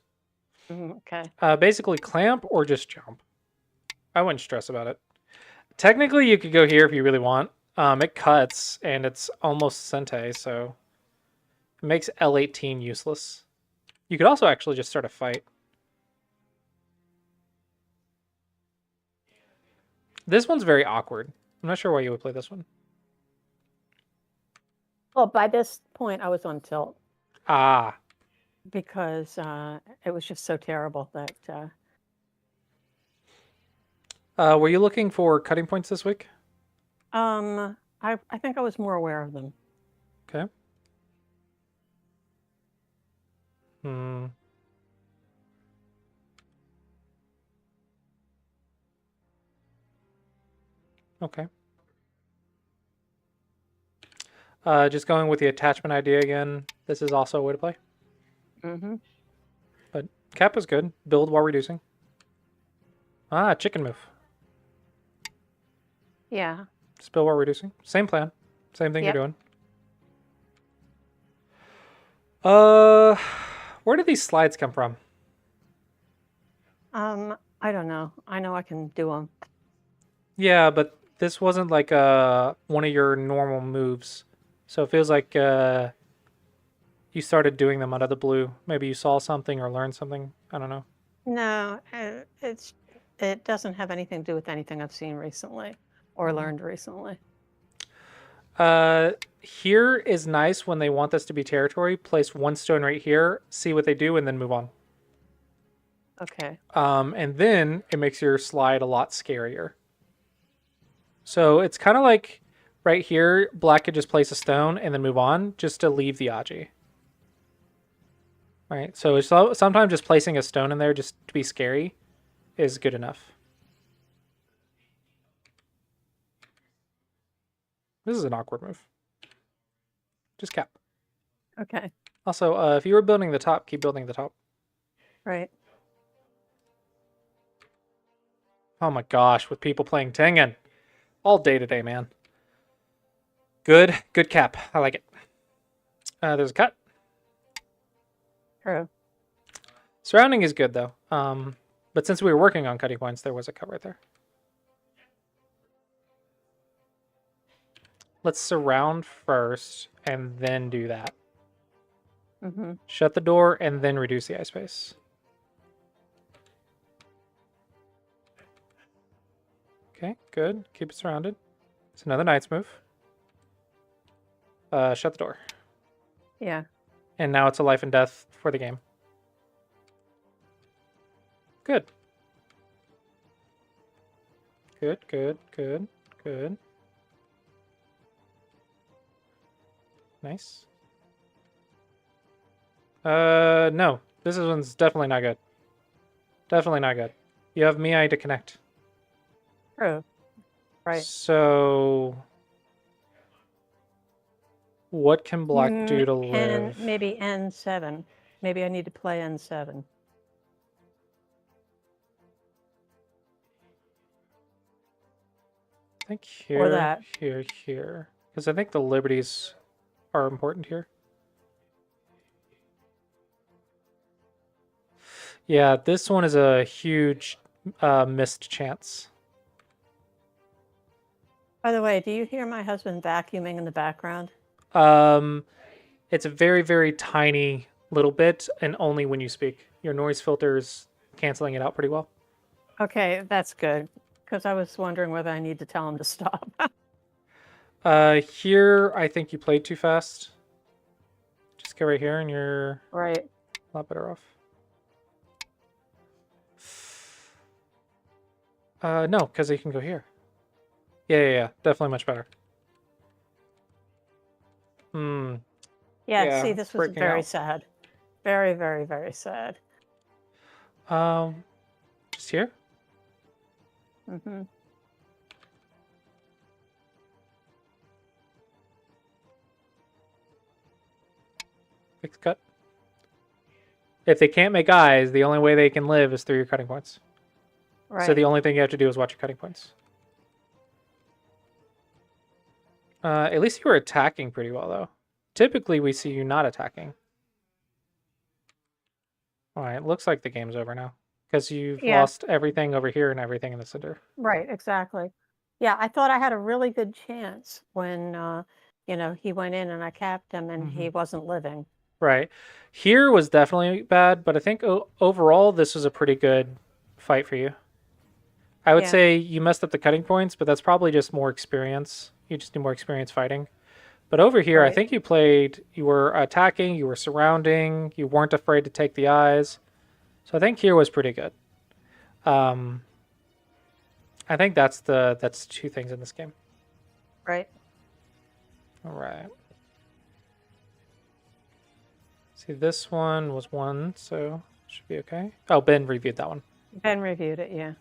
Okay. Basically clamp or just jump. I wouldn't stress about it. Technically, you could go here if you really want. It cuts, and it's almost Sente, so it makes L18 useless. You could also actually just start a fight. This one's very awkward. I'm not sure why you would play this one. Well, by this point, I was on tilt Ah, because it was just so terrible that. were you looking for cutting points this week? I think I was more aware of them. Okay. Hmm. Okay. Just going with the attachment idea again. This is also a way to play. Mm-hmm. But cap is good. Build while reducing. Ah, chicken move. Yeah. Just build while reducing. Same plan. Same thing Yep. you're doing. Where did these slides come from? I don't know. I know I can do them. Yeah, but this wasn't like one of your normal moves. So it feels like you started doing them out of the blue. Maybe you saw something or learned something. I don't know. No, it doesn't have anything to do with anything I've seen recently or learned recently. Here is nice when they want this to be territory. Place one stone right here, see what they do, and then move on. Okay. And then it makes your slide a lot scarier. So it's kind of like right here, black could just place a stone and then move on just to leave the Aji. Right, so sometimes just placing a stone in there just to be scary is good enough. This is an awkward move. Just cap. Okay. Also, if you were building the top, keep building the top. Right. Oh my gosh, with people playing Tengen. All day today, man. Good cap. I like it. There's a cut. True. Surrounding is good, though. But since we were working on cutting points, there was a cut right there. Let's surround first, and then do that. Mm-hmm. Shut the door, and then reduce the eye space. Okay, good. Keep it surrounded. It's another knight's move. Shut the door. Yeah. And now it's a life and death for the game. Good. Good. Nice. No. This one's definitely not good. Definitely not good. You have Miai to connect. True. Right. So... what can black do to live? Maybe N7. Maybe I need to play N7. I think here, Or that. here. Because I think the liberties are important here. Yeah, this one is a huge missed chance. By the way, do you hear my husband vacuuming in the background? It's a very, very tiny little bit, and only when you speak. Your noise filter's canceling it out pretty well. Okay, that's good. Because I was wondering whether I need to tell him to stop. Here, I think you played too fast. Just get right here, and you're Right. a lot better off. No, because you can go here. Yeah. Definitely much better. Yeah, see, it's this was freaking very out. sad. Very, very, very sad. Just here? Mm-hmm. Fixed cut. If they can't make eyes, the only way they can live is through your cutting points. Right. So the only thing you have to do is watch your cutting points. At least you were attacking pretty well, though. Typically, we see you not attacking. Alright, looks like the game's over now. Because you've lost everything over here and everything in the center. Right, exactly. Yeah, I thought I had a really good chance when, he went in and I capped him and he wasn't living. Right. Here was definitely bad, but I think overall this was a pretty good fight for you. I would say you messed up the cutting points, but that's probably just more experience. You just need more experience fighting. But over here, I think you were attacking, you were surrounding, you weren't afraid to take the eyes. So I think here was pretty good. I think that's two things in this game. Right. All right. See, this one was 1, so should be okay. Oh, Ben reviewed that one. Ben reviewed it, yeah.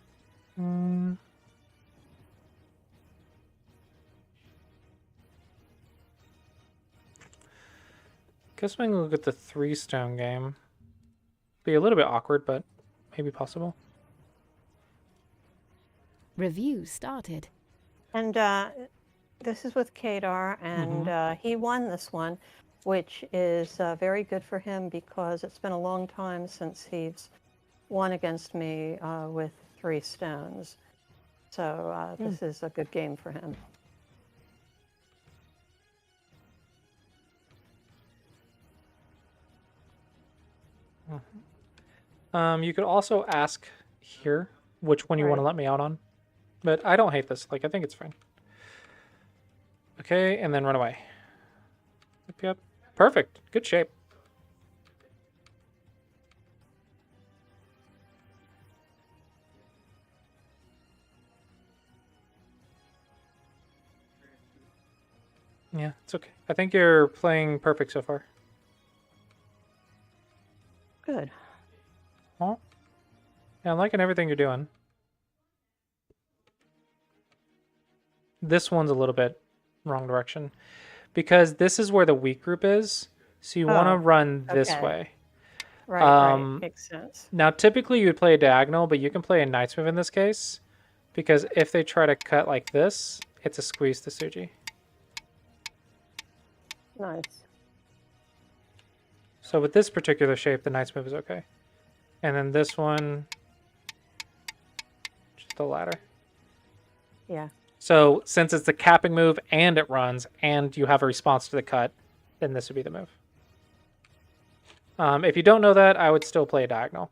Guess we can look at the 3-stone game. Be a little bit awkward, but maybe possible. Review started. And this is with Kadar, and he won this one, which is very good for him because it's been a long time since he's won against me with 3 stones. So this is a good game for him. You could also ask here which one you want to Right. let me out on. But I don't hate this. Like, I think it's fine. Okay, and then run away. Yep. Perfect. Good shape. Yeah, it's okay. I think you're playing perfect so far. Good. Oh. Yeah, I'm liking everything you're doing. This one's a little bit wrong direction. Because this is where the weak group is. So you want to Oh, run this okay. way. Right. Makes sense. Now, typically you would play a diagonal, but you can play a knight's move in this case. Because if they try to cut like this, it's a squeeze to Suji. Nice. So with this particular shape, the knight's move is okay. And then this one, just the ladder. Yeah. So since it's the capping move and it runs and you have a response to the cut, then this would be the move. If you don't know that, I would still play a diagonal.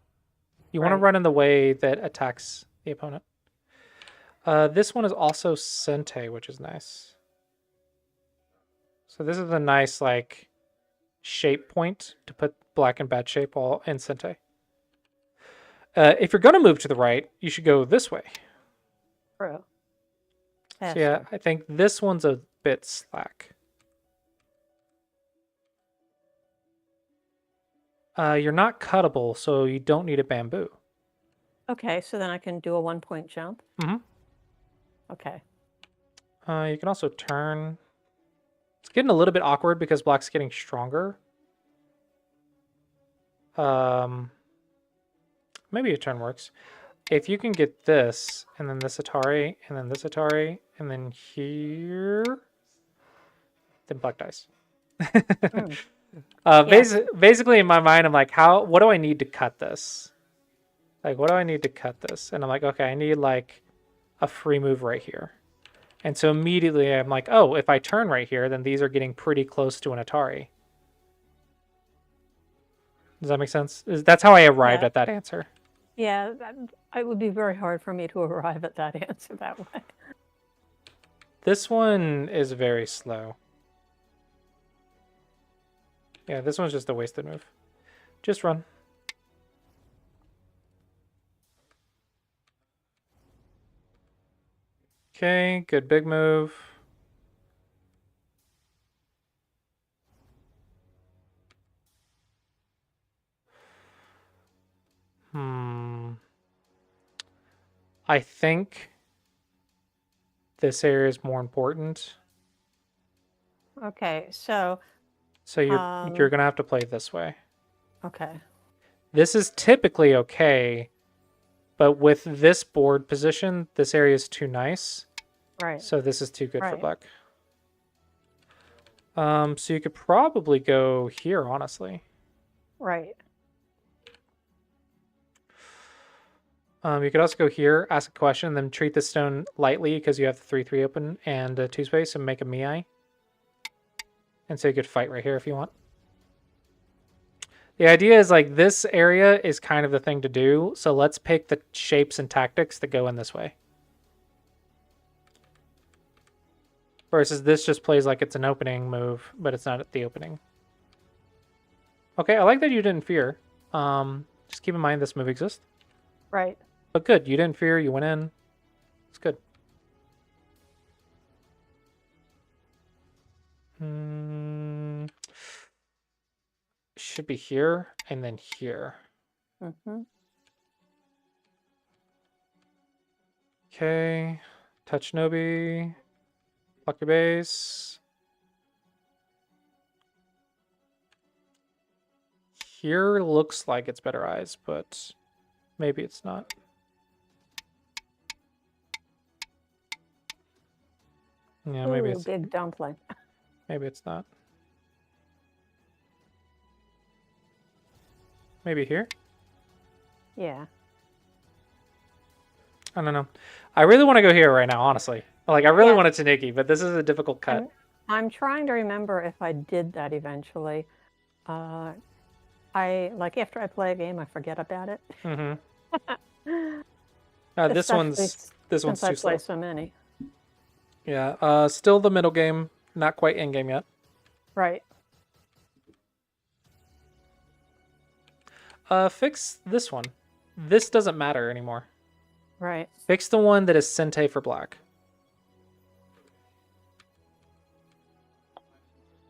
You want to Right. run in the way that attacks the opponent. This one is also Sente, which is nice. So this is a nice like shape point to put black and bad shape all in Sente. If you're going to move to the right, you should go this way. True. So yeah, I think this one's a bit slack. You're not cuttable, so you don't need a bamboo. Okay, so then I can do a 1-point jump. Mm-hmm. Okay. You can also turn. It's getting a little bit awkward because black's getting stronger. Maybe a turn works. If you can get this, and then this Atari, and then this Atari, and then here, then black dies. Basically, in my mind, I'm like, what do I need to cut this? Like, what do I need to cut this? And I'm like, okay, I need like a free move right here. And so immediately I'm like, oh, if I turn right here, then these are getting pretty close to an Atari. Does that make sense? That's how I arrived at that answer. Yeah, it would be very hard for me to arrive at that answer that way. This one is very slow. Yeah, this one's just a wasted move. Just run. Okay, good big move. I think this area is more important. Okay, so you're gonna have to play this way. okay. This is typically okay, but with this board position, this area is too nice. Right. So this is too good for black. So you could probably go here, honestly. Right. You could also go here, ask a question, then treat the stone lightly because you have the 3/3 open and 2 space, and make a Miai. And so you could fight right here if you want. The idea is like this area is kind of the thing to do, so let's pick the shapes and tactics that go in this way. Versus this just plays like it's an opening move, but it's not at the opening. Okay, I like that you didn't fear. Just keep in mind this move exists. Right. But good, you didn't fear, you went in. It's good. Should be here and then here. Okay, touch Nobi. Block your base. Here looks like it's better eyes, but maybe it's not. Yeah, maybe it's big dumpling. Maybe it's not. Maybe here? Yeah. I don't know. I really want to go here right now, honestly. Like, I really Yes. want it to Nikki, but this is a difficult cut. I'm trying to remember if I did that eventually. I like after I play a game, I forget about it. Mm-hmm. This Especially one's since I too play slow. so many. Yeah. Still the middle game, not quite in game yet. Right. Fix this one. This doesn't matter anymore. Right. Fix the one that is Sente for black.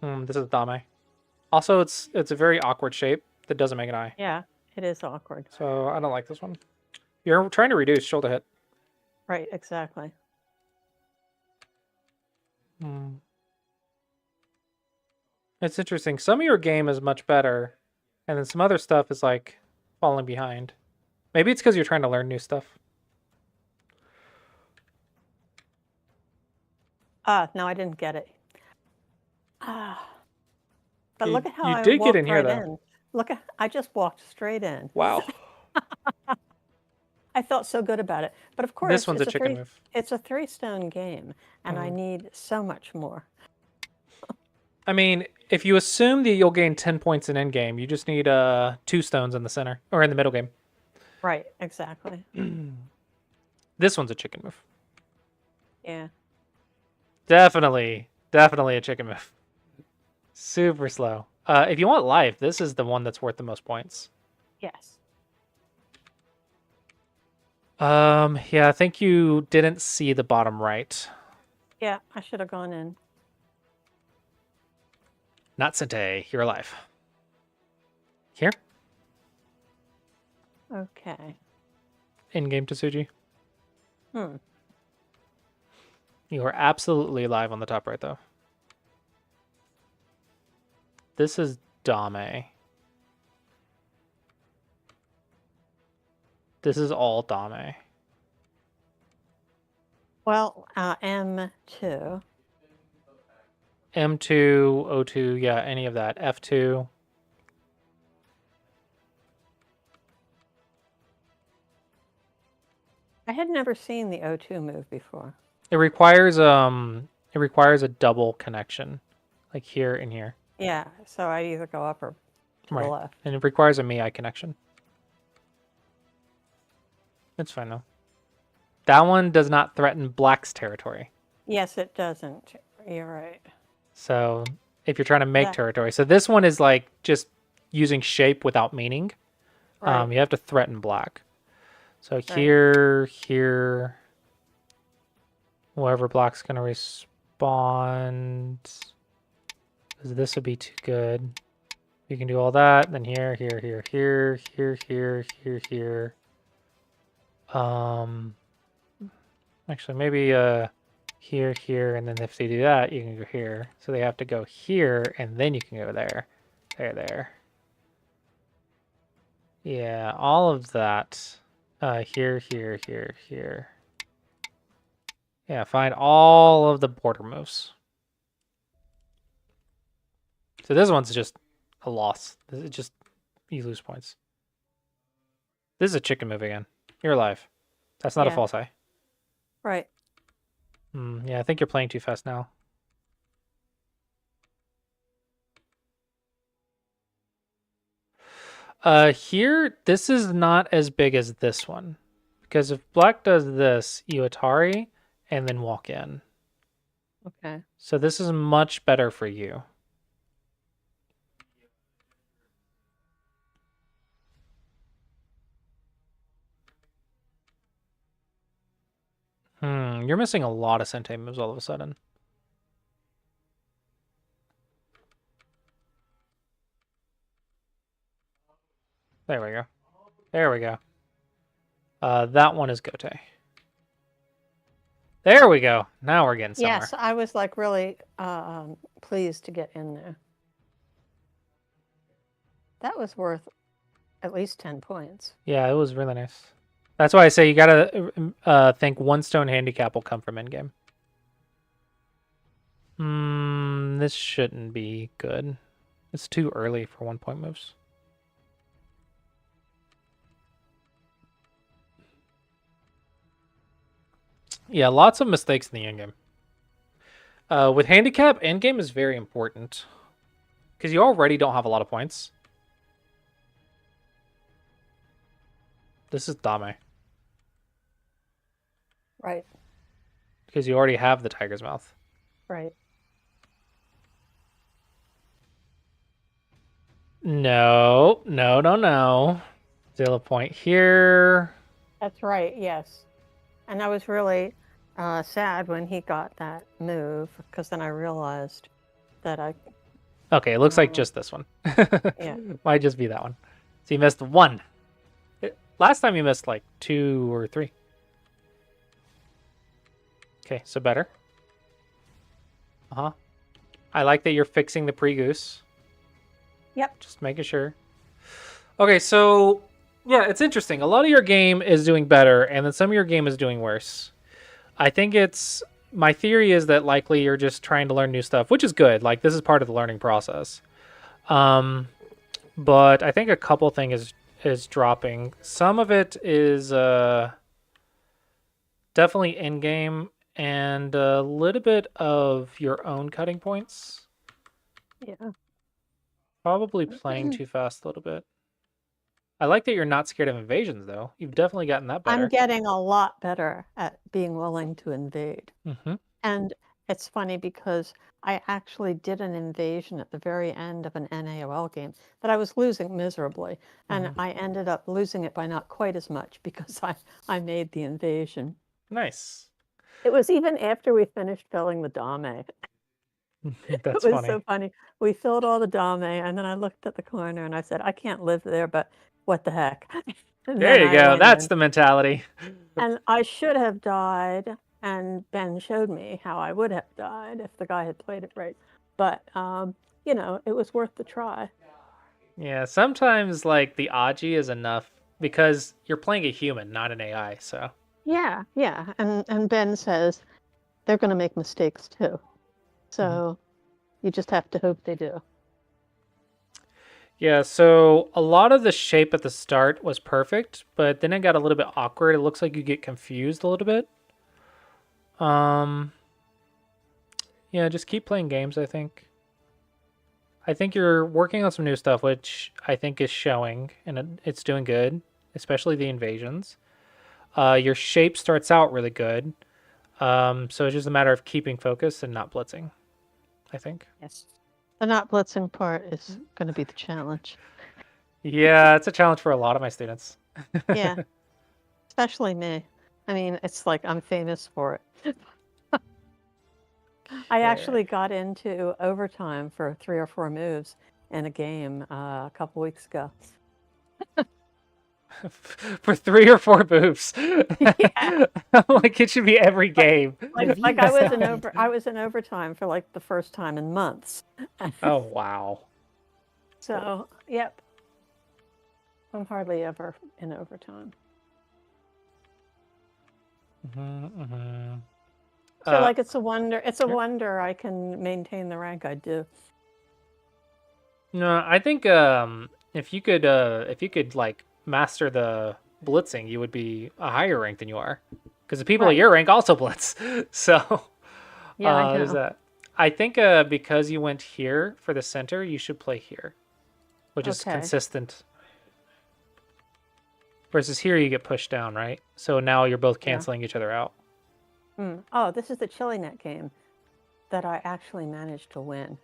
This is Dame. Also, it's a very awkward shape that doesn't make an eye. Yeah, it is awkward. So I don't like this one. You're trying to reduce shoulder hit. Right, exactly. It's interesting. Some of your game is much better, and then some other stuff is like falling behind. Maybe it's because you're trying to learn new stuff. No, I didn't get it. But You- look at how you I did get walked in here, right though. in. Look at I just walked straight in. Wow. I felt so good about it. But of course, This one's a it's chicken move. It's a 3-stone game, and I need so much more. I mean, if you assume that you'll gain 10 points in endgame, you just need 2 stones in the center or in the middle game. Right, exactly. This one's a chicken move. Yeah. Definitely a chicken move. Super slow. If you want life, this is the one that's worth the most points. Yes. Yeah, I think you didn't see the bottom right. Yeah, I should have gone in. Not Sente, you're alive. Here? Okay. In-game Tsuji. Hmm. You are absolutely alive on the top right, though. This is Dame. This is all Dame. Well, M2. M2, O2, yeah, any of that. F2. I had never seen the O2 move before. It requires a double connection, like here and here. Yeah, so I either go up or to the left. And it requires a Mii connection. It's fine though. That one does not threaten black's territory. Yes, it doesn't. You're right. So if you're trying to make territory, so this one is like just using shape without meaning. Right. You have to threaten black. So here, here, whoever black's gonna respond, because this would be too good. You can do all that. Then here, here, here, here, here, here, here, here. Actually, maybe here, here, and then if they do that, you can go here. So they have to go here, and then you can go there, there, there. Yeah, all of that. Here, here, here, here. Yeah, find all of the border moves. So this one's just a loss. This is just, you lose points. This is a chicken move again. You're alive. That's not a false eye. Right. Yeah, I think you're playing too fast now. Here, this is not as big as this one. Because if black does this, you Atari, and then walk in. Okay. So this is much better for you. You're missing a lot of Sente moves all of a sudden. There we go. There we go. That one is Gote. There we go. Now we're getting somewhere. Yes, I was like really pleased to get in there. That was worth at least 10 points. Yeah, it was really nice. That's why I say you gotta think 1 stone handicap will come from endgame. This shouldn't be good. It's too early for 1-point moves. Yeah, lots of mistakes in the endgame. With handicap, endgame is very important. Because you already don't have a lot of points. This is Dame. Right. Because you already have the tiger's mouth. Right. No, no, no, no. Still a point here. That's right. Yes. And I was really sad when he got that move because then I realized that I. Okay, it looks like just this one. Yeah. Might just be that one. So you missed one. Last time you missed like 2 or 3. Okay, so better. Uh-huh. I like that you're fixing the pre-goose. Yep. Just making sure. Okay, so yeah, it's interesting. A lot of your game is doing better, and then some of your game is doing worse. I think it's my theory is that likely you're just trying to learn new stuff, which is good. Like this is part of the learning process. But I think a couple thing is dropping. Some of it is definitely in game, and a little bit of your own cutting points. Yeah. Probably playing too fast a little bit. I like that you're not scared of invasions, though. You've definitely gotten that better. I'm getting a lot better at being willing to invade. Mm-hmm. And it's funny because I actually did an invasion at the very end of an NAOL game that I was losing miserably. And I ended up losing it by not quite as much because I made the invasion. Nice. It was even after we finished filling the Dame. That's It was funny. so funny. We filled all the Dame, and then I looked at the corner and I said, I can't live there, but what the heck? And There then you I go. went That's in. the mentality. And I should have died, and Ben showed me how I would have died if the guy had played it right. But, you know, it was worth the try. Yeah, sometimes like the Aji is enough because you're playing a human, not an AI. So Yeah, yeah. And Ben says they're going to make mistakes too. So you just have to hope they do. yeah, so a lot of the shape at the start was perfect, but then it got a little bit awkward. It looks like you get confused a little bit. Yeah, just keep playing games, I think. I think you're working on some new stuff, which I think is showing, and it's doing good, especially the invasions. Your shape starts out really good, so it's just a matter of keeping focus and not blitzing, I think. Yes. The not blitzing part is going to be the challenge. Yeah, it's a challenge for a lot of my students. Yeah, especially me. I mean, it's like I'm famous for it. I actually got into overtime for 3 or 4 moves in a game a couple weeks ago. For 3 or 4 moves. Yeah. Like it should be every game. Like I was in overtime for like the first time in months. Oh wow. So, yep. I'm hardly ever in overtime. So like it's a wonder I can maintain the rank I do. No, I think if you could like master the blitzing, you would be a higher rank than you are. Because the people at your rank also blitz. So Yeah, I know. there's that. I think because you went here for the center, you should play here, which is consistent. Versus here, you get pushed down, right? So now you're both canceling each other out. Oh, this is the Chili Net game that I actually managed to win.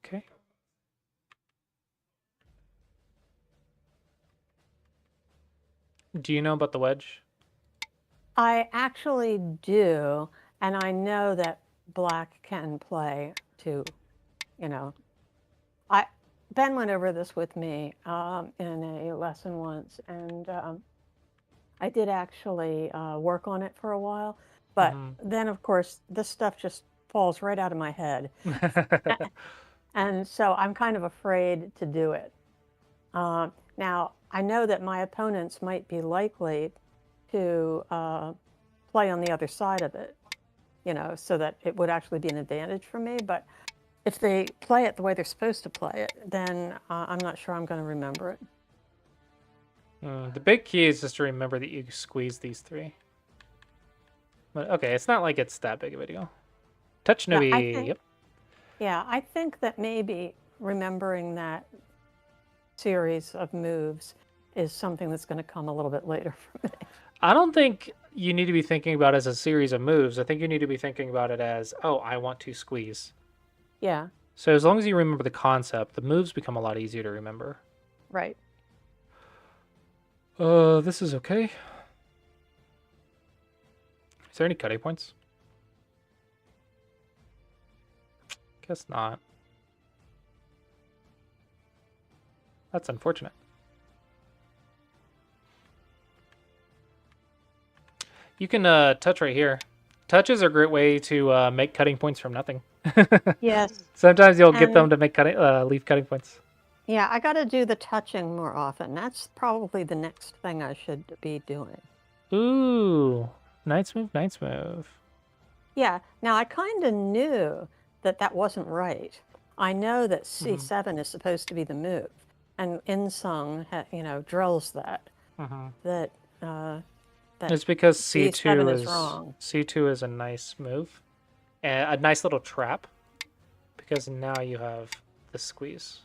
Okay. Do you know about the wedge? I actually do, and I know that Black can play too. You know, Ben went over this with me in a lesson once, and I did actually work on it for a while. But then, of course, this stuff just falls right out of my head. And so I'm kind of afraid to do it. Now, I know that my opponents might be likely to play on the other side of it, you know, so that it would actually be an advantage for me. But if they play it the way they're supposed to play it, then I'm not sure I'm going to remember it. The big key is just to remember that you squeeze these three. But okay, it's not like it's that big of a deal. Touch Yeah, I Nubi. think. Yep. Yeah, I think that maybe remembering that series of moves is something that's going to come a little bit later for me. I don't think you need to be thinking about it as a series of moves. I think you need to be thinking about it as, oh, I want to squeeze. Yeah, So as long as you remember the concept, the moves become a lot easier to remember. right. This is okay. Is there any cutting points? Guess not. That's unfortunate. You can touch right here. Touches are a great way to make cutting points from nothing. Yes. Sometimes you'll get them And to make leave cutting points. yeah, I got to do the touching more often. That's probably the next thing I should be doing. Ooh, nice move, nice move. Yeah, now I kind of knew that that wasn't right. I know that C7 is supposed to be the move, and Insung, drills that that that It's because C7 is wrong. C2 is a nice move, and a nice little trap. Because now you have the squeeze.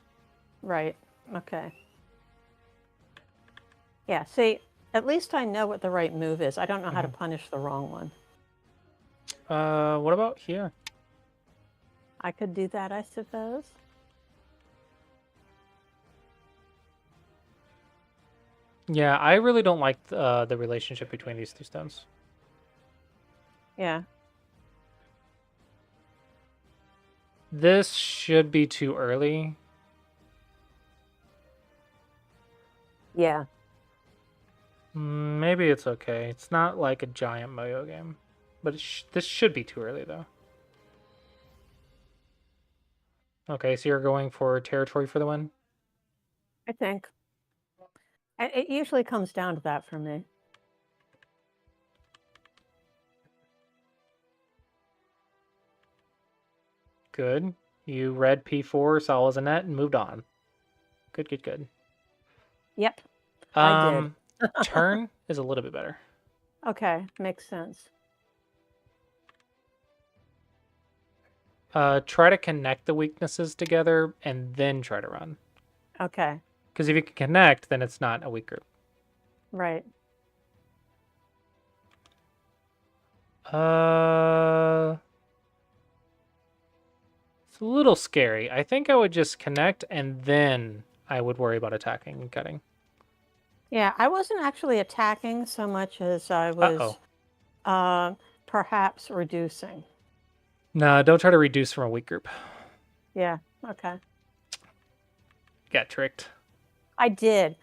Right. Okay. Yeah. See, at least I know what the right move is. I don't know how to punish the wrong one. What about here? I could do that, I suppose. Yeah, I really don't like the relationship between these two stones. Yeah. This should be too early. Yeah. Maybe it's okay. It's not like a giant Moyo game. But this should be too early, though. Okay, so you're going for territory for the win? I think. It usually comes down to that for me. Good. You read P4, saw was a net, and moved on. Good, good, good. Yep. I did. Turn is a little bit better. Okay. Makes sense. Try to connect the weaknesses together and then try to run. Okay. Because if you can connect, then it's not a weak group. Right. It's a little scary. I think I would just connect and then I would worry about attacking and cutting. Yeah, I wasn't actually attacking so much as I was perhaps reducing. No, don't try to reduce from a weak group. Yeah. Okay. Got tricked. I did.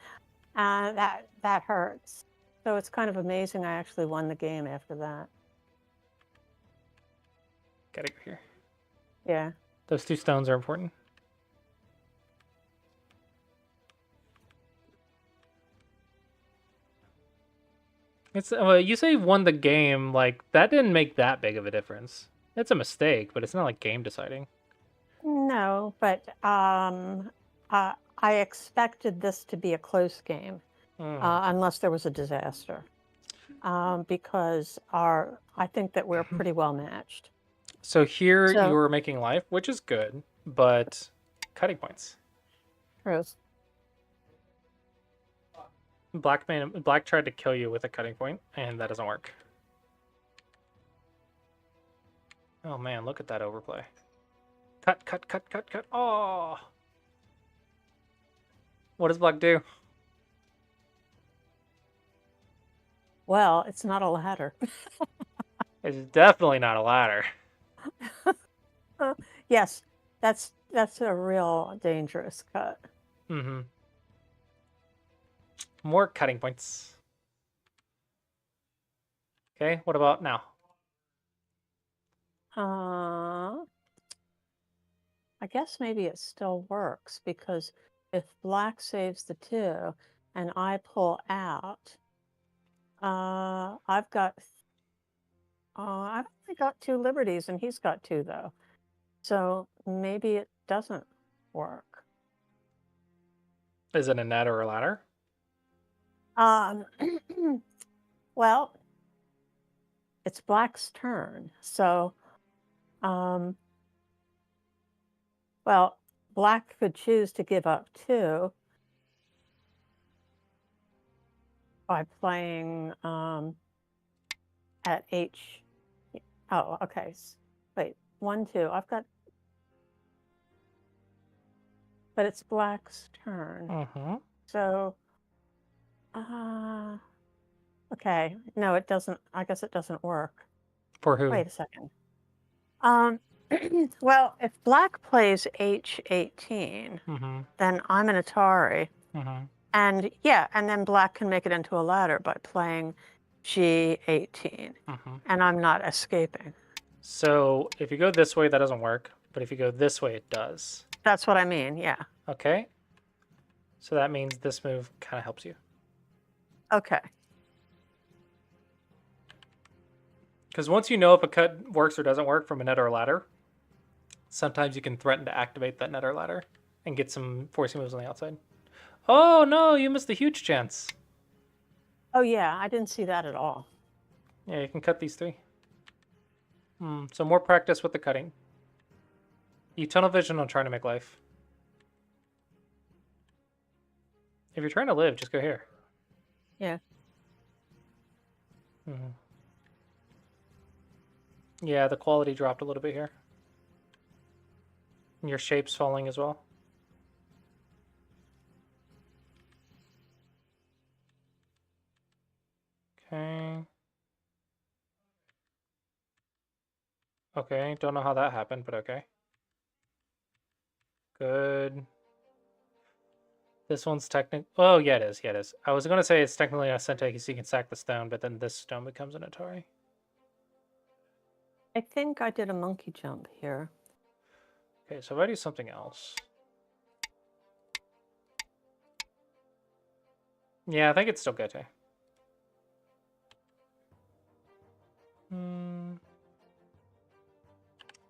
That hurts. So it's kind of amazing I actually won the game after that. Gotta go here. Yeah. Those two stones are important. It's you say won the game, like that didn't make that big of a difference. It's a mistake, but it's not like game deciding. No, but I expected this to be a close game, unless there was a disaster, because I think that we're pretty well matched. So here So- you were making life, which is good, but cutting points. Rose. Black tried to kill you with a cutting point, and that doesn't work. Oh man, look at that overplay. Cut, cut, cut, cut, cut. Oh! What does black do? Well, it's not a ladder. It's definitely not a ladder. Yes, that's a real dangerous cut. Mm-hmm. More cutting points. Okay, what about now? I guess maybe it still works because if black saves the 2 and I pull out, I've only got 2 liberties and he's got 2 though. So maybe it doesn't work. Is it a net or a ladder? Um, well, it's black's turn. So, well, black could choose to give up 2 by playing at H. Oh, okay. Wait, 1, 2. I've got, but it's black's turn. Mm-hmm. So, okay. No, it doesn't. I guess it doesn't work. For who? Wait a second. Well, if black plays H18, Mm-hmm. then I'm an Atari. Mm-hmm. And yeah, and then black can make it into a ladder by playing G18. Mm-hmm. And I'm not escaping. So if you go this way, that doesn't work. But if you go this way, it does. That's what I mean, yeah. Okay. So that means this move kind of helps you. Okay. Because once you know if a cut works or doesn't work from a net or a ladder, sometimes you can threaten to activate that net or ladder and get some forcing moves on the outside. Oh no, you missed a huge chance. Oh yeah, I didn't see that at all. Yeah, you can cut these 3. So more practice with the cutting. You tunnel vision on trying to make life. If you're trying to live, just go here. Yeah. Yeah, the quality dropped a little bit here. And your shape's falling as well. Okay. Okay, don't know how that happened, but okay. Good. This one's technical. Oh, yeah, it is. Yeah, it is. I was going to say it's technically a Sente because you can sack the stone, but then this stone becomes an Atari. I think I did a monkey jump here. Okay, so if I do something else. Yeah, I think it's still good.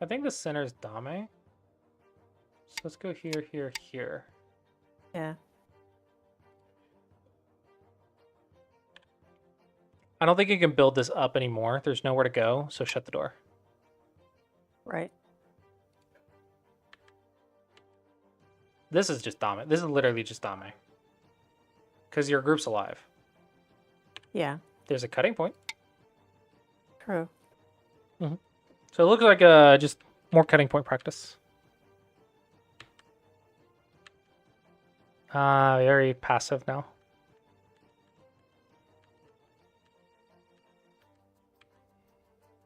I think the center is Dame. So let's go here, here, here. Yeah. I don't think you can build this up anymore. There's nowhere to go, so shut the door. Right. This is just Dame. This is literally just Dame. Because your group's alive. Yeah. There's a cutting point. True. So it looks like just more cutting point practice. Very passive now.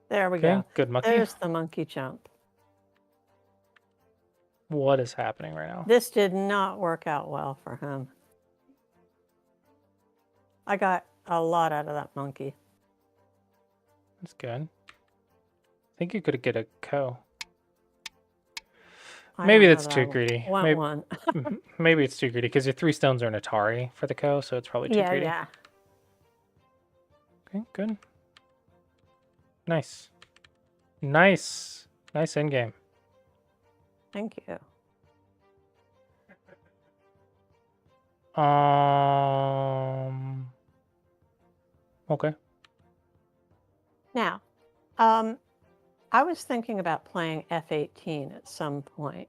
There we Okay, go. good monkey. There's the monkey jump. What is happening right now? This did not work out well for him. I got a lot out of that monkey. That's good. I think you could get a co. Maybe that's too greedy. Want one. Maybe it's too greedy because your 3 stones are an Atari for the co, so it's probably too greedy. Yeah. Okay, good. Nice. Nice end game. Thank you. Okay. Now, I was thinking about playing F18 at some point,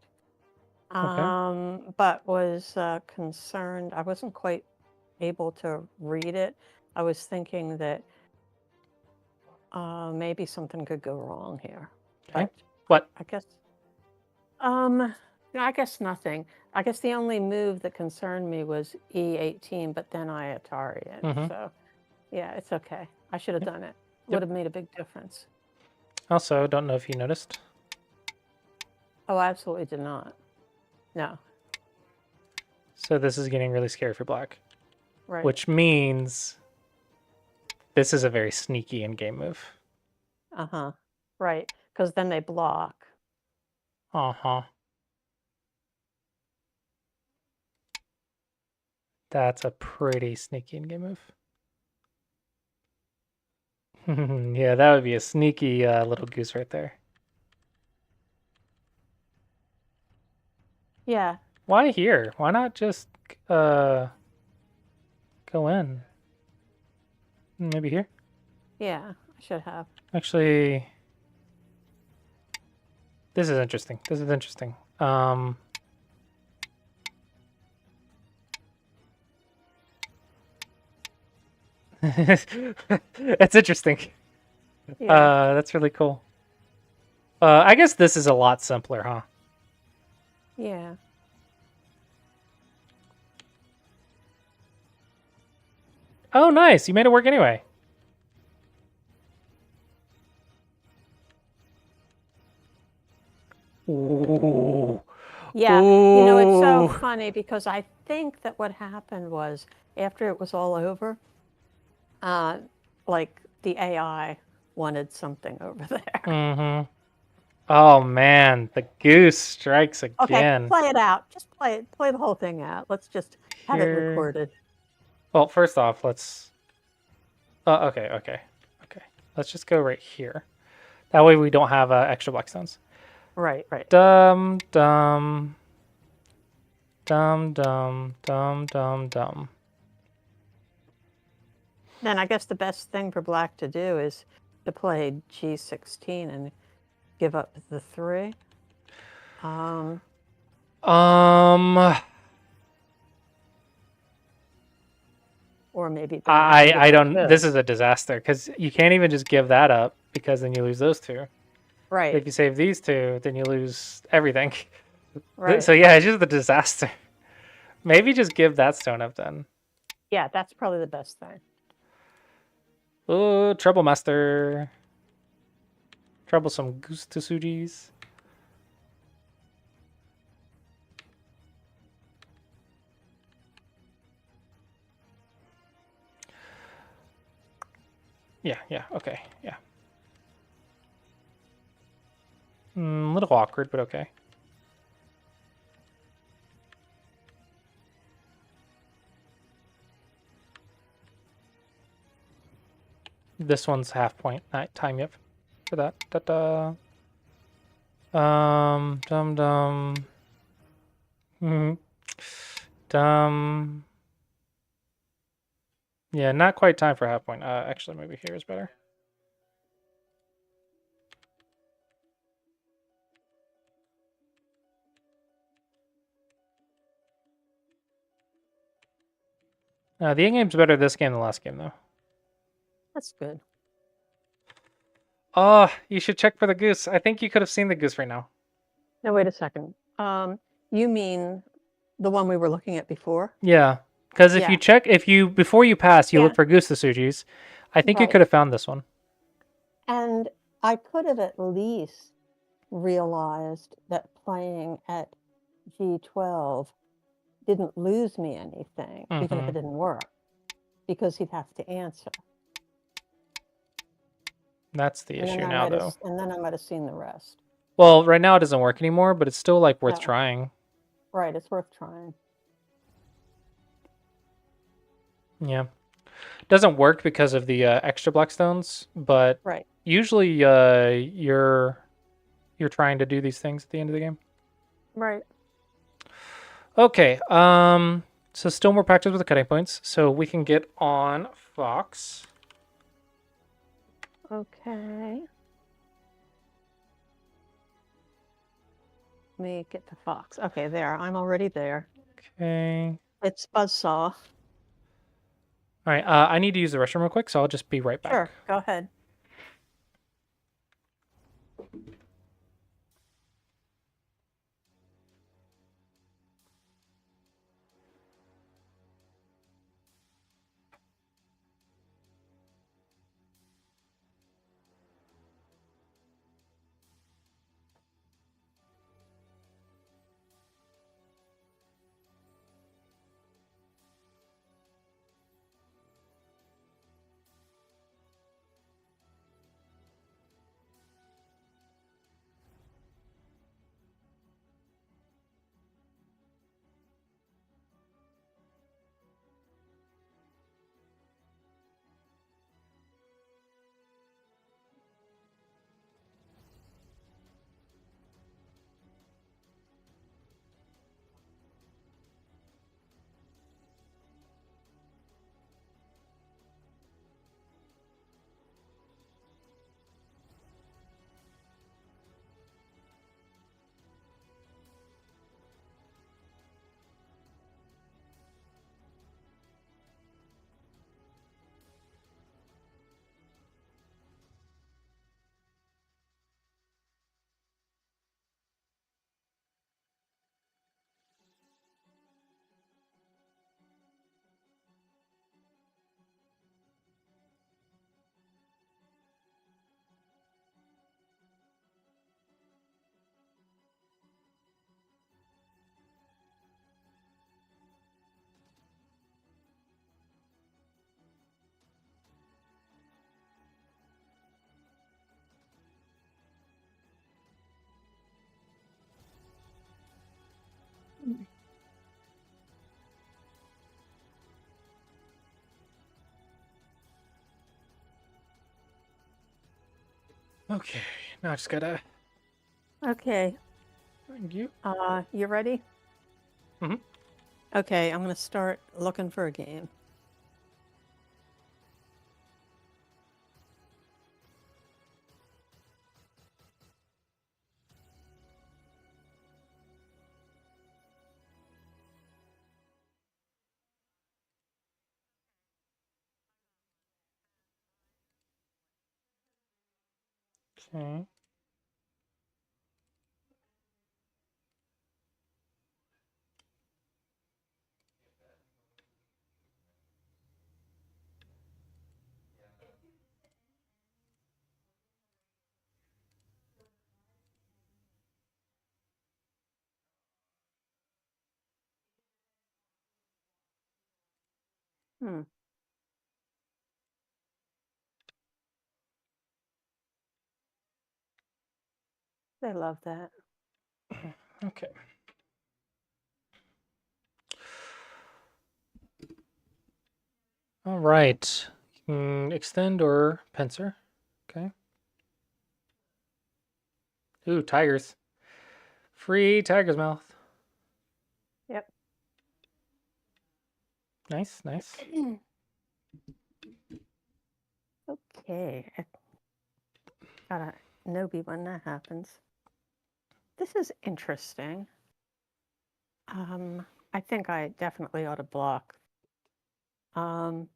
but was concerned. I wasn't quite able to read it. I was thinking that maybe something could go wrong here. Okay. But What? I guess nothing. I guess the only move that concerned me was E18, but then I Atari it. So, yeah, it's okay. I should have done it. Would have made a big difference. Also, don't know if you noticed. Oh, I absolutely did not. No. So this is getting really scary for black. Right. Which means this is a very sneaky in-game move. Uh-huh. Right. Because then they block. Uh-huh. That's a pretty sneaky in-game move. Yeah, that would be a sneaky little goose right there. Yeah. Why here? Why not just go in? Maybe here? Yeah, I should have. Actually, this is interesting. This is interesting. That's interesting. Yeah. That's really cool. I guess this is a lot simpler, huh? Yeah. Oh, nice. You made it work anyway. Ooh. Yeah. It's so Ooh. funny because I think that what happened was after it was all over, like the AI wanted something over there. Mm-hmm. Oh man, the goose strikes Okay, again. play it out. Just play it. Play the whole thing out. Let's just have it Here. recorded. Well, first off, let's. Okay. Let's just go right here. That way we don't have extra black stones. Right, right. Dum dum dum dum dum dum dum. Then I guess the best thing for black to do is to play G16 and give up the 3. Um. Or maybe then you have to give I up don't. This this. is a disaster because you can't even just give that up because then you lose those two. Right, If you save these two, then you lose everything. right. So yeah, it's just a disaster. Maybe just give that stone up then. Yeah, that's probably the best thing. Oh, Troublemaster. Troublesome goose to Sujis. Yeah, okay, yeah. A little awkward, but okay. This one's half point time, yep, for that. Da-da. Dum dum. Dum. Yeah, not quite time for half point. Actually, maybe here is better. The in-game's better this game than the last game, though. That's good. Oh, you should check for the goose. I think you could have seen the goose right now. Now, wait a second. You mean the one we were looking at before? Yeah, because if Yeah. you check, before you pass, you Yeah. look for goose to Sujis. I think you Right. could have found this one. And I could have at least realized that playing at G12 didn't lose me anything, even if Mhm. it didn't work, because he'd have to answer. That's the issue now, though. And then I might have seen the rest. Well, right now it doesn't work anymore, but it's still like worth No. trying. Right, it's worth trying. Yeah, doesn't work because of the extra black stones, but Right. usually you're trying to do these things at the end of the game. Right. Okay. So still more practice with the cutting points, so we can get on Fox. Okay. Let me get to Fox. Okay, there. I'm already there. Okay. It's Buzzsaw. All right. I need to use the restroom real quick, so I'll just be right back. Sure, go ahead. Okay, now I just gotta. Okay. Thank you. You ready? Mhm. Okay, I'm gonna start looking for a game. Okay. Hmm. They love that. Okay. All right. Extend or pincer. Okay. Ooh, tigers. Free tiger's mouth. Yep. Nice, nice. Okay. I gotta Nobi when that happens. This is interesting. I think I definitely ought to block. But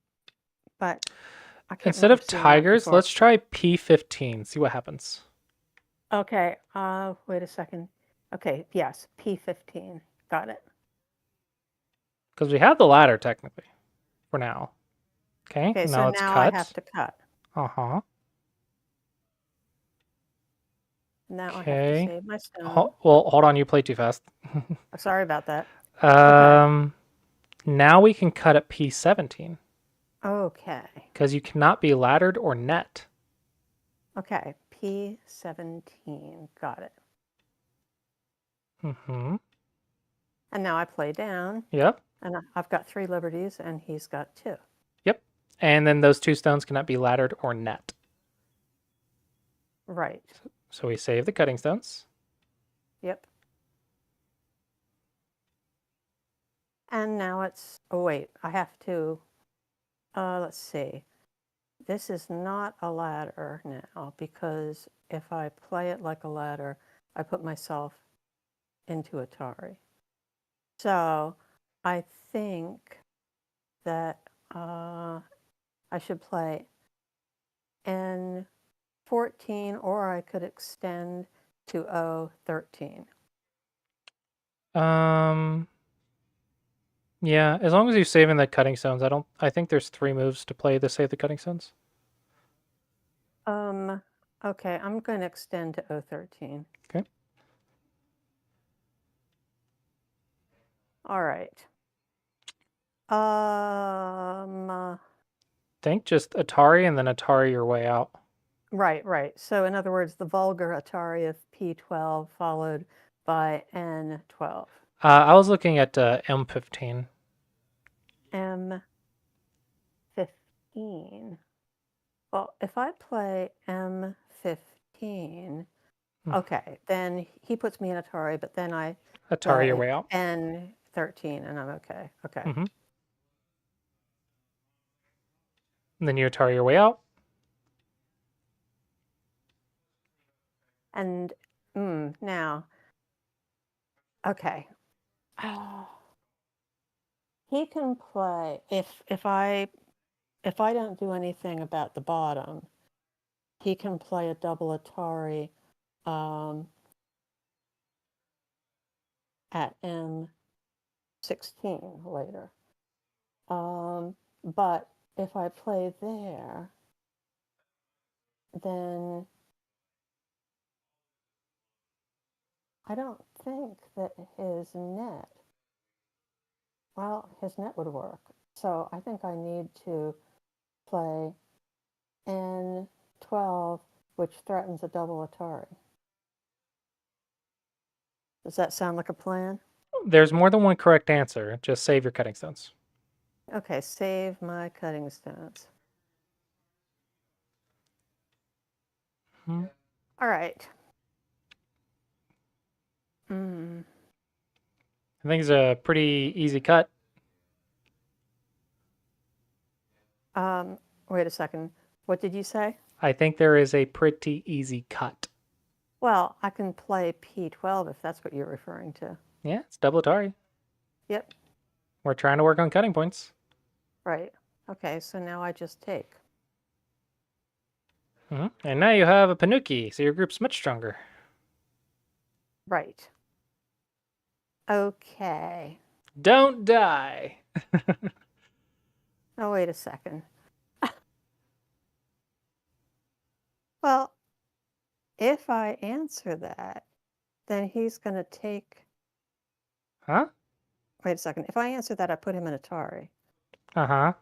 I can't Instead remember of seeing that tigers, before. let's try P15. See what happens. Okay, wait a second. Okay, yes, P15. Got it. Because we have the ladder technically for now. Okay, Okay, so now it's now I have cut. to cut. Uh-huh. Now I have to Okay. save my stone. Well, hold on, you play too fast. Sorry about that. Okay. Um, now we can cut at P17 Okay. because you cannot be laddered or net. Okay, P17. Got it. Mm-hmm. And now I play down, Yep. and I've got 3 liberties, and he's got 2. Yep. And then those 2 stones cannot be laddered or net. Right. So we save the cutting stones. Yep. And now it's, oh wait, I have to, let's see. This is not a ladder now because if I play it like a ladder, I put myself into Atari. So I think that I should play N14 or I could extend to O13. Yeah, as long as you're saving the cutting stones, I think there's 3 moves to play to save the cutting stones. Okay, I'm going to extend to O13. Okay. All right. Think just Atari and then Atari your way out. Right. So in other words, the vulgar Atari of P12 followed by N12. I was looking at M15. M15. Well, if I play M15, okay, then he puts me in Atari, but then I Atari your play way out. N13 and I'm okay. Okay. Mm-hmm. And then you Atari your way out. And now, okay. He can play if I don't do anything about the bottom, he can play a double Atari at M16 later. But if I play there, then I don't think that his net, well, his net would work. So I think I need to play N12, which threatens a double Atari. Does that sound like a plan? There's more than one correct answer. Just save your cutting stones. Okay, save my cutting stones. All right. Mm. I think it's a pretty easy cut. Wait a second. What did you say? I think there is a pretty easy cut. Well, I can play P12 if that's what you're referring to. Yeah, it's double Atari. Yep, We're trying to work on cutting points. right. Okay, so now I just take. And now you have a Panuki, so your group's much stronger. Right. Okay. Don't die. Oh, wait a second. Well, if I answer that, then he's going to take. Huh? Wait a second. If I answer that, I put him in Atari. Uh-huh.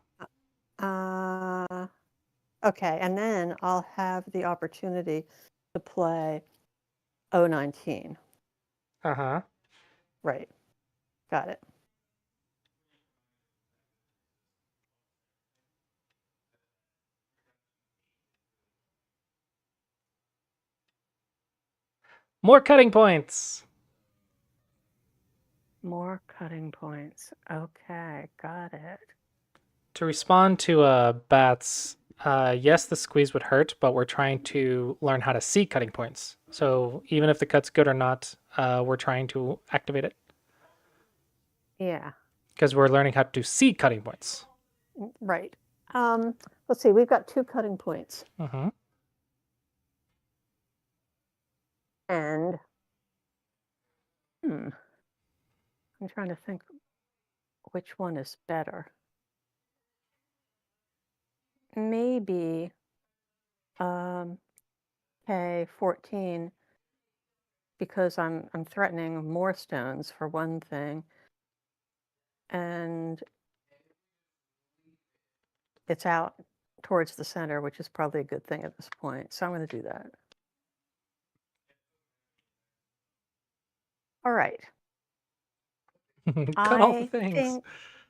Okay, and then I'll have the opportunity to play 019. Uh-huh. Right. Got it. More cutting points. More cutting points. Okay, got it. To respond to Bats, yes, the squeeze would hurt, but we're trying to learn how to see cutting points. So even if the cut's good or not, we're trying to activate it. Yeah. Because we're learning how to see cutting points. Right. Let's see. We've got 2 cutting points. Mm-hmm. And I'm trying to think which one is better. Maybe K14 because I'm threatening more stones for one thing. And it's out towards the center, which is probably a good thing at this point. So I'm going to do that. All right. Cut all the things.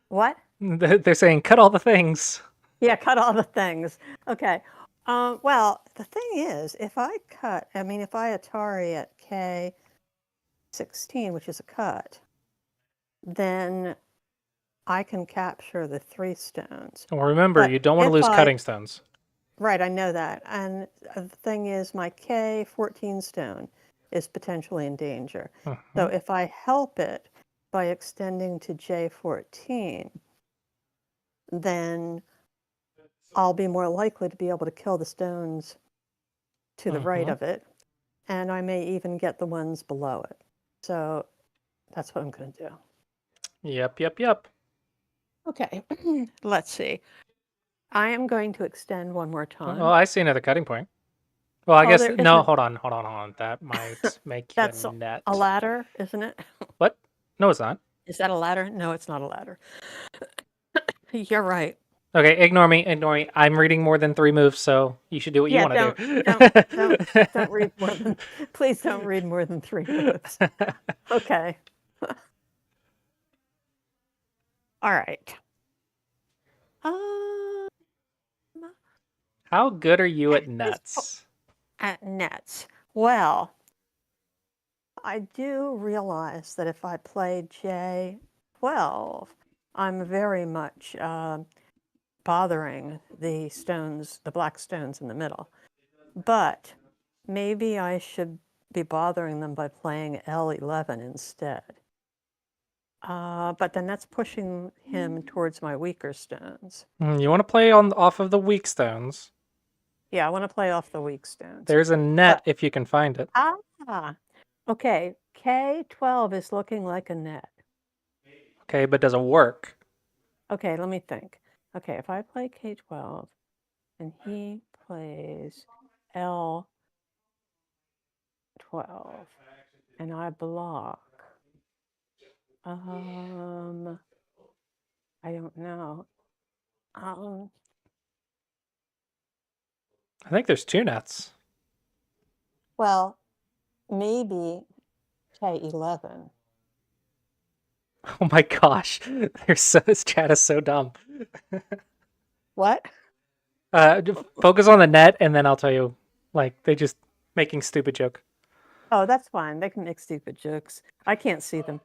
What? They're saying cut all the things. Yeah, cut all the things. Okay. Well, the thing is, if I Atari at K16, which is a cut, then I can capture the 3 stones. Well, remember, But you don't want to if lose cutting stones. Right, I know that. And the thing is, my K14 stone is potentially in danger. So if I help it by extending to J14, then I'll be more likely to be able to kill the stones to the right of it, and I may even get the ones below it. So that's what I'm going to do. Yep. Okay, let's see. I am going to extend one more time. Oh, I see another cutting point. Well, I Oh, guess there no. isn't. Hold on. That might make That's a net. a ladder, isn't it? What? No, it's not. Is that a ladder? No, it's not a ladder. You're right. Okay, ignore me. I'm reading more than 3 moves, so you should do what you want to do. Don't read more than. Please don't read more than 3 moves. Okay. All right. How good are you at nets? At nets. Well, I do realize that if I play J12, I'm very much bothering the stones, the black stones in the middle. But maybe I should be bothering them by playing L11 instead. But then that's pushing him towards my weaker stones. You want to play off of the weak stones. Yeah, I want to play off the weak stones. There's a net if you can find it. Okay. K12 is looking like a net. Okay, but does it work? Okay, let me think. Okay, if I play K12 and he plays L12 and I block, I don't know. I think there's 2 nets. Well, maybe K11. Oh my gosh, this chat is so dumb. What? Focus on the net, and then I'll tell you. Like they just making stupid joke. Oh, that's fine. They can make stupid jokes. I can't see them.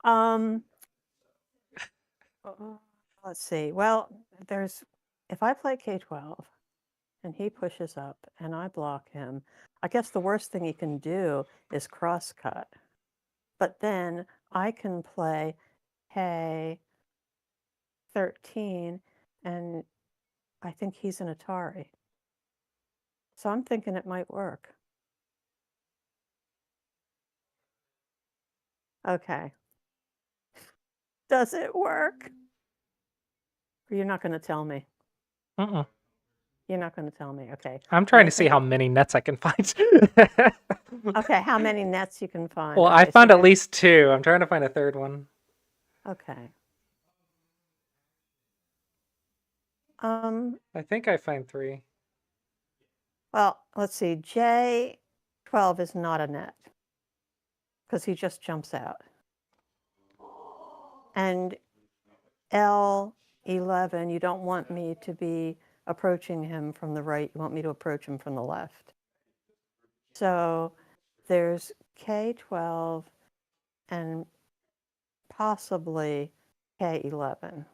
um, let's see. Well, if I play K12 and he pushes up and I block him, I guess the worst thing he can do is cross cut. But then I can play K13 and I think he's an Atari. So I'm thinking it might work. Okay. Does it work? Or you're not going to tell me? Mm-mm. You're not going to tell me. Okay. I'm trying to see how many nets I can find. Okay, how many nets you can find? Well, Okay, I so found at there's- least 2. I'm trying to find a third one. Okay. I think I find 3. Well, let's see. J12 is not a net because he just jumps out. And L11, you don't want me to be approaching him from the right. You want me to approach him from the left. So there's K12 and possibly K11.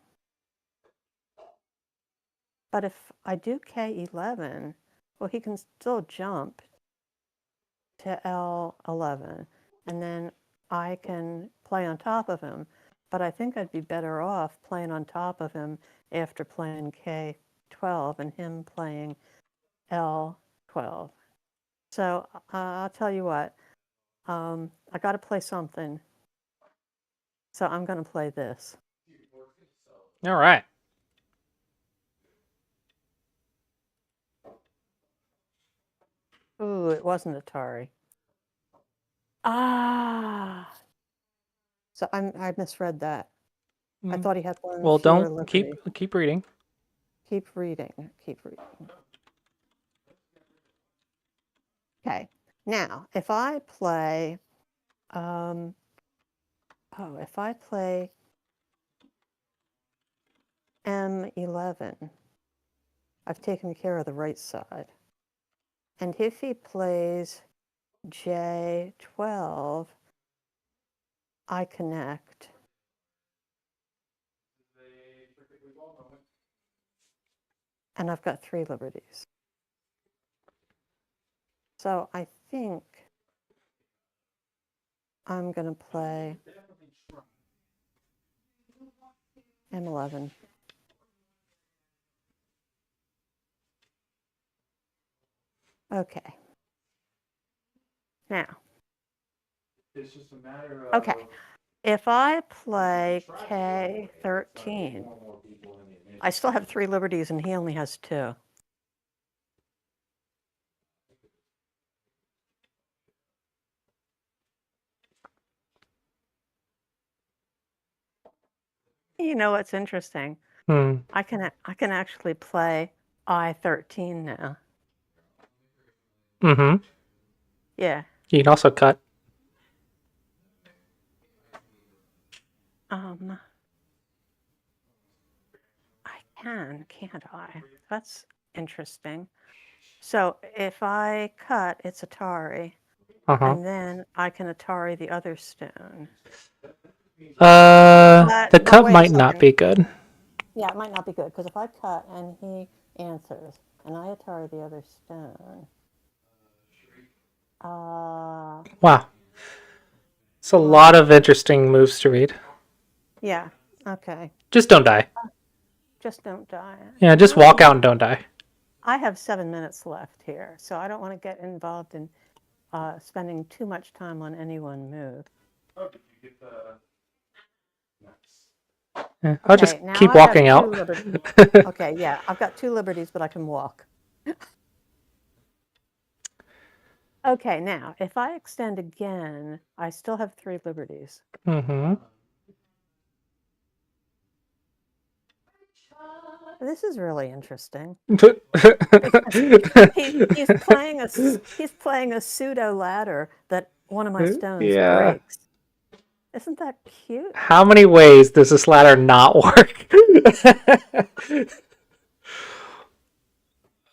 But if I do K11, well, he can still jump to L11, and then I can play on top of him. But I think I'd be better off playing on top of him after playing K12 and him playing L12. So I'll tell you what, I got to play something. So I'm going to play this. All right. Ooh, it wasn't Atari. Ah. So I misread that. I thought he had one Well, fewer don't liberty. keep reading. Keep reading. Keep reading. Okay. Now, if I play, if I play M11, I've taken care of the right side. And if he plays J12, I connect. And I've got 3 liberties. So I think I'm going to play M11. Okay. Now. It's just a matter of. Okay. If I play K13, I still have 3 liberties and he only has 2. You know what's interesting? I can actually play I13 now. Mm-hmm. Yeah. You can also cut. I can't I? That's interesting. So if I cut, it's Atari, and then I can Atari the other stone. The cut wait a might not second. be good. Yeah, it might not be good because if I cut and he answers and I Atari the other stone. Wow. It's a lot of interesting moves to read. Yeah. Okay. Just don't die. Just don't die. Yeah, just walk out and don't die. I have 7 minutes left here, so I don't want to get involved in spending too much time on any one move. Oh, did you get the? Nice. Yeah, I'll just now keep I've got walking 2 out. liberties. Okay, yeah, I've got 2 liberties, but I can walk. Okay, now, if I extend again, I still have 3 liberties. Mm-hmm. This is really interesting. he's He's playing a pseudo ladder that one of my stones breaks. Isn't that cute? How many ways does this ladder not work?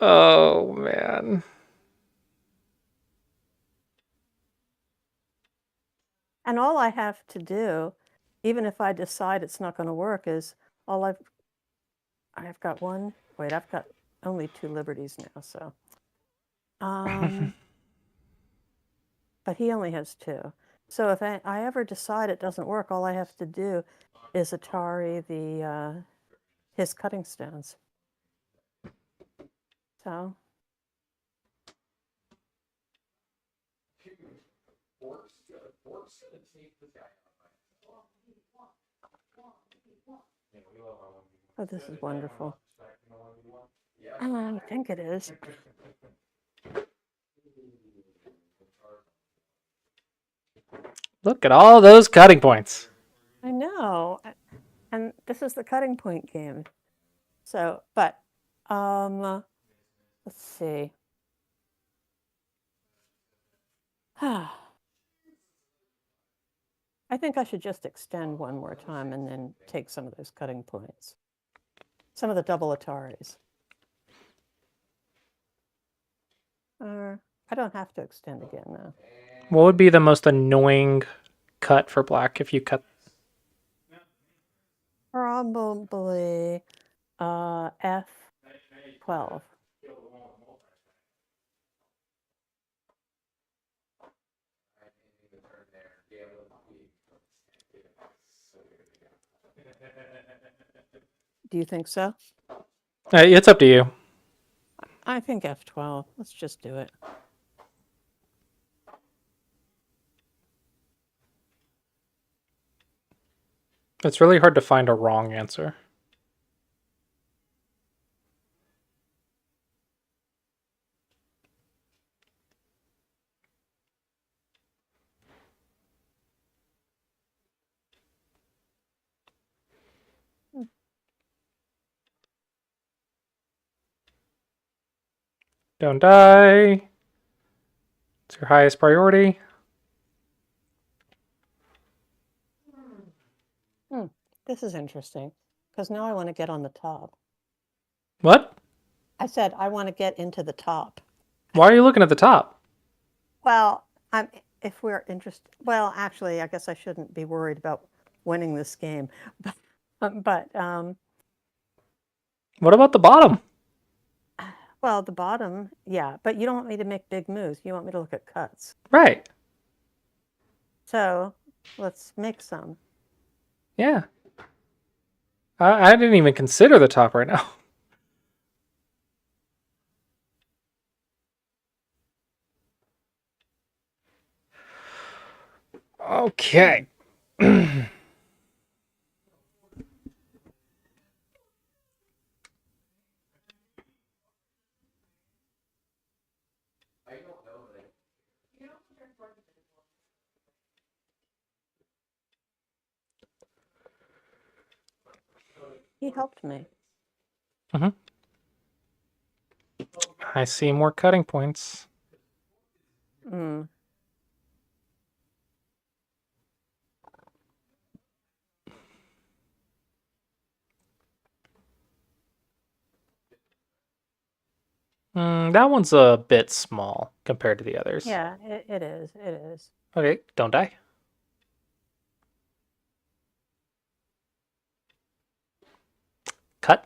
Oh, man. And all I have to do, even if I decide it's not going to work, is I've got one. Wait, I've got only 2 liberties now, so. But he only has 2. So if I ever decide it doesn't work, all I have to do is Atari his cutting stones. So. Oh, this is wonderful. I think it is. Look at all those cutting points. I know. And this is the cutting point game. So, but, let's see. I think I should just extend one more time and then take some of those cutting points. Some of the double Ataris. I don't have to extend again, though. What would be the most annoying cut for black if you cut? Probably F12. Do you think so? It's up to you. I think F12. Let's just do it. It's really hard to find a wrong answer. Don't die. It's your highest priority. This is interesting, because now I want to get on the top. What? I said I want to get into the top. Why are you looking at the top? Well, if we're interested, well, actually, I guess I shouldn't be worried about winning this game. But What about the bottom? well, the bottom, yeah, but you don't want me to make big moves. You want me to look at cuts. Right. So let's make some. Yeah. I didn't even consider the top right now. Okay. He helped me. I see more cutting points. That one's a bit small compared to the others. Yeah, it is. It is. Okay, don't die. Cut.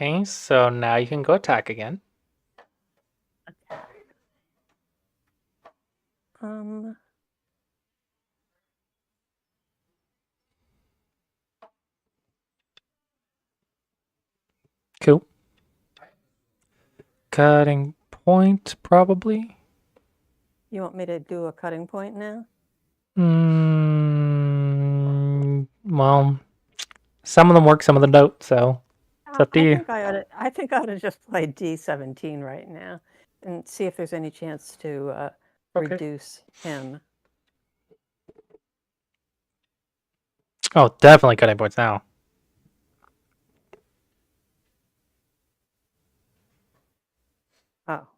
Okay, so now you can go attack again. Cool. Cutting point, probably. You want me to do a cutting point now? Well, some of them work, some of them don't, so it's up to you. I think I ought to just play D17 right now and see if there's any chance to Okay. reduce him. Oh, definitely cutting points now. Oh.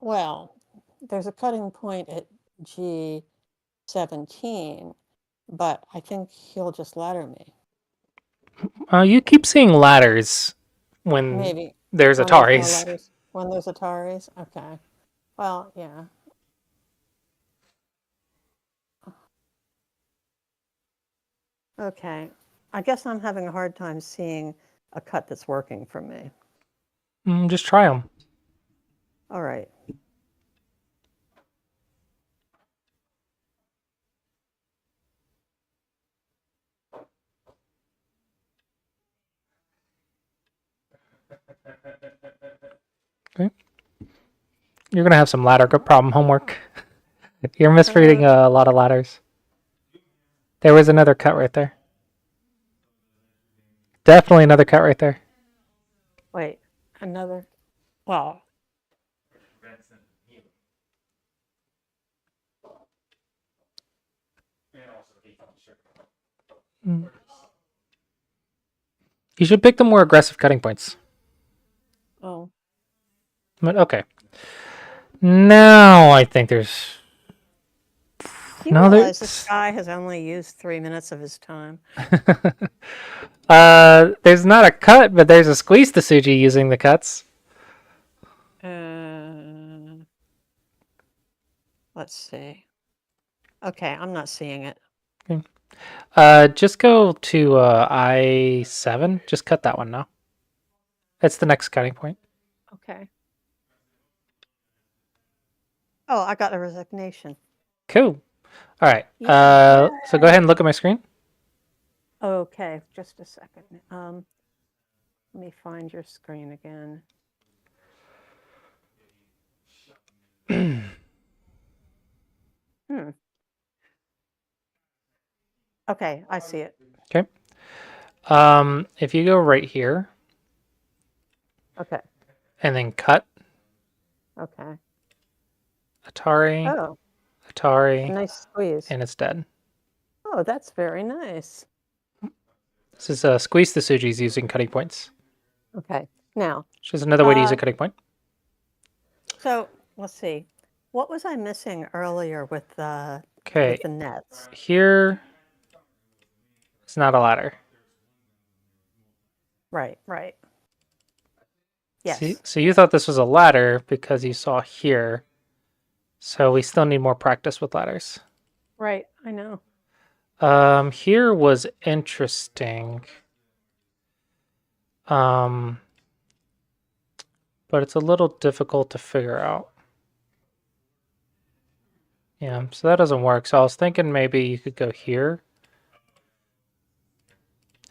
Well, there's a cutting point at G17, but I think he'll just ladder me. You keep seeing ladders when Maybe there's when there's more Ataris. ladders. When there's Ataris? Okay. Well, yeah. Okay. I guess I'm having a hard time seeing a cut that's working for me. Just try them. All right. Okay. You're gonna have some ladder problem homework. You're misreading a lot of ladders. There was another cut right there. Definitely another cut right there. Wait, another. Well, You should pick the more aggressive cutting points. oh, But okay. Now I think there's. do you No, realize this there's. guy has only used 3 minutes of his time? There's not a cut, but there's a squeeze to Suji using the cuts. Let's see. Okay, I'm not seeing it. Just go to I7. Just cut that one now. That's the next cutting point. Okay. Oh, I got a resignation. Cool. All right. Yeah. So go ahead and look at my screen. Okay, just a second. Let me find your screen again. Okay, I see it. Okay. If you go right here Okay. and then cut Okay. Atari, Oh, Atari, nice squeeze. and it's dead. Oh, that's very nice. This is squeeze the Sujis using cutting points. Okay. Now, Which is another way to use a cutting point. so let's see. What was I missing earlier with the Okay. with the nets? Here, it's not a ladder. Right, right. Yes. So you thought this was a ladder because you saw here. So we still need more practice with ladders. Right, I know. Here was interesting. But it's a little difficult to figure out. Yeah, so that doesn't work. So I was thinking maybe you could go here.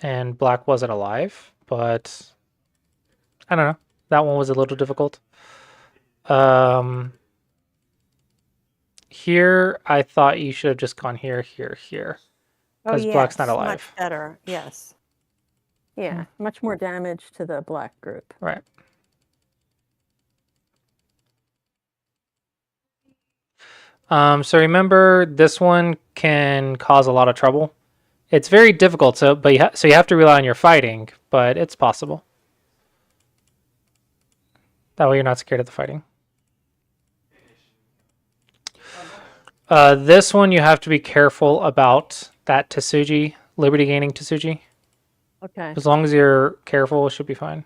And black wasn't alive, but I don't know. That one was a little difficult. Here, I thought you should have just gone here, here, here. Oh, Because yes, black's not much alive. better. Yes. Yeah, much more damage to the black group. Right. So remember, this one can cause a lot of trouble. It's very difficult, so you have to rely on your fighting, but it's possible. That way you're not scared of the fighting. This one you have to be careful about that Tsuji, Liberty gaining Tsuji. Okay. As long as you're careful, it should be fine.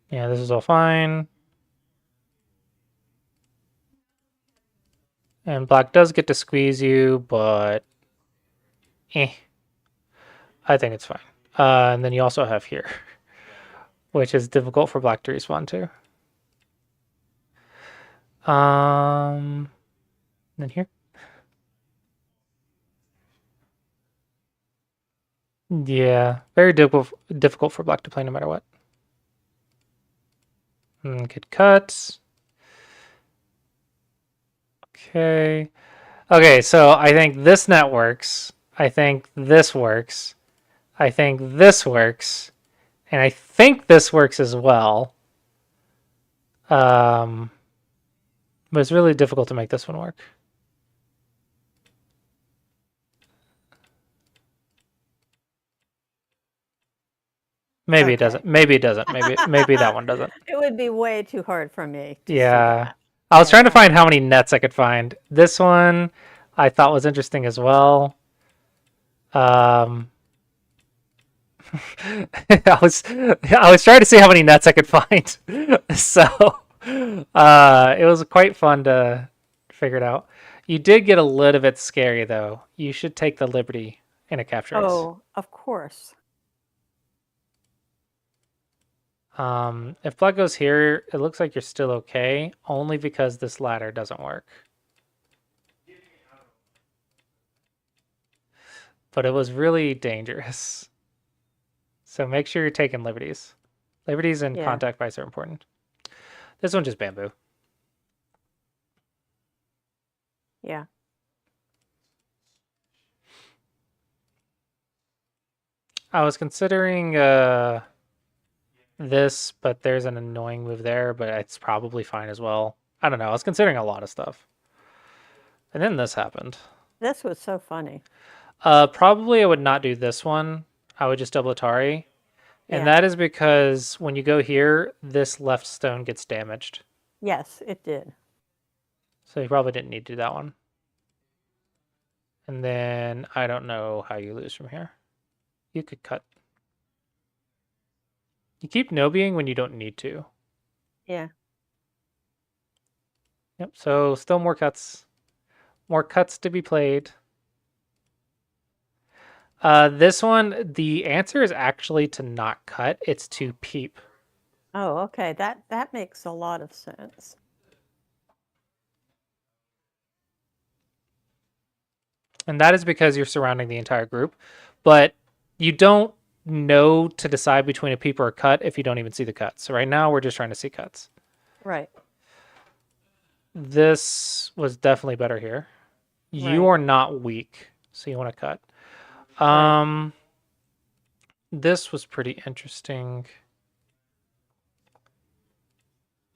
Yeah, this is all fine. And black does get to squeeze you, but I think it's fine. And then you also have here, which is difficult for black to respawn to. Then here. Yeah, very difficult for black to play no matter what. Good cuts. Okay. Okay, so I think this net works. I think this works. I think this works. And I think this works as well. But it's really difficult to make this one work. Maybe it Okay. doesn't. Maybe it doesn't. Maybe that one doesn't. It would be way too hard for me to see Yeah. that. I was trying to Yeah. find how many nets I could find. This one I thought was interesting as well. Um, I was trying to see how many nets I could find. So it was quite fun to figure it out. You did get a little bit scary though. You should take the liberty in a capture race. Oh, of course. If blood goes here, it looks like you're still okay, only because this ladder doesn't work. But it was really dangerous. So make sure you're taking liberties. Liberties and Yeah. contact bites are important. This one just bamboo. Yeah. I was considering this, but there's an annoying move there, but it's probably fine as well. I don't know. I was considering a lot of stuff. And then this happened. This was so funny. Probably I would not do this one. I would just double Atari. And Yeah. that is because when you go here, this left stone gets damaged. Yes, it did. So you probably didn't need to do that one. And then I don't know how you lose from here. You could cut. You keep no-being when you don't need to. Yeah. Yep, so still more cuts. More cuts to be played. This one, the answer is actually to not cut. It's to peep. Oh, okay. That makes a lot of sense. And that is because you're surrounding the entire group. But you don't know to decide between a peep or a cut if you don't even see the cuts. So right now we're just trying to see cuts. Right. This was definitely better here. You Right. are not weak, so you want to cut. Right. This was pretty interesting.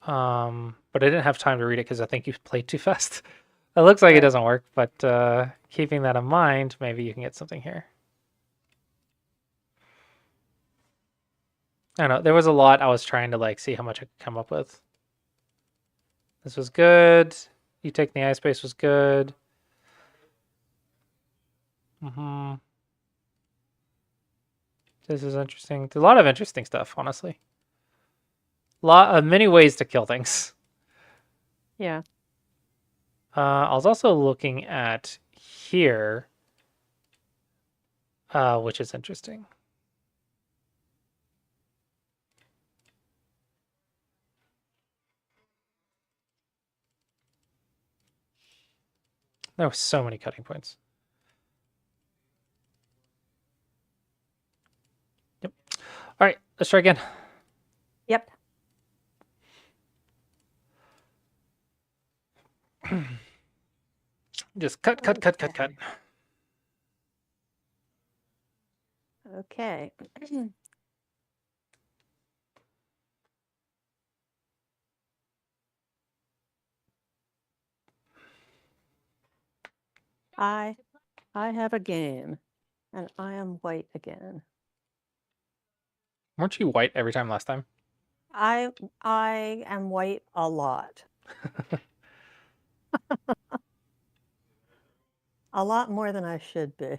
But I didn't have time to read it because I think you played too fast. It looks like it Right. doesn't work, but keeping that in mind, maybe you can get something here. I don't know. There was a lot I was trying to like see how much I could come up with. This was good. You taking the ice space was good. This is interesting. There's a lot of interesting stuff, honestly. Many ways to kill things. Yeah. I was also looking at here, which is interesting. There were so many cutting points. Yep. All right, let's try again. Yep. Just cut, cut, cut, cut, cut. Okay. I have a game, and I am white again. Weren't you white every time last time? I am white a lot. A lot more than I should be.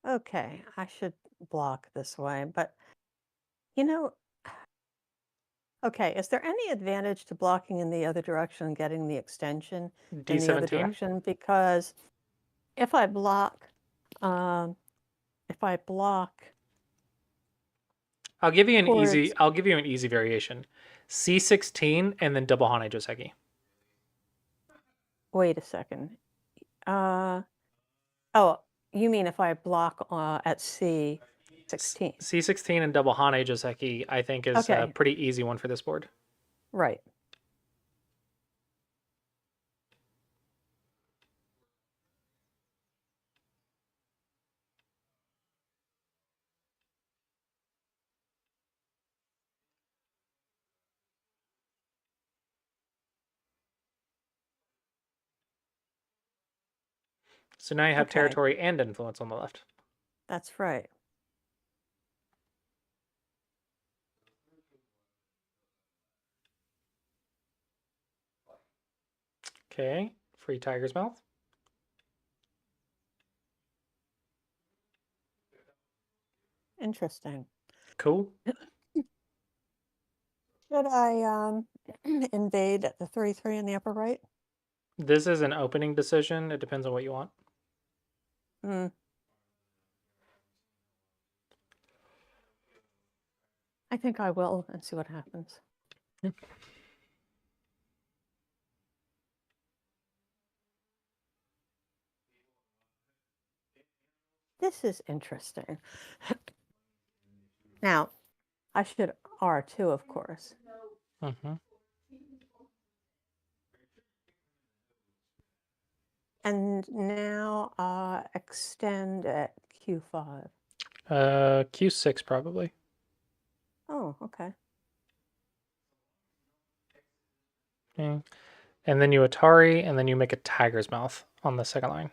Okay, I should block this way, but you know, okay, is there any advantage to blocking in the other direction and getting the extension in the other D17. direction? Because if I block, um, if I block I'll give you an towards, easy variation. C16 and then double Hane Joseki. wait a second. Oh, you mean if I block at C16? C16 and double Hane Joseki, I think, is a Okay, pretty easy one for this board. right. So now you have Okay. territory and influence on the left. That's right. Okay, free tiger's mouth. Interesting. Cool. Should I invade at the 3/3 in the upper right? This is an opening decision. It depends on what you want. Hmm. I think I will and see what happens. Yep. This is interesting. Now, I should R2, of course. Mm-hmm. And now extend at Q5. Q6 probably. Oh, okay. Okay. And then you Atari, and then you make a tiger's mouth on the second line.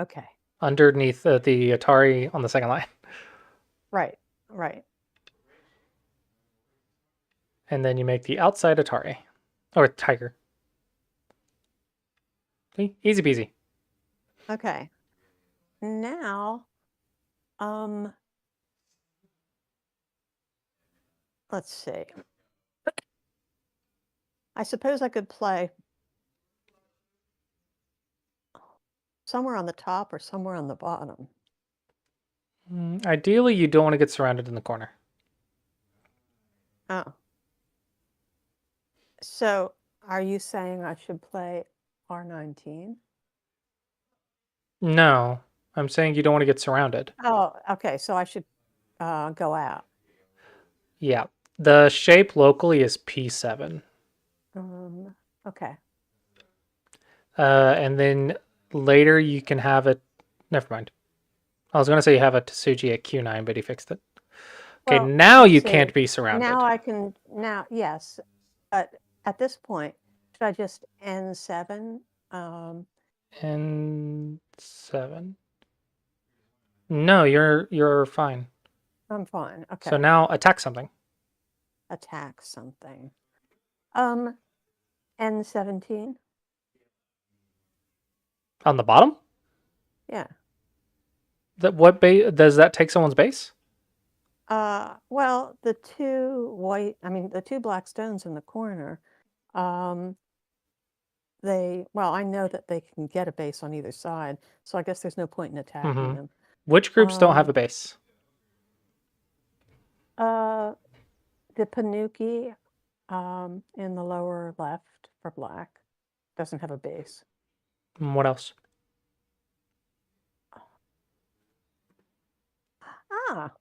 Okay. Underneath the Atari on the second line. Right, right. And then you make the outside Atari. Or tiger. Okay, easy peasy. Okay. Now, let's see. I suppose I could play somewhere on the top or somewhere on the bottom. Ideally, you don't want to get surrounded in the corner. Oh. So, are you saying I should play R19? No, I'm saying you don't want to get surrounded. Oh, okay. So I should go out. Yeah, the shape locally is P7. Okay. And then later you can have it. Never mind. I was going to say you have a Tsuji at Q9, but he fixed it. Okay, Well, now let's you see. can't be surrounded. Now I can, yes. But at this point, should I just N7? N7. No, you're fine. I'm fine. Okay. So now attack something. Attack something. N17? On the bottom? Yeah. What base does that take someone's base? Well, the two black stones in the corner, I know that they can get a base on either side, so I guess there's no point in attacking them. Which groups don't have a base? The Panuki, in the lower left for black doesn't have a base. What else? Ah.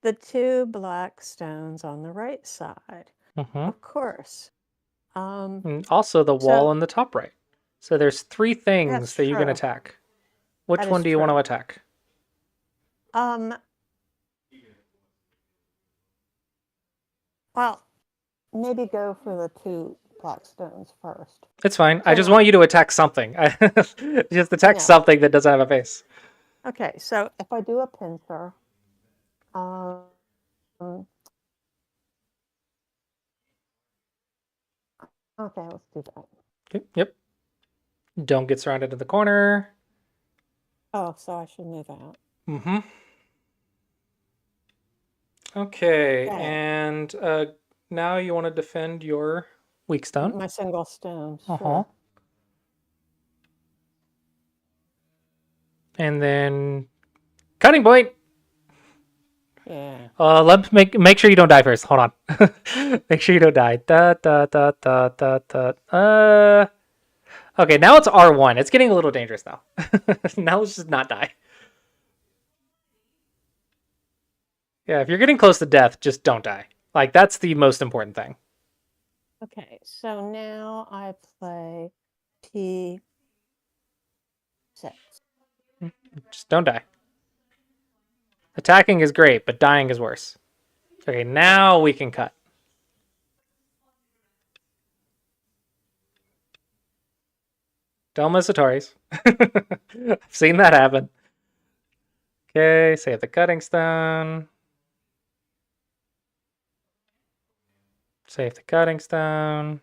The two black stones on the right side, of course. And also the wall in the top right. So there's three things That's that you can true. attack. Which That one is do you want to true. attack? Well, maybe go for the two black stones first. It's fine. I So just what? want you to attack something. Just attack Yeah. something that doesn't have a base. Okay, so if I do a pincer, okay, let's do that. Okay, yep. Don't get surrounded in the corner. Oh, so I should move out. Mm-hmm. Okay, Okay. and now you want to defend your weak stone. My single stone, Uh-huh. sure. And then cutting point. Yeah. Let's make sure you don't die first. Hold on. Make sure you don't die. Okay, now it's R1. It's getting a little dangerous now. Now let's just not die. Yeah, if you're getting close to death, just don't die. Like, that's the most important thing. Okay, so now I play P6. Just don't die. Attacking is great, but dying is worse. Okay, now we can cut. Don't miss Ataris. I've seen that happen. Okay, save the cutting stone. Save the cutting stone.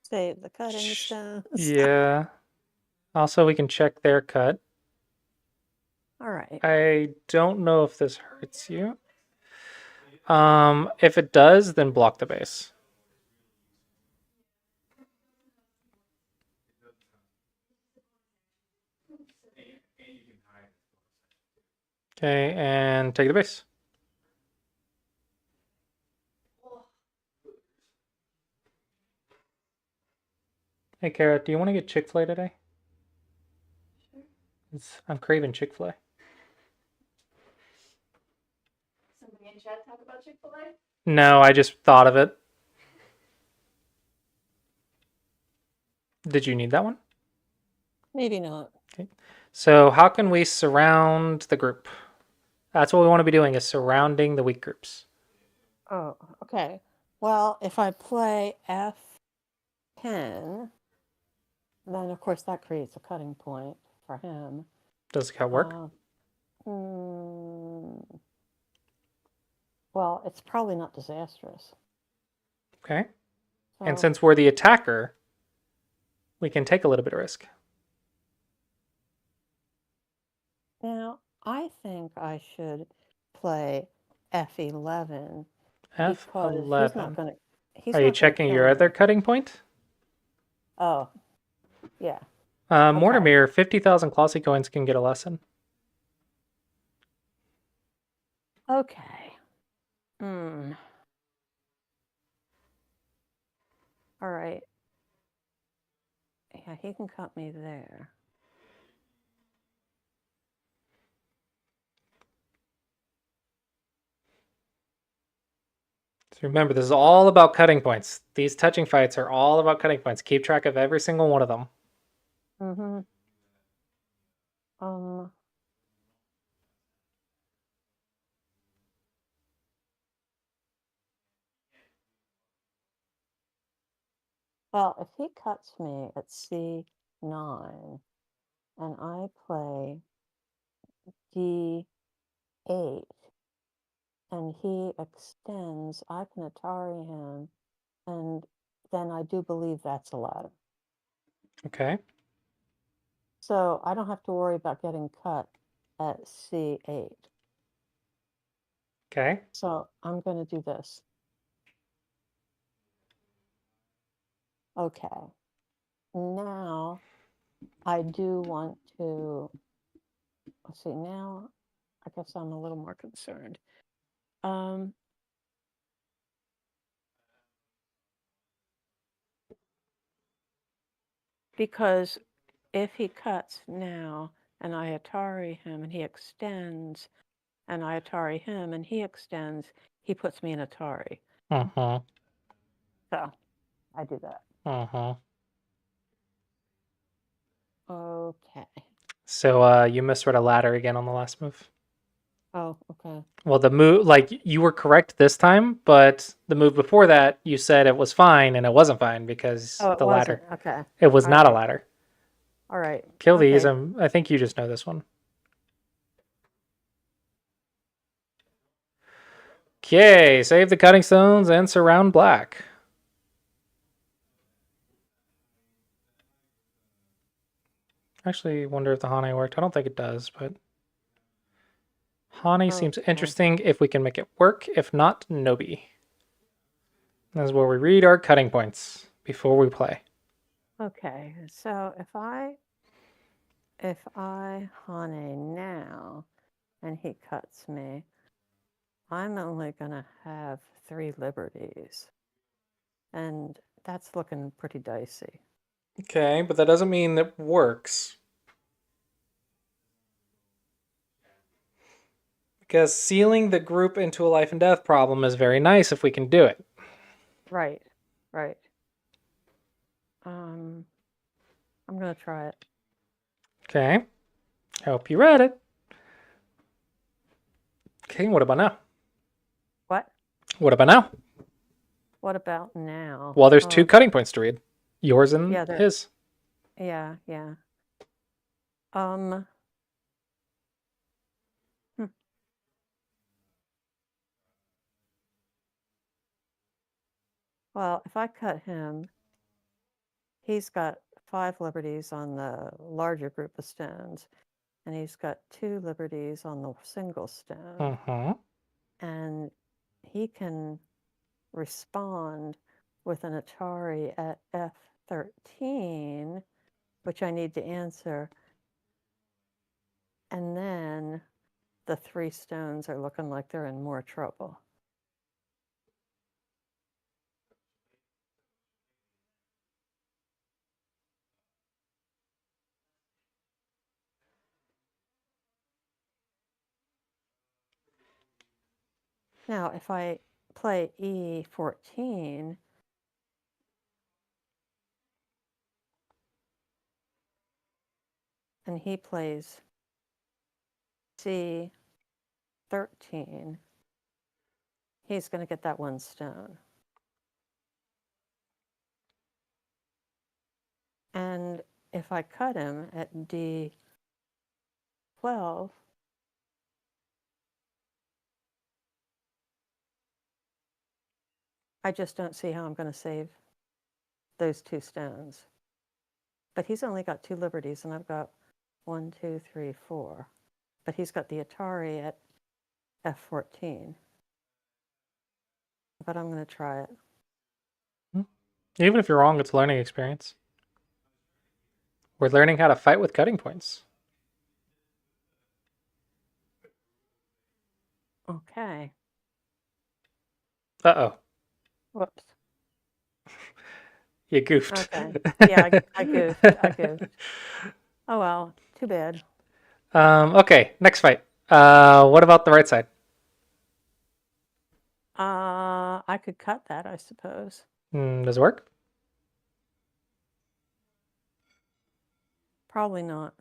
Save the cutting stones. Yeah. Also, we can check their cut. All right. I don't know if this hurts you. If it does, then block the base. Okay, and take the base. Hey, Kara, do you want to get Chick-fil-A today? I'm craving Chick-fil-A. Somebody in chat talk about Chick-fil-A? No, I just thought of it. Did you need that one? Maybe not. Okay. So how can we surround the group? That's what we want to be doing, is surrounding the weak groups. Oh, okay. Well, if I play F10, then of course that creates a cutting point for him. Does the cut work? Well, it's probably not disastrous. Okay. And So- since we're the attacker, we can take a little bit of risk. Now, I think I should play F11 because he's F11. not going to. Are you checking your other cutting point? Oh, yeah. Mortimer, 50,000 Clossius coins can get a lesson. Okay. All right. Yeah, he can cut me there. So remember, this is all about cutting points. These touching fights are all about cutting points. Keep track of every single one of them. Well, if he cuts me at C9 and I play D8 and he extends, I can Atari him, and then I do believe that's a ladder. Okay. So I don't have to worry about getting cut at C8. Okay. So I'm going to do this. Okay. Now I do want to, let's see, now I guess I'm a little more concerned. Because if he cuts now and I Atari him and he extends and I Atari him and he extends, he puts me in Atari. Uh-huh. So I do that. Uh-huh. Okay. So you misread a ladder again on the last move. Oh, okay. Well, the move, like, you were correct this time, but the move before that, you said it was fine, and it wasn't fine because Oh, it the wasn't. ladder. Okay. It was All not a right. ladder. All right. Kill Okay. these. I think you just know this one. Okay, save the cutting stones and surround black. Actually, wonder if the Hane worked. I don't think it does, but Hane seems Okay. interesting if we can make it work. If not, Nobi. This is where we read our cutting points before we play. Okay. So if I Hane now and he cuts me, I'm only gonna have 3 liberties. And that's looking pretty dicey. Okay, but that doesn't mean it works. Because sealing the group into a life and death problem is very nice if we can do it. Right. Right. I'm gonna try it. Okay. Hope you read it. Okay, what about now? What? What about now? What about now? Well, there's two Oh, cutting points to read. Yours and yeah, his. yeah, yeah. Um, hmm. Well, if I cut him, he's got 5 liberties on the larger group of stones, and he's got 2 liberties on the single stone. Mm-hmm. And he can respond with an Atari at F13, which I need to answer. And then the 3 stones are looking like they're in more trouble. Now, if I play E14, and he plays C13, he's going to get that 1 stone. And if I cut him at D12, I just don't see how I'm going to save those 2 stones. But he's only got 2 liberties, and I've got 1, 2, 3, 4. But he's got the Atari at F14. But I'm going to try it. Even if you're wrong, it's a learning experience. We're learning how to fight with cutting points. Okay. Uh-oh. Whoops. You goofed. Okay. Yeah, I goofed. I goofed. Oh well, too bad. Okay, next fight. What about the right side? I could cut that, I suppose. Does it work? Probably not.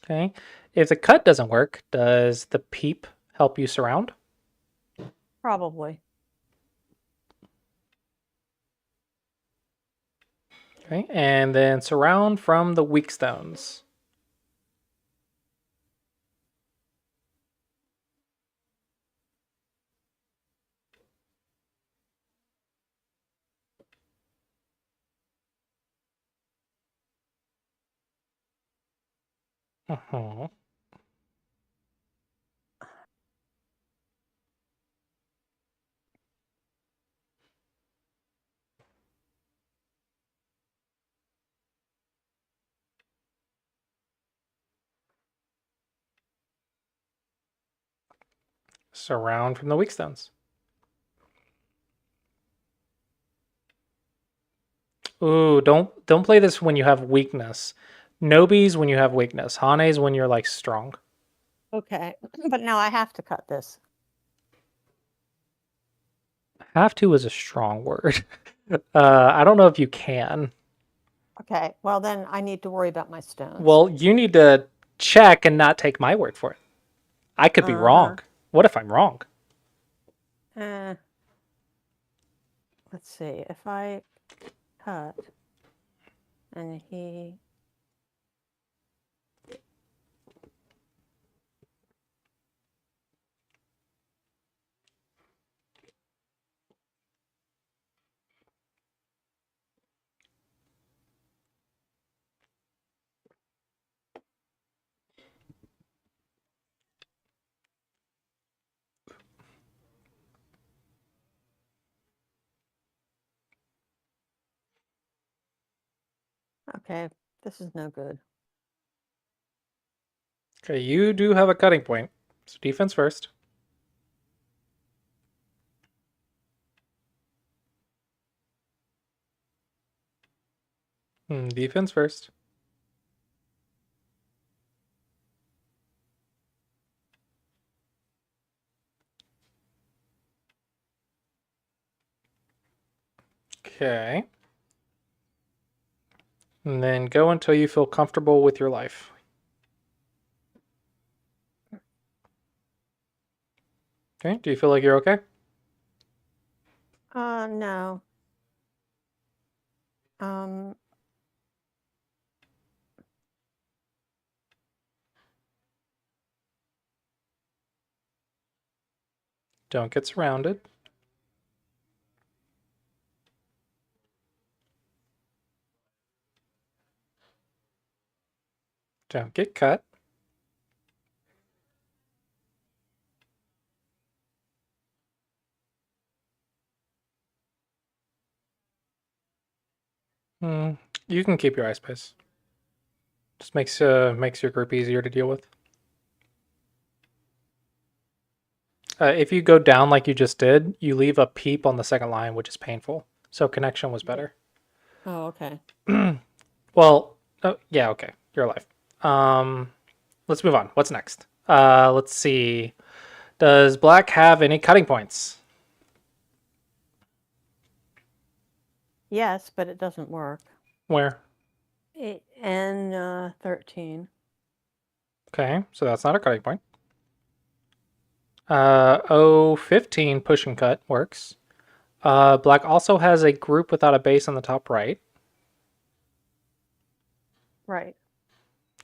Okay. If the cut doesn't work, does the peep help you surround? Probably. Okay. And then surround from the weak stones. Uh-huh. Surround from the weak stones. Ooh, don't play this when you have weakness. Nobi's when you have weakness. Hane's when you're like strong. Okay. But now I have to cut this. Have to is a strong word. I don't know if you can. Okay. Well, then I need to worry about my stones. Well, you need to check and not take my word for it. I could be wrong. What if I'm wrong? Let's see. If I cut and he... Okay, this is no good. Okay, you do have a cutting point. So defense first. Defense first. Okay. And then go until you feel comfortable with your life. Okay, do you feel like you're okay? No. Um, Don't get surrounded. Don't get cut. You can keep your eye space. Just makes your group easier to deal with. If you go down like you just did, you leave a peep on the second line, which is painful. So connection was better. oh, okay. Well, oh, yeah, okay. You're alive. Let's move on. What's next? Let's see. Does black have any cutting points? Yes, but it doesn't work. Where? N 13. Okay, so that's not a cutting point. 015 push and cut works. Black also has a group without a base on the top right. Right.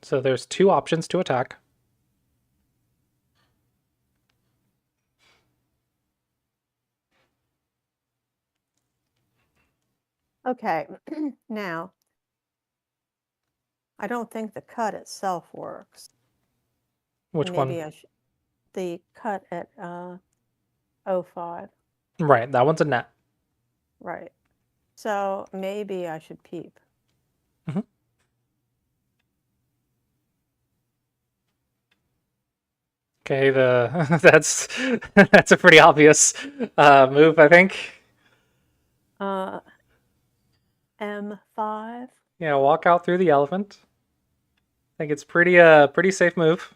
So there's two options to attack. Okay. Now, I don't think the cut itself works. Which one? Maybe I should. The cut at 05. Right, that one's a net. Right. So maybe I should peep. Okay, the that's that's a pretty obvious move, I think. M5. Yeah, walk out through the elephant. I think it's pretty safe move.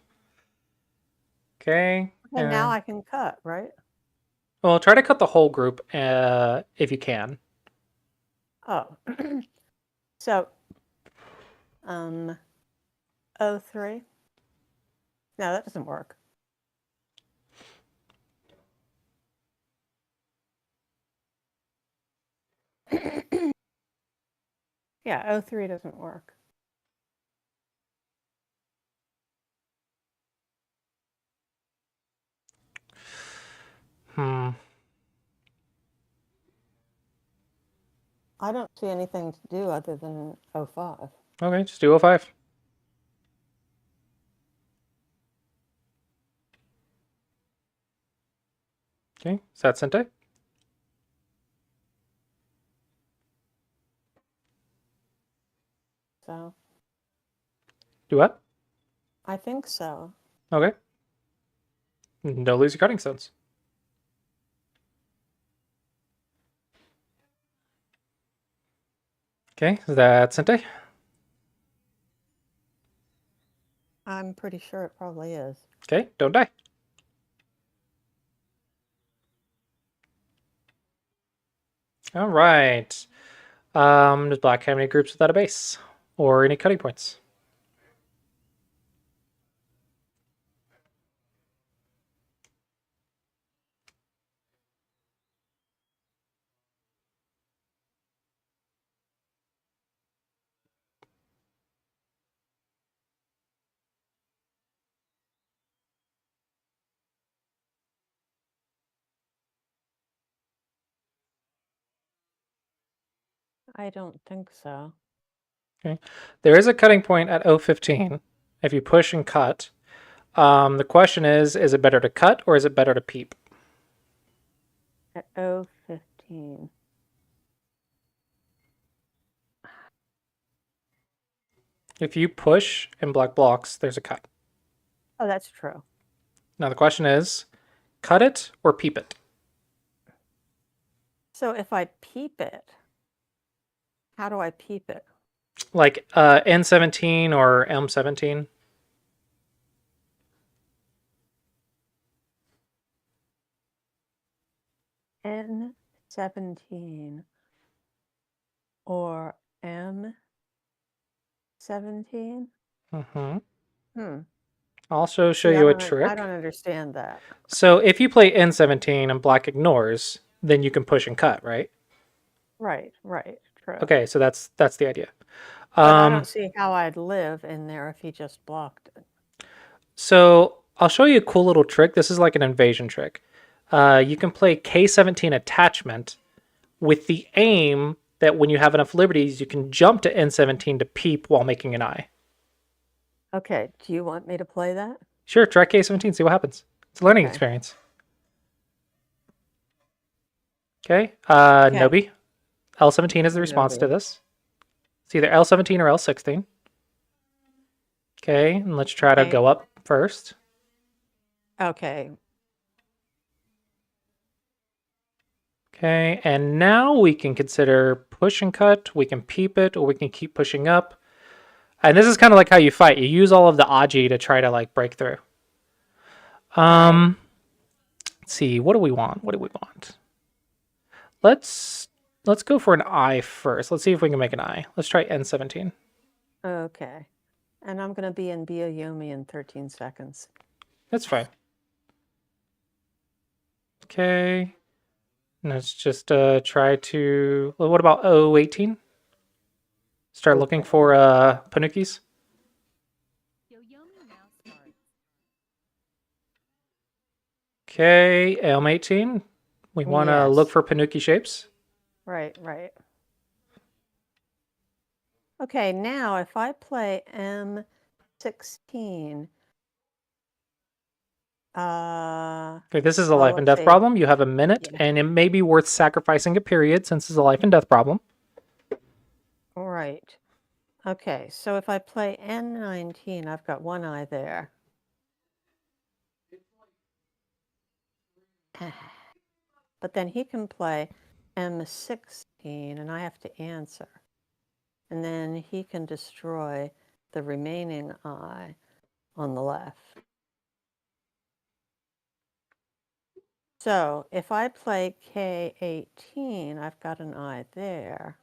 Okay. And now I can cut, right? Well, try to cut the whole group if you can. Oh. So, 03. No, that doesn't work. Yeah, 03 doesn't work. I don't see anything to do other than 05. Okay, just do 05. Okay, is that Sente? So, Do what? I think so. Okay. Don't lose your cutting stones. Okay, is that Sente? I'm pretty sure it probably is. Okay, don't die. All right. Does black have any groups without a base? Or any cutting points? I don't think so. Okay. There is a cutting point at 015 if you push and cut. The question is it better to cut or is it better to peep? At 015. If you push and black blocks, there's a cut. Oh, that's true. Now the question is, cut it or peep it? So if I peep it, how do I peep it? Like N17 or M17? N17 or M17? I'll also show See, you a I trick. don't understand that. So if you play N17 and black ignores, then you can push and cut, right? Right, right, true. Okay, so that's the idea. But I don't see how I'd live in there if he just blocked it. So I'll show you a cool little trick. This is like an invasion trick. You can play K17 attachment with the aim that when you have enough liberties, you can jump to N17 to peep while making an eye. Okay, do you want me to play that? Sure, try K17, see what happens. It's a learning Okay. experience. Okay, Okay. Nobi. L17 is the response to Nobi. this. It's either L17 or L16. Okay, and let's try to Okay. go up first. Okay. Okay, and now we can consider push and cut. We can peep it, or we can keep pushing up. And this is kind of like how you fight. You use all of the Aji to try to like break through. Right. Let's see. What do we want? What do we want? Let's go for an eye first. Let's see if we can make an eye. Let's try N17. Okay. And I'm going to be in Biyoyomi in 13 seconds. That's fine. Okay. Let's just try to. Well, what about O18? Start looking Okay. for Panukis. Okay, M18. We want to look Yes. for Panuki shapes. Right, right. Okay, now if I play M16, Okay, this is a well, life and let's death see. problem. You have a minute, Yeah. and it may be worth sacrificing a period since it's a life and death problem. Right. Okay, so if I play N19, I've got one eye there. But then he can play M16, and I have to answer. And then he can destroy the remaining eye on the left. So if I play K18, I've got an eye there.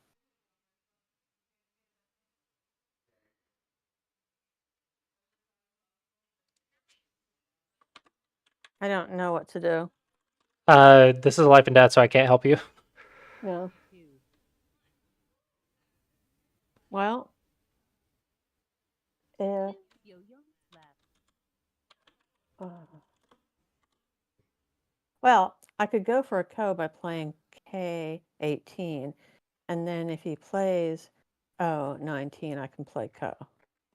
I don't know what to do. This is a life and death, so I can't help you. No. Well, if well, I could go for a ko by playing K18, and then if he plays O19, I can play ko.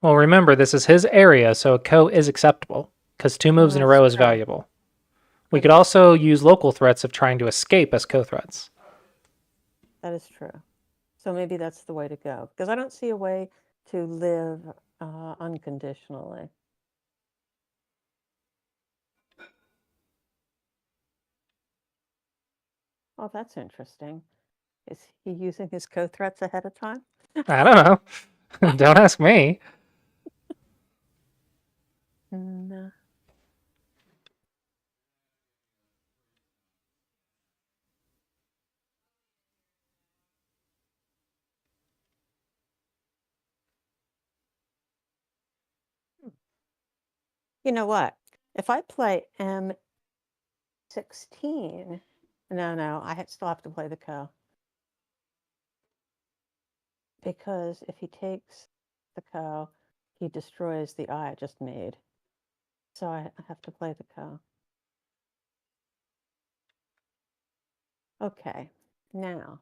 Well, remember, this is his area, so a ko is acceptable, because 2 moves in a That's row is true. valuable. We could also use local threats of trying to escape as ko threats. That is true. So maybe that's the way to go, because I don't see a way to live unconditionally. Oh, that's interesting. Is he using his co-threats ahead of time? I don't know. Don't ask me. No. You know what? If I play M16, no, I still have to play the ko. Because if he takes the ko, he destroys the eye I just made. So I have to play the ko. Okay, now.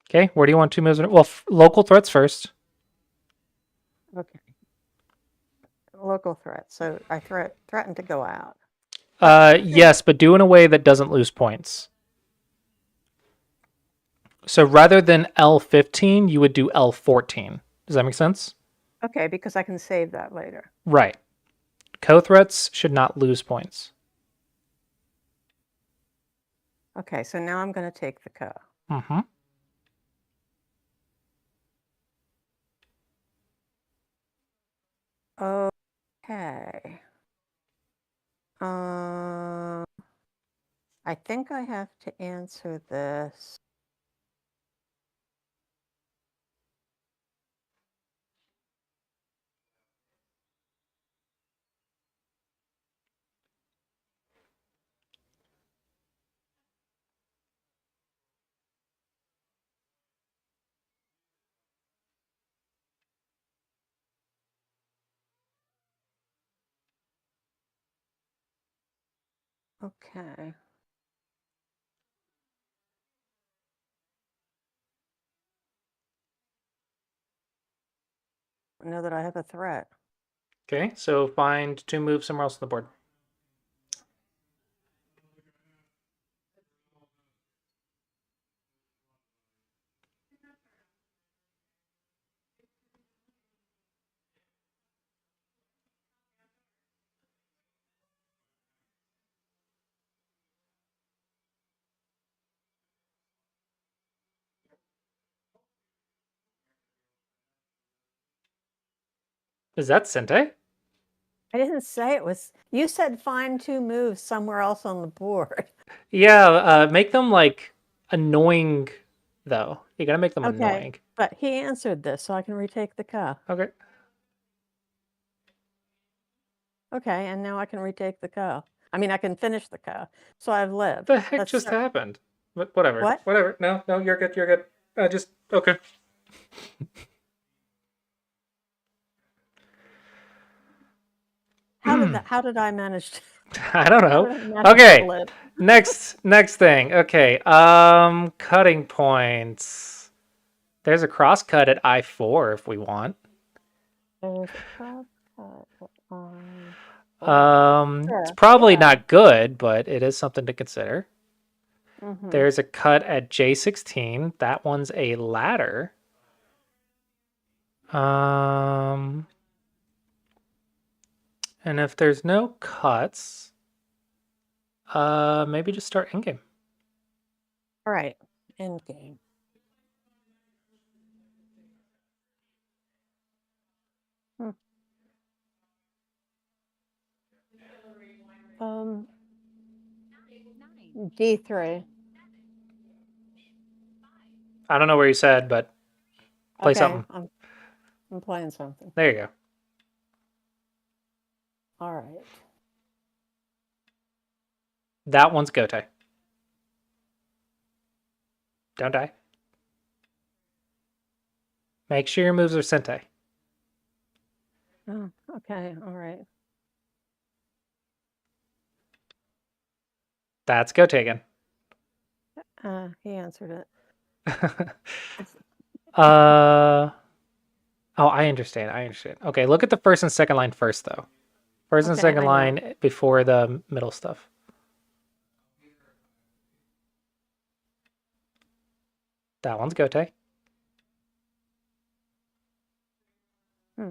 Okay, where do you want 2 moves? Well, local threats first. Okay. Local threat. So I threaten to go out. Yes, but do in a way that doesn't lose points. So rather than L15, you would do L14. Does that make sense? Okay, because I can save that later. Right. Co-threats should not lose points. Okay, so now I'm going to take the ko. Mm-hmm. Okay. I think I have to answer this. Okay. I know that I have a threat. Okay, so find 2 moves somewhere else on the board. Is that Sente? I didn't say it was. You said find 2 moves somewhere else on the board. Yeah, make them like annoying though. You gotta make them Okay, annoying. but he answered this, so I can retake the ka. Okay. Okay, and now I can retake the ka. I mean, I can finish the ka. So I've lived. The heck Let's just start. happened? But whatever. What? Whatever. No, no, you're good. You're good. Just okay. How did I manage to, I don't how know. did I manage to Okay. live? Next thing. Okay. Cutting points. There's a cross cut at I4 if we want. There's a crosscut on. It's Sure, probably yeah. not good, but it is something to consider. Mhm. There's a cut at J16. That one's a ladder. And if there's no cuts, maybe just start in game. All right, end game. D3. I don't know where you said, but play Okay, something. I'm playing something. There you go. All right. That one's Gote. Don't die. Make sure your moves are Sente. Oh, okay, all right. That's Gote again. He answered it. Oh, I understand. I understand. Okay, look at the first and second line first, though. First and Okay, second I know. line before the middle stuff. That one's Gote. Hmm.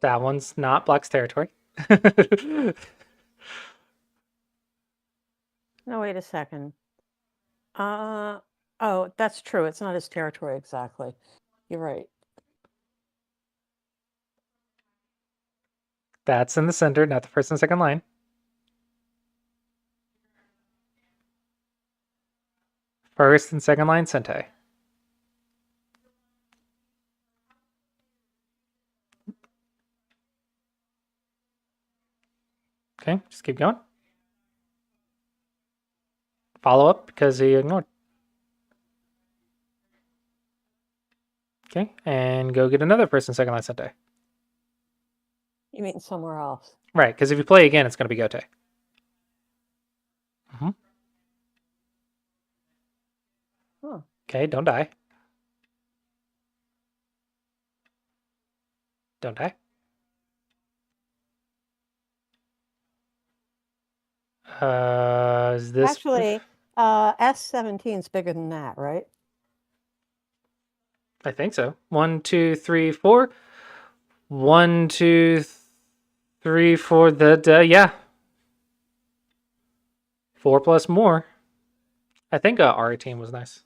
That one's not Black's territory. No, wait a second. Oh, that's true. It's not his territory exactly. You're right. That's in the center, not the first and second line. First and second line Sente. Okay, just keep going. Follow up because he ignored. Okay, and go get another first and second line Sente. You mean somewhere else? Right, because if you play again, it's going to be Gote. Huh. Okay, don't die. Don't die. Is this Actually, S17 is bigger than that, right? I think so. 1, 2, 3, 4. 1, 2, 3, 4. Yeah. 4 plus more. I think R18 was nice.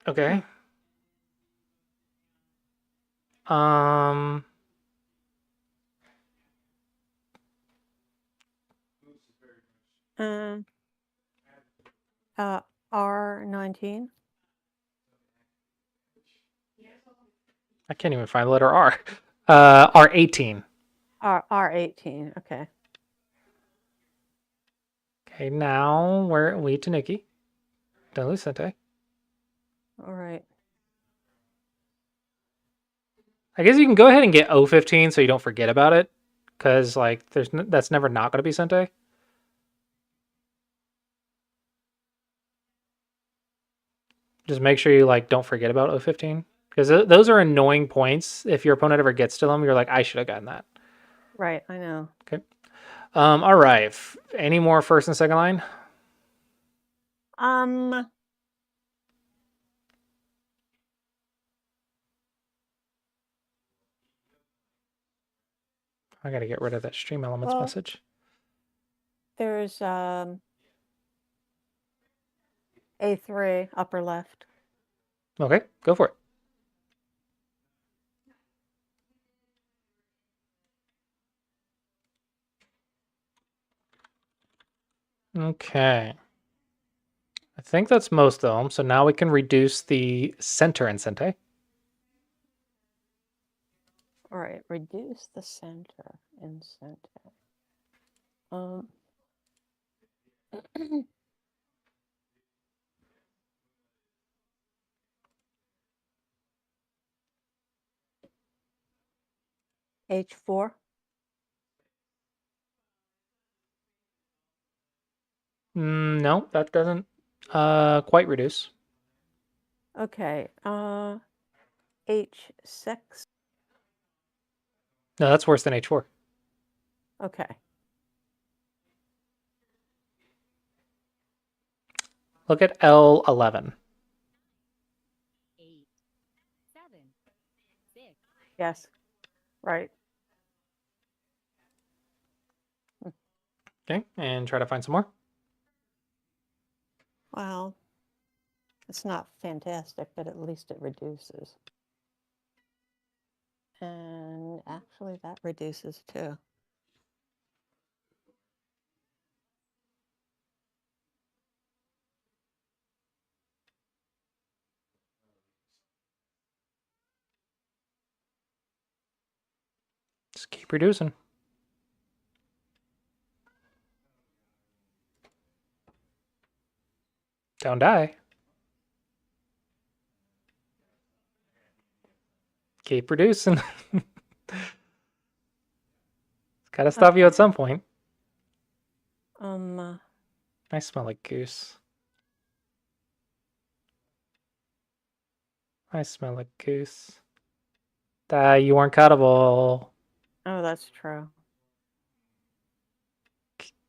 Okay. Um. Uh, R19. I can't even find the letter R. R18. R18. Okay. Okay, now we to Nikki. Don't lose Sente. All right. I guess you can go ahead and get O15 so you don't forget about it, because like that's never not going to be Sente. Just make sure you like don't forget about O15, because those are annoying points. If your opponent ever gets to them, you're like, I should have gotten that. Right, I know. Okay. All right. Any more first and second line? Um, I got to get rid of that stream elements Well- message. there's A3 upper left. Okay, go for it. Okay. I think that's most of them. So now we can reduce the center in Sente. All right, reduce the center in center. H4. No, that doesn't quite reduce. Okay. H6. No, that's worse than H4. Okay. Look at L11. 8, 7, 6. Yes. Right. Okay, and try to find some more. Well, it's not fantastic, but at least it reduces. And actually, that reduces too. Just keep reducing. Don't die. Keep reducing. It's gotta stop you at some point. I smell like goose. I smell like goose. You weren't cuttable. Oh, that's true.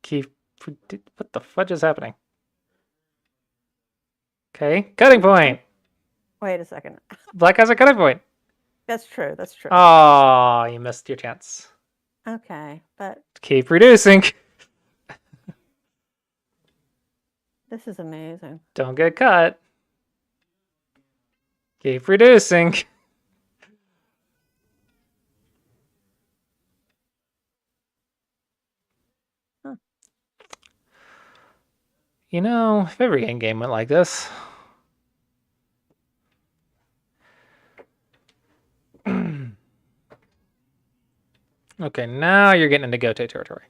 Keep. What the fudge is happening? Okay, cutting point. Wait a second. Black has a cutting point. That's true. That's true. Oh, you missed your chance. Okay, but Keep reducing. this is amazing. Don't get cut. Keep reducing. Huh. You know, if every game went like this. Okay, now you're getting into Gote territory.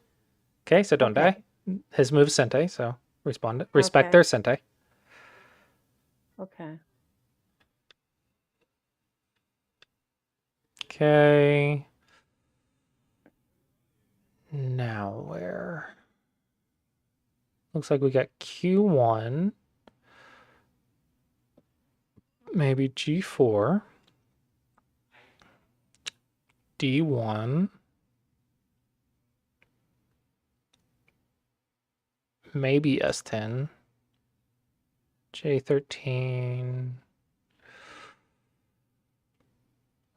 Okay, so don't Okay. die. His move's Sente, so respect Okay. their Sente. Okay. Okay. Now where? Looks like we got Q1. Maybe G4. D1. Maybe S10. J13.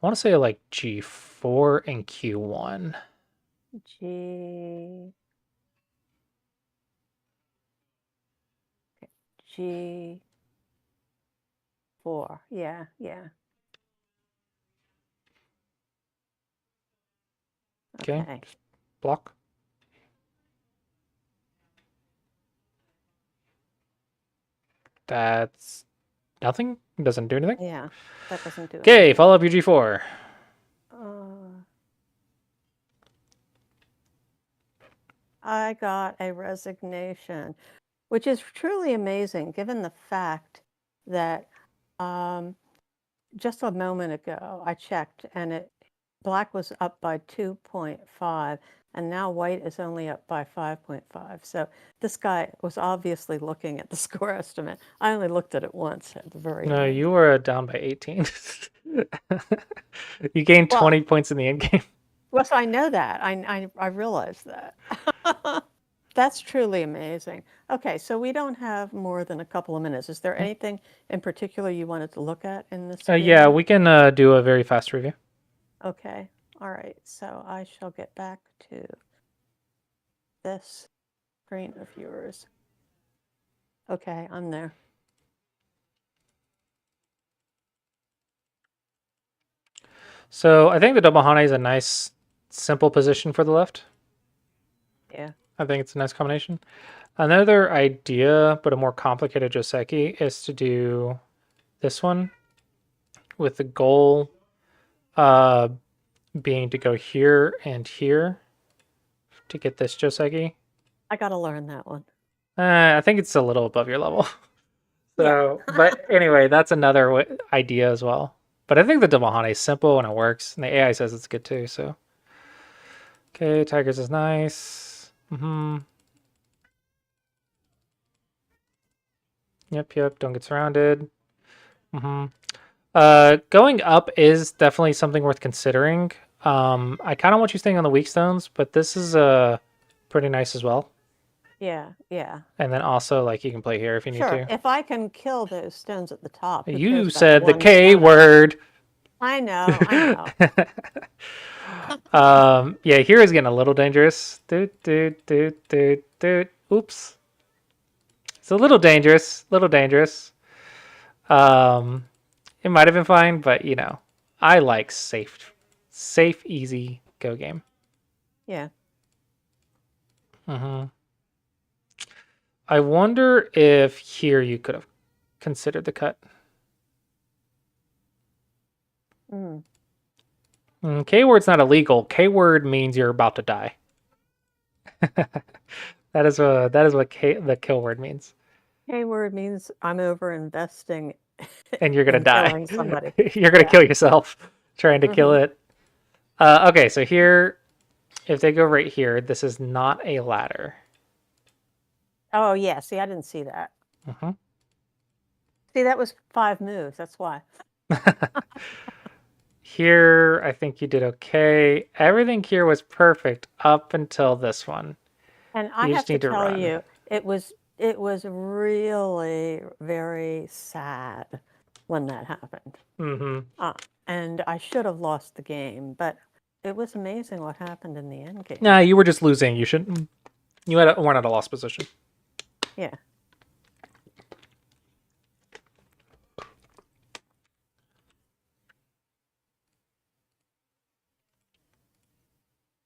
I want to say like G4 and Q1. G. G4. Yeah, yeah. Okay. Okay. Block. That's nothing. Doesn't do anything. Yeah, that doesn't do Okay, anything. follow up your G4. I got a resignation, which is truly amazing given the fact that um, just a moment ago I checked and black was up by 2.5 and now white is only up by 5.5. So this guy was obviously looking at the score estimate. I only looked at it once at the very No, end. you were down by 18. You gained Well, 20 points in the end game. well, so I know that. I realized that. That's truly amazing. Okay, so we don't have more than a couple of minutes. Is there anything in particular you wanted to look at in this Yeah, game? we can do a very fast review. Okay, all right. So I shall get back to this screen of yours. Okay, I'm there. So I think the double hane is a nice, simple position for the left. Yeah. I think it's a nice combination. Another idea, but a more complicated joseki, is to do this one with the goal uh, being to go here and here to get this joseki. I got to learn that one. I think it's a little above your level. Yeah. So, but anyway, that's another idea as well. But I think the double hane is simple and it works, and the AI says it's good too. So, okay, tigers is nice. Yep. Don't get surrounded. Going up is definitely something worth considering. I kind of want you staying on the weak stones, but this is pretty nice as well. Yeah, yeah. And then also, like, you can play here if you need Sure. to. If I can kill those stones at the top. Who cares You about said the one K stone? word. I know, I know. Yeah, here is getting a little dangerous. Oops. It's a little dangerous. It might have been fine, but you know, I like safe, easy go game. Yeah. I wonder if here you could have considered the cut. K word's not illegal. K word means you're about to die. that is what the kill word means. K word means I'm over investing And you're gonna in die. killing somebody. You're gonna Yeah. kill yourself trying to kill it. Okay, so here, if they go right here, this is not a ladder. Oh, yeah. See, I didn't see that. See, that was 5 moves. That's why. Here, I think you did okay. Everything here was perfect up until this one. And I You have just need to to tell run. you, it was really very sad when that happened. And I should have lost the game, but it was amazing what happened in the end game. Nah, you were just losing. You shouldn't. You weren't at a lost position. Yeah.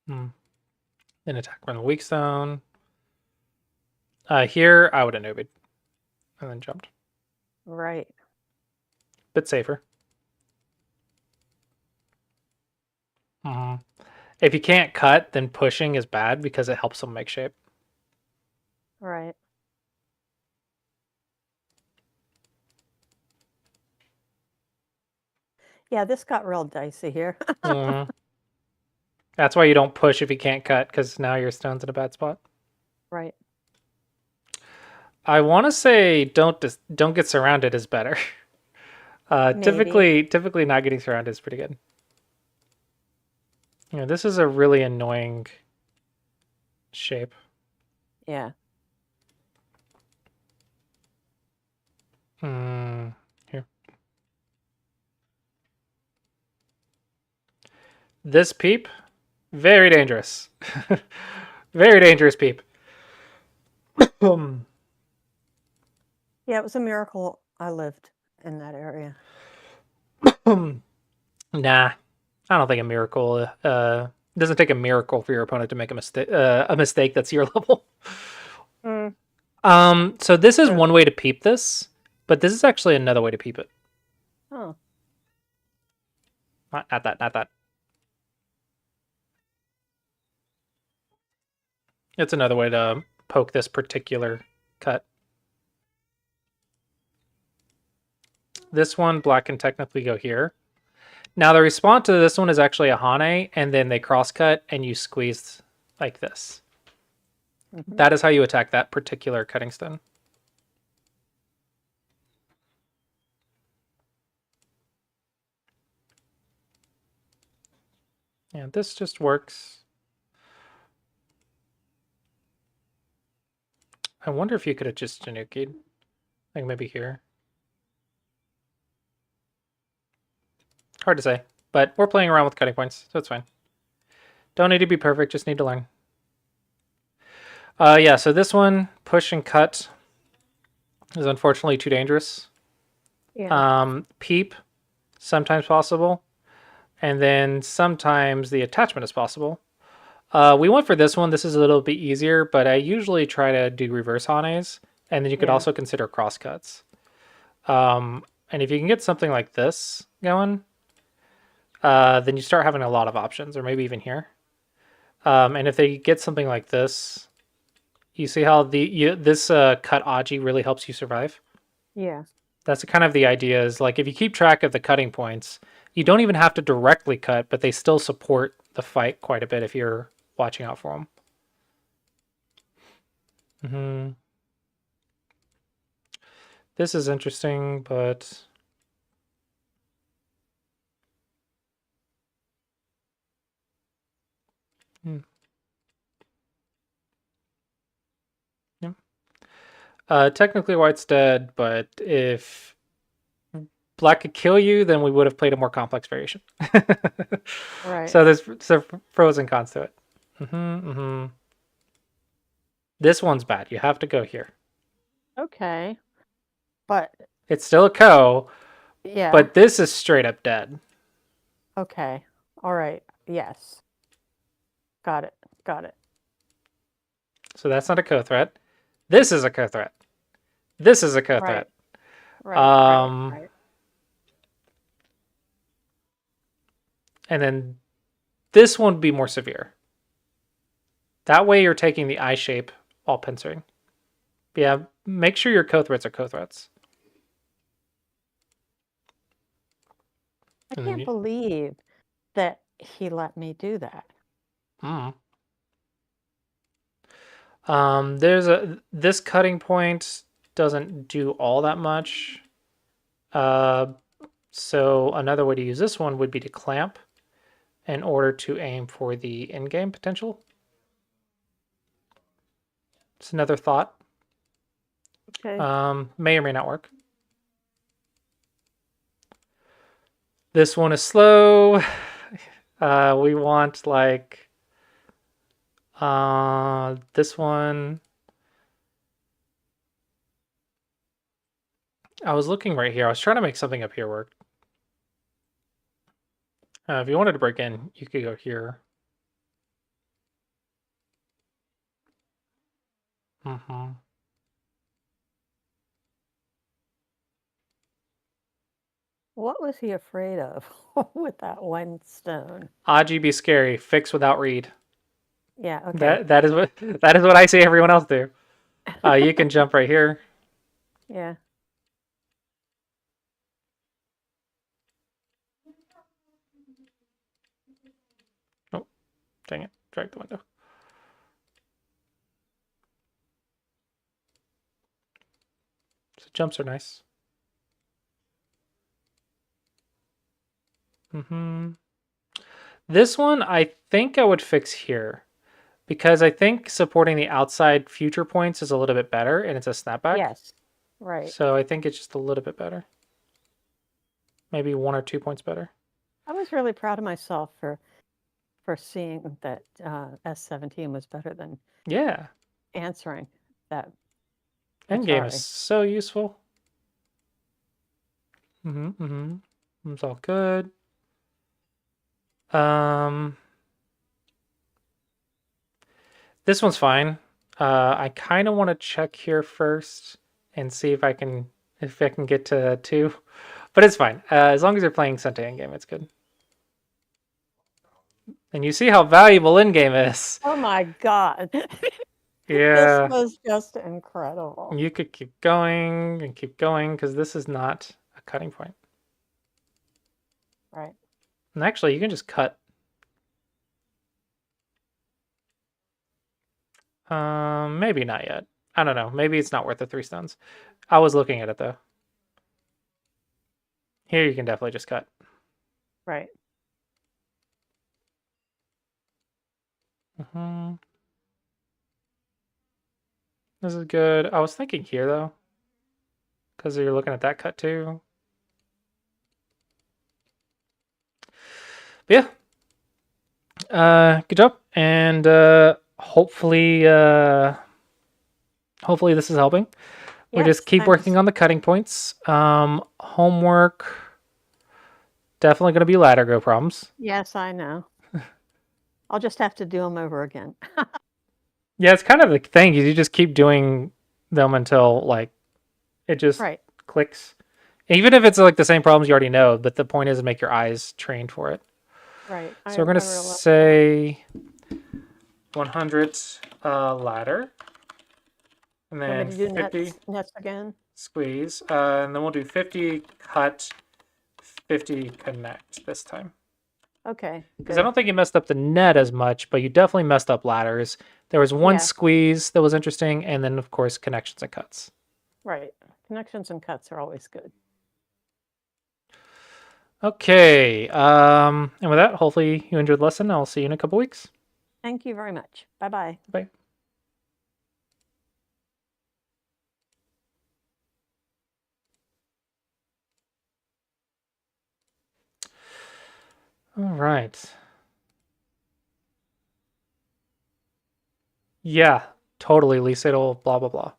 Then attack from the weak zone. Here, I would have noobed. And then jumped. Right. Bit safer. If you can't cut, then pushing is bad because it helps them make shape. Right. Yeah, this got real dicey here. That's why you don't push if you can't cut, because now your stone's in a bad spot. Right. I want to say don't get surrounded is better. Typically not getting surrounded is pretty good. Yeah, this is a really annoying shape. Yeah. Here. This peep, very dangerous. Very dangerous peep. Yeah, it was a miracle I lived in that area. Nah, I don't think a miracle. It doesn't take a miracle for your opponent to make a mistake. A mistake that's your level. So this is one way to peep this, but this is actually another way to peep it. Oh. Not that. It's another way to poke this particular cut. This one, black can technically go here. Now the response to this one is actually a Hane, and then they cross-cut, and you squeeze like this. Mhm. That is how you attack that particular cutting stone. Yeah, this just works. I wonder if you could have just Januki'd. Like maybe here. Hard to say, but we're playing around with cutting points, so it's fine. Don't need to be perfect, just need to learn. Yeah, so this one, push and cut, is unfortunately too dangerous. Yeah. Peep, sometimes possible. And then sometimes the attachment is possible. We went for this one. This is a little bit easier, but I usually try to do reverse Hanes. And then you could Yeah. also consider crosscuts. And if you can get something like this going, then you start having a lot of options, or maybe even here. And if they get something like this, you see how this cut Aji really helps you survive? Yeah. That's kind of the idea is like if you keep track of the cutting points, you don't even have to directly cut, but they still support the fight quite a bit if you're watching out for them. This is interesting, but yeah. Technically white's dead, but if black could kill you, then we would have played a more complex variation. Right. So there's some pros and cons to it. This one's bad. You have to go here. Okay. But It's still a ko, yeah. but this is straight up dead. Okay. All right. Yes. Got it. Got it. So that's not a ko threat. This is a ko threat. This is a ko threat. Right. And then this one would be more severe. That way you're taking the eye shape while pincering. But yeah, make sure your ko threats are ko threats. I And then can't believe that he let me do that. This cutting point doesn't do all that much. So another way to use this one would be to clamp in order to aim for the in-game potential. It's another thought. Okay. May or may not work. This one is slow. We want like this one. I was looking right here. I was trying to make something up here work. If you wanted to break in, you could go here. What was he afraid of with that one stone? Aji be scary. Fix without read. Yeah. Okay. That is what I see everyone else do. You can jump right here. Yeah. Oh, dang it! Drag the window. So jumps are nice. This one, I think I would fix here. Because I think supporting the outside future points is a little bit better, and it's a snapback. Yes. Right. So I think it's just a little bit better. Maybe 1 or 2 points better. I was really proud of myself for seeing that S17 was better than Yeah. answering that. Endgame Atari. is so useful. It's all good. This one's fine. I kind of want to check here first and see if I can get to 2, but it's fine. As long as you're playing Sente endgame, it's good. And you see how valuable endgame is. Oh my God. Yeah, was just incredible. you could keep going and keep going because this is not a cutting point. Right. And actually, you can just cut. Maybe not yet. I don't know. Maybe it's not worth the 3 stones. I was looking at it though. Here you can definitely just cut. Right. hmm This is good. I was thinking here though, because you're looking at that cut too. But yeah, good job, and hopefully this is helping. We just Yes, keep thanks. working on the cutting points. Homework definitely going to be ladder go problems. Yes, I know. I'll just have to do them over again. Yeah, it's kind of the thing. You just keep doing them until like it just Right. clicks. Even if it's like the same problems you already know, but the point is to make your eyes trained for it. Right. So we're going to realize that. say 100 ladder, and Want me then to do 50 nets again? squeeze, and then we'll do 50 cut, 50 connect this time. Okay. Because I don't think you messed up the net as much, but you definitely messed up ladders. There was one Yeah. squeeze that was interesting, and then of course connections and cuts. Right. Connections and cuts are always good. Okay, and with that, hopefully you enjoyed the lesson. I'll see you in a couple weeks. Thank you very much. Bye-bye. Bye. All right. Yeah, totally. Lisa, it'll blah blah blah.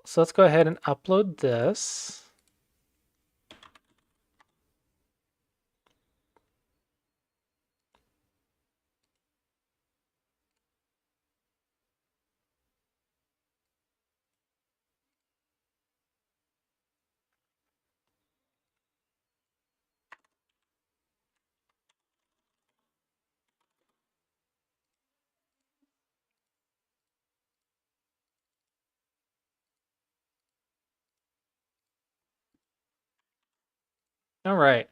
So let's go ahead and upload this. All right.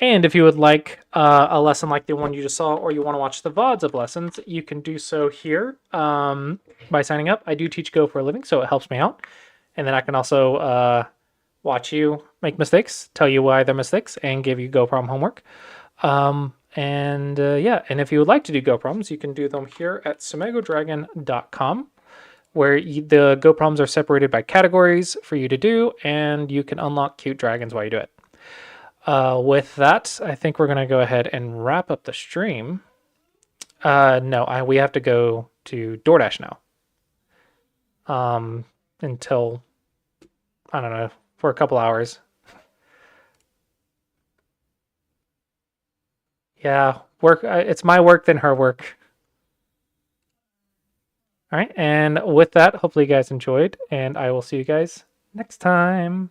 And if you would like a lesson like the one you just saw, or you want to watch the VODs of lessons, you can do so here by signing up. I do teach Go for a living, so it helps me out. And then I can also watch you make mistakes, tell you why they're mistakes, and give you Go problem homework. Yeah, and if you would like to do Go problems, you can do them here at sumegodragon.com, where the Go problems are separated by categories for you to do, and you can unlock cute dragons while you do it. With that, I think we're going to go ahead and wrap up the stream. No, we have to go to DoorDash now. Until, I don't know, for a couple hours. Yeah, work. It's my work, then her work. All right, and with that, hopefully you guys enjoyed, and I will see you guys next time.